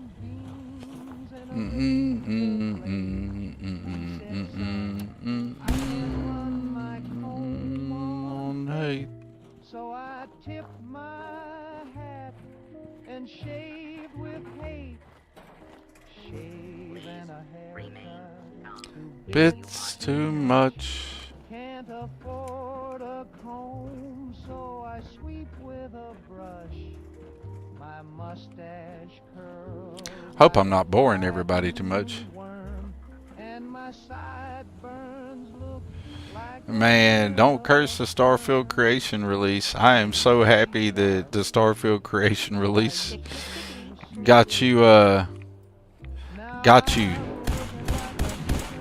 Hey. So I tip my hat and shave with hate. Shave and a haircut. Bits too much. Can't afford a comb, so I sweep with a brush. My mustache curls. Hope I'm not boring everybody too much. Worm, and my sideburns look like Man, don't curse the Starfield Creation release. I am so happy that the Starfield Creation release got you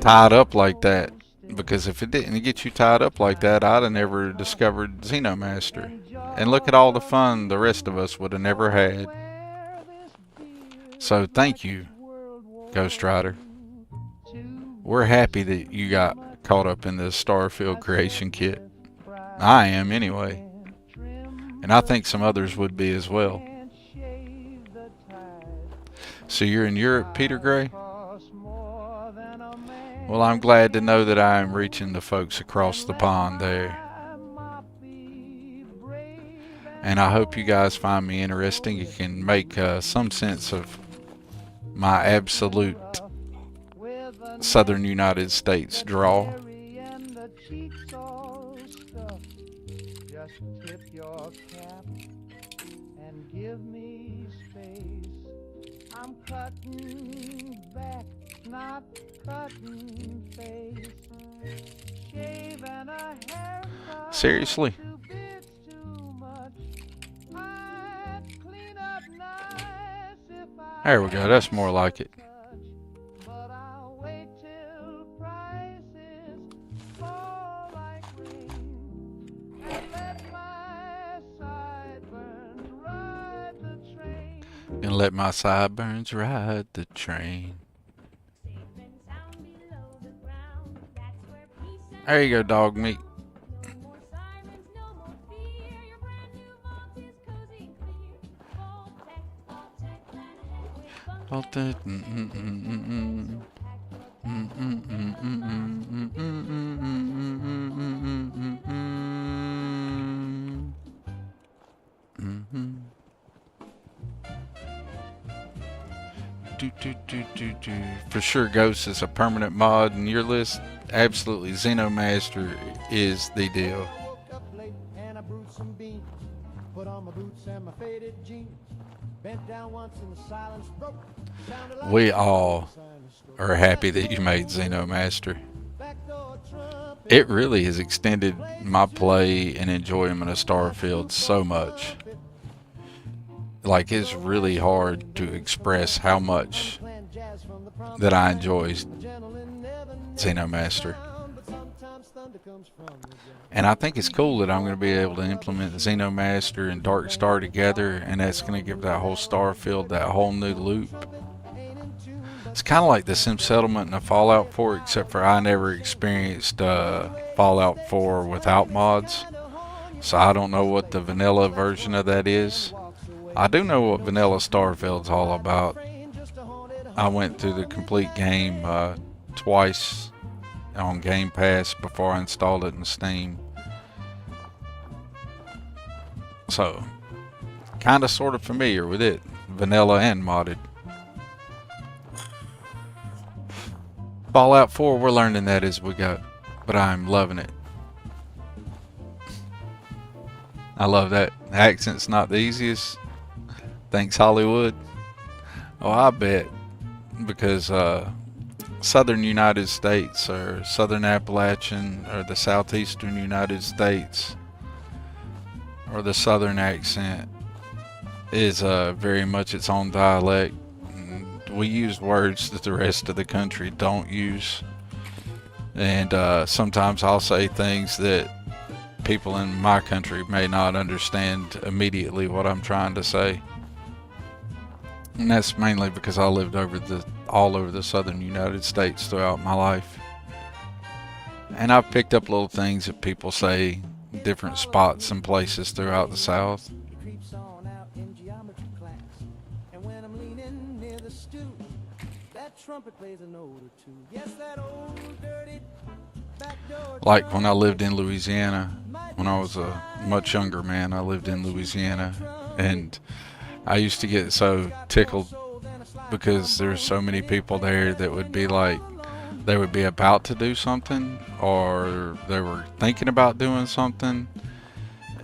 tied up like that. Because if it didn't get you tied up like that, I'd have never discovered Xenomaster. And look at all the fun the rest of us would have never had. So thank you, Ghost Rider. We're happy that you got caught up in this Starfield Creation kit. I am anyway. And I think some others would be as well. So you're in Europe, Peter Gray? Well, I'm glad to know that I am reaching the folks across the pond there. And I hope you guys find me interesting. You can make some sense of my absolute southern United States drawl. Just tip your cap and give me space. I'm cutting back, not cutting face. Shave and a haircut. Seriously? 2 bits too much. I'd clean up nice if I There we go. That's more like it. but I'll wait till prices fall like rain and let my sideburns ride the train. And let my sideburns ride the train. There you go, dog meat. For sure, Ghost is a permanent mod in your list. Absolutely, Xenomaster is the deal. Woke up late and I brewed some beans. Put on my boots and my faded jeans. Bent down once and the silence broke. Sounded like We all are happy that you made Xenomaster. backdoor trumpet. It really has extended my play and enjoyment of Starfield so much. Like, it's really hard to express how much that I enjoy Xenomaster. And I think it's cool that I'm going to be able to implement Xenomaster and Dark Star together, and that's going to give that whole Starfield that whole new loop. It's kind of like the Sim Settlement and the Fallout 4, except for I never experienced Fallout 4 without mods. So I don't know what the vanilla version of that is. I do know what vanilla Starfield's all about. I went through the complete game twice on Game Pass before I installed it in Steam. So, kind of sort of familiar with it, vanilla and modded. Fallout 4, we're learning that as we go, but I'm loving it. I love that. The accent's not the easiest. Thanks, Hollywood. Oh, I bet. Because southern United States or southern Appalachian or the southeastern United States or the southern accent is very much its own dialect. We use words that the rest of the country don't use. And sometimes I'll say things that people in my country may not understand immediately what I'm trying to say. And that's mainly because I lived all over the southern United States throughout my life. And I've picked up little things that people say in different spots and places throughout the South. Like when I lived in Louisiana, when I was a much younger man, I lived in Louisiana, and I used to get so tickled because there's so many people there that would be like, they would be about to do something or they were thinking about doing something,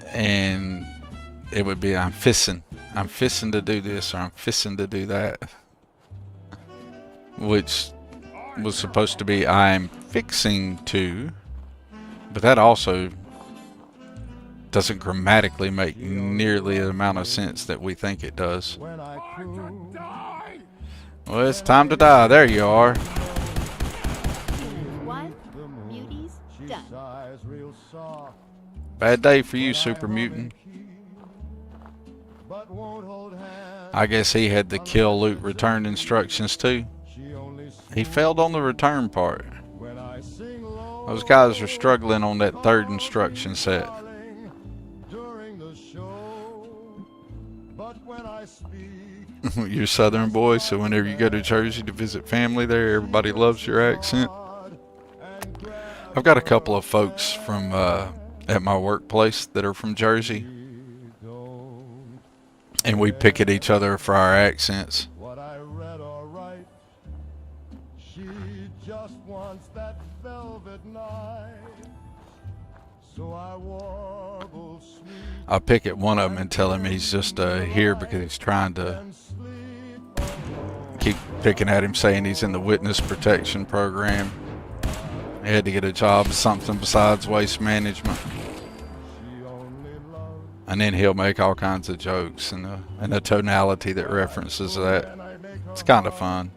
and it would be, I'm fissing to do this or I'm fissing to do that, which was supposed to be I'm fixing to, but that also doesn't grammatically make nearly the amount of sense that we think it does. Well, it's time to die. There you are. One, beauties, done. Bad day for you, Super Mutant. I guess he had the kill, loot, return instructions too. He failed on the return part. Those guys are struggling on that third instruction set. You're Southern boy, so whenever you go to Jersey to visit family there, everybody loves your accent. I've got a couple of folks from at my workplace that are from Jersey, and we pick at each other for our accents. I pick at one of them and tell him he's just here because he's trying to keep picking at him, saying he's in the witness protection program. He had to get a job, something besides waste management. And then he'll make all kinds of jokes and a tonality that references that. It's kind of fun.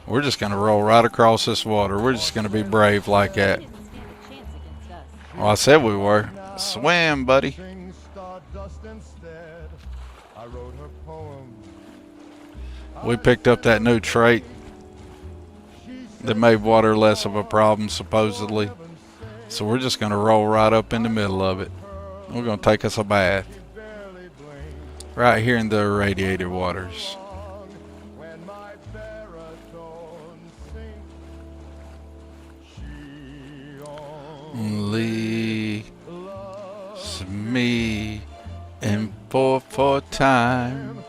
We're just going to roll right across this water. We're just going to be brave like that. Well, I said we were. Swim, buddy. We picked up that new trait that made water less of a problem, supposedly. So we're just going to roll right up in the middle of it. We're going to take us a bath. right here in the irradiated waters. When my baritone sings, she Only me in 4/4 time.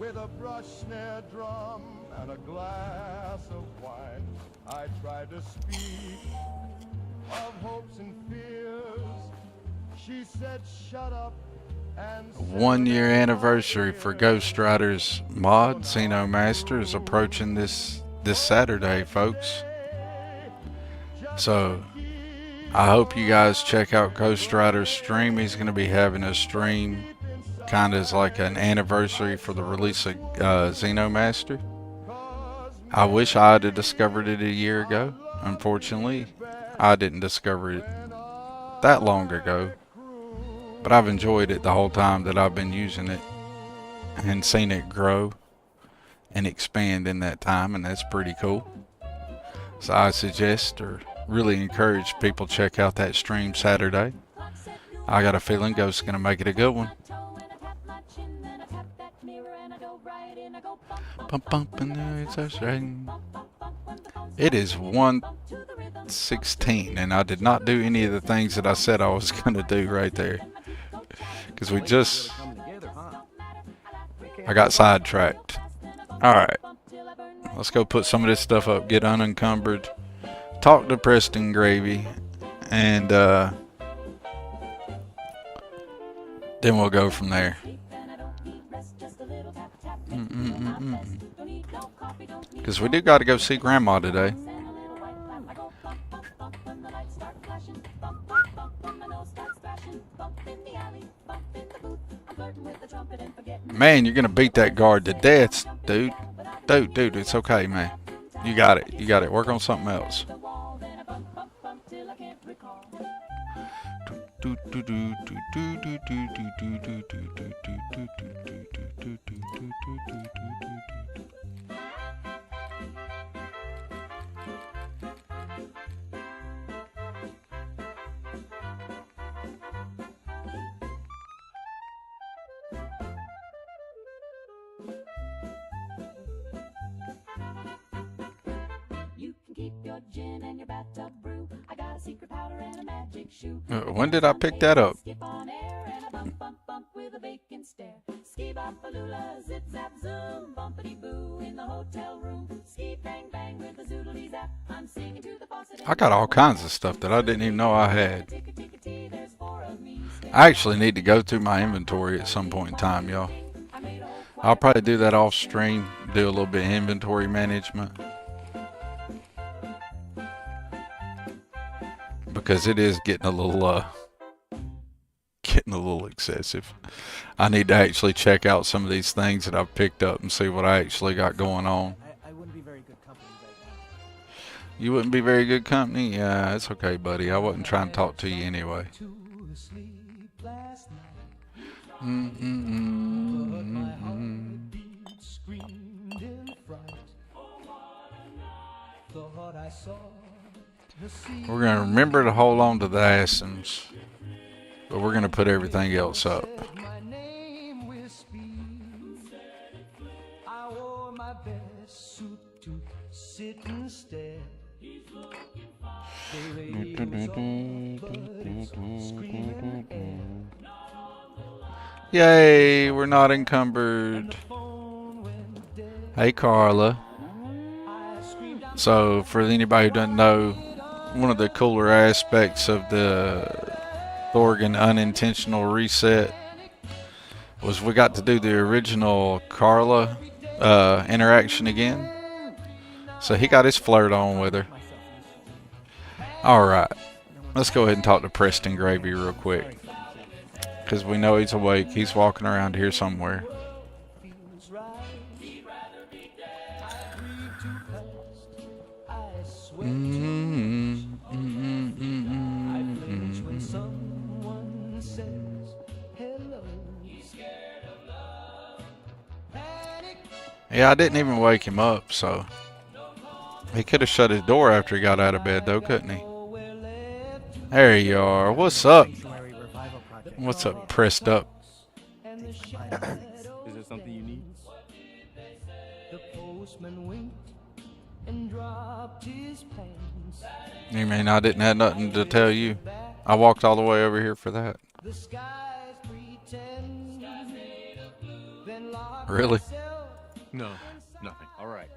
with a brush snare drum and a glass of wine. I tried to speak of hopes and fears. She said, shut up and 1 year anniversary for Ghost Rider's mod Xeno Master is approaching this Saturday, folks. So I hope you guys check out Ghost Rider's stream. He's going to be having a stream kind of as like an anniversary for the release of Xeno Master. I wish I had discovered it a year ago. Unfortunately, I didn't discover it that long ago. But I've enjoyed it the whole time that I've been using it and seen it grow and expand in that time, and that's pretty cool. So I suggest or really encourage people to check out that stream Saturday. I got a feeling Ghost's going to make it a good one. Bump bump in there, it's a string. It is 1:16 and I did not do any of the things that I said I was going to do right there. Because I got sidetracked. Alright. Let's go put some of this stuff up, get unencumbered, talk to Preston Gravy, and then we'll go from there. Because we do got to go see Grandma today. Man, you're going to beat that guard to death, dude. Dude, it's okay, man. You got it. You got it. Work on something else. When did I pick that up? I got all kinds of stuff that I didn't even know I had. I actually need to go through my inventory at some point in time, y'all. I'll probably do that off stream, do a little bit of inventory management. Because it is getting a little excessive. I need to actually check out some of these things that I've picked up and see what I actually got going on. I wouldn't be very good company right now. You wouldn't be very good company? Yeah, it's okay, buddy. I wasn't trying to talk to you anyway. We're going to remember to hold on to the Asens, but we're going to put everything else up. Yay, we're not encumbered. Hey, Carla. So, for anybody who doesn't know, one of the cooler aspects of the Thorgan unintentional reset was we got to do the original Carla interaction again. So he got his flirt on with her. Alright, let's go ahead and talk to Preston Gravy real quick. Because we know he's awake. He's walking around here somewhere. Yeah, I didn't even wake him up, so he could have shut his door after he got out of bed, though, couldn't he? There you are. What's up? What's up, pressed up? Something you need? The postman winked and dropped his pants. You mean I didn't have nothing to tell you? I walked all the way over here for that. The skies pretend. Then locked Really? myself No, nothing. All right.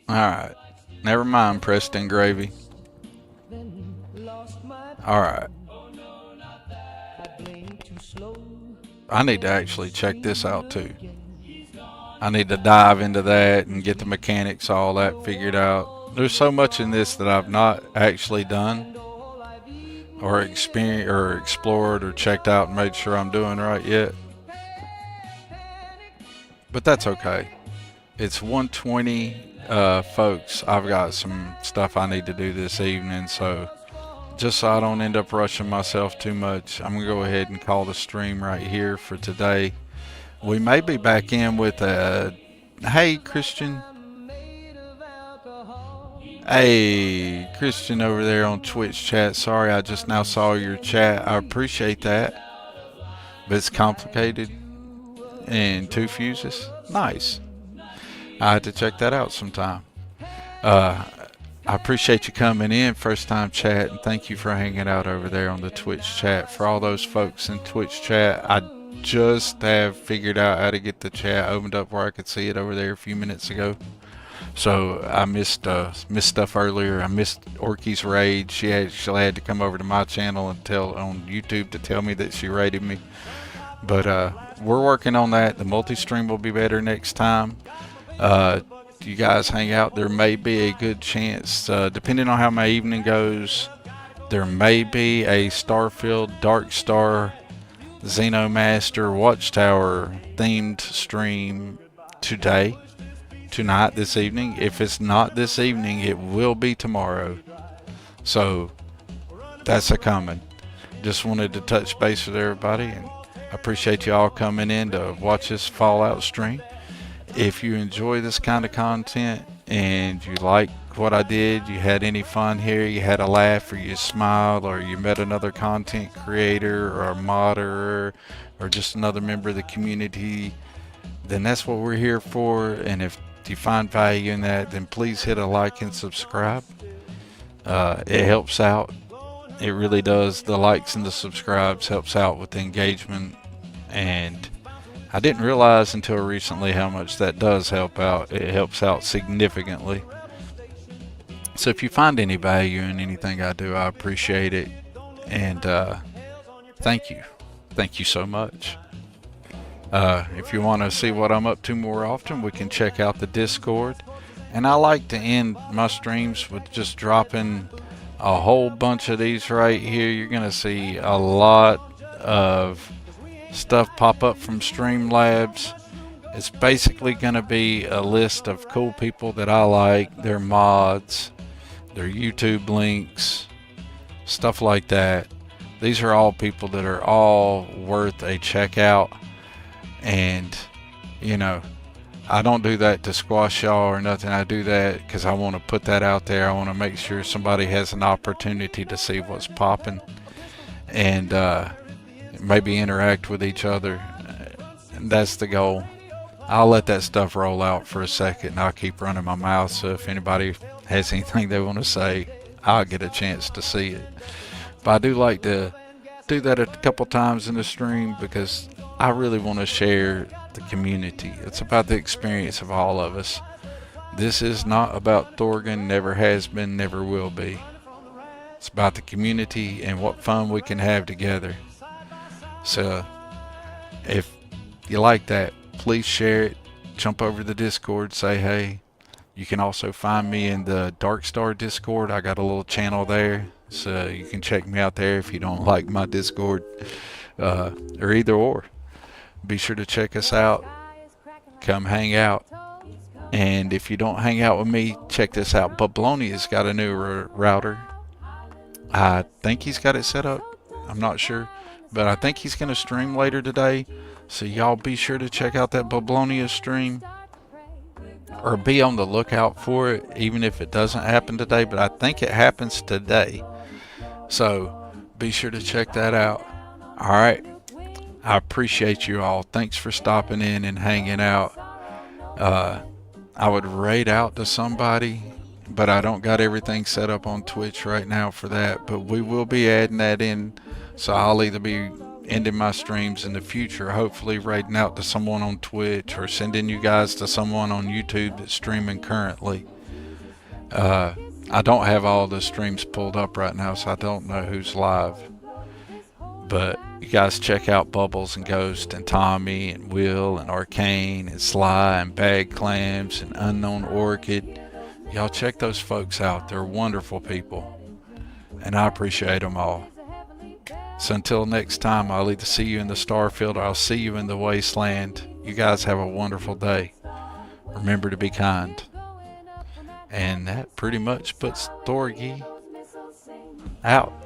Alright. Never mind, Preston Gravy. then lost my Alright. I blinked too slow. I need to actually check this out too. I need to dive into that and get the mechanics, all that figured out. There's so much in this that I've not actually done or experienced or explored or checked out and made sure I'm doing right yet. But that's okay. It's 1:20, folks. I've got some stuff I need to do this evening, so just so I don't end up rushing myself too much, I'm gonna go ahead and call the stream right here for today. We may be back in with a, hey Christian. Hey Christian over there on Twitch chat. Sorry, I just now saw your chat. I appreciate that. But it's complicated. And 2 fuses. Nice. I had to check that out sometime. I appreciate you coming in, first time chat, and thank you for hanging out over there on the Twitch chat. For all those folks in Twitch chat, I just have figured out how to get the chat opened up where I could see it over there a few minutes ago. So I missed stuff earlier. I missed Orky's raid. She actually had to come over to my channel and tell on YouTube to tell me that she raided me. But we're working on that. The multi-stream will be better next time. You guys hang out. There may be a good chance, depending on how my evening goes, there may be a Starfield Dark Star Xenomaster Watchtower themed stream tonight, this evening. If it's not this evening, it will be tomorrow. So that's a coming. Just wanted to touch base with everybody, and I appreciate you all coming in to watch this Fallout stream. If you enjoy this kind of content and you like what I did, you had any fun here, you had a laugh, or you smiled, or you met another content creator or a modder or just another member of the community, then that's what we're here for. And if you find value in that, then please hit a like and subscribe. It helps out. It really does. The likes and the subscribes helps out with the engagement, and I didn't realize until recently how much that does help out. It helps out significantly. So if you find any value in anything I do, I appreciate it. And thank you. Thank you so much. If you want to see what I'm up to more often, we can check out the Discord. And I like to end my streams with just dropping a whole bunch of these right here. You're going to see a lot of stuff pop up from Streamlabs. It's basically going to be a list of cool people that I like, their mods, their YouTube links, stuff like that. These are all people that are all worth a check out. And you know, I don't do that to squash y'all or nothing. I do that because I want to put that out there. I want to make sure somebody has an opportunity to see what's popping and maybe interact with each other. And that's the goal. I'll let that stuff roll out for a second and I'll keep running my mouth, so if anybody has anything they want to say, I'll get a chance to see it. But I do like to do that a couple times in the stream because I really want to share the community. It's about the experience of all of us. This is not about Thorgan, never has been, never will be. It's about the community and what fun we can have together. So if you like that, please share it. Jump over to the Discord, say hey. You can also find me in the Dark Star Discord. I got a little channel there, so you can check me out there if you don't like my Discord, or either or. Be sure to check us out. Come hang out. And if you don't hang out with me, check this out. Bablonia's got a new router. I think he's got it set up. I'm not sure. But I think he's going to stream later today. So y'all be sure to check out that Bablonia stream. Or be on the lookout for it, even if it doesn't happen today. But I think it happens today. So be sure to check that out. Alright. I appreciate you all. Thanks for stopping in and hanging out. I would raid out to somebody, but I don't got everything set up on Twitch right now for that. But we will be adding that in, so I'll either be ending my streams in the future, hopefully raiding out to someone on Twitch or sending you guys to someone on YouTube that's streaming currently. I don't have all the streams pulled up right now, so I don't know who's live. But you guys check out Bubbles and Ghost and Tommy and Will and Arcane and Sly and Bag Clams and Unknown Orchid. Y'all check those folks out. They're wonderful people. And I appreciate them all. So until next time, I'll either see you in the Starfield or I'll see you in the Wasteland. You guys have a wonderful day. Remember to be kind. And that pretty much puts Thorgy out.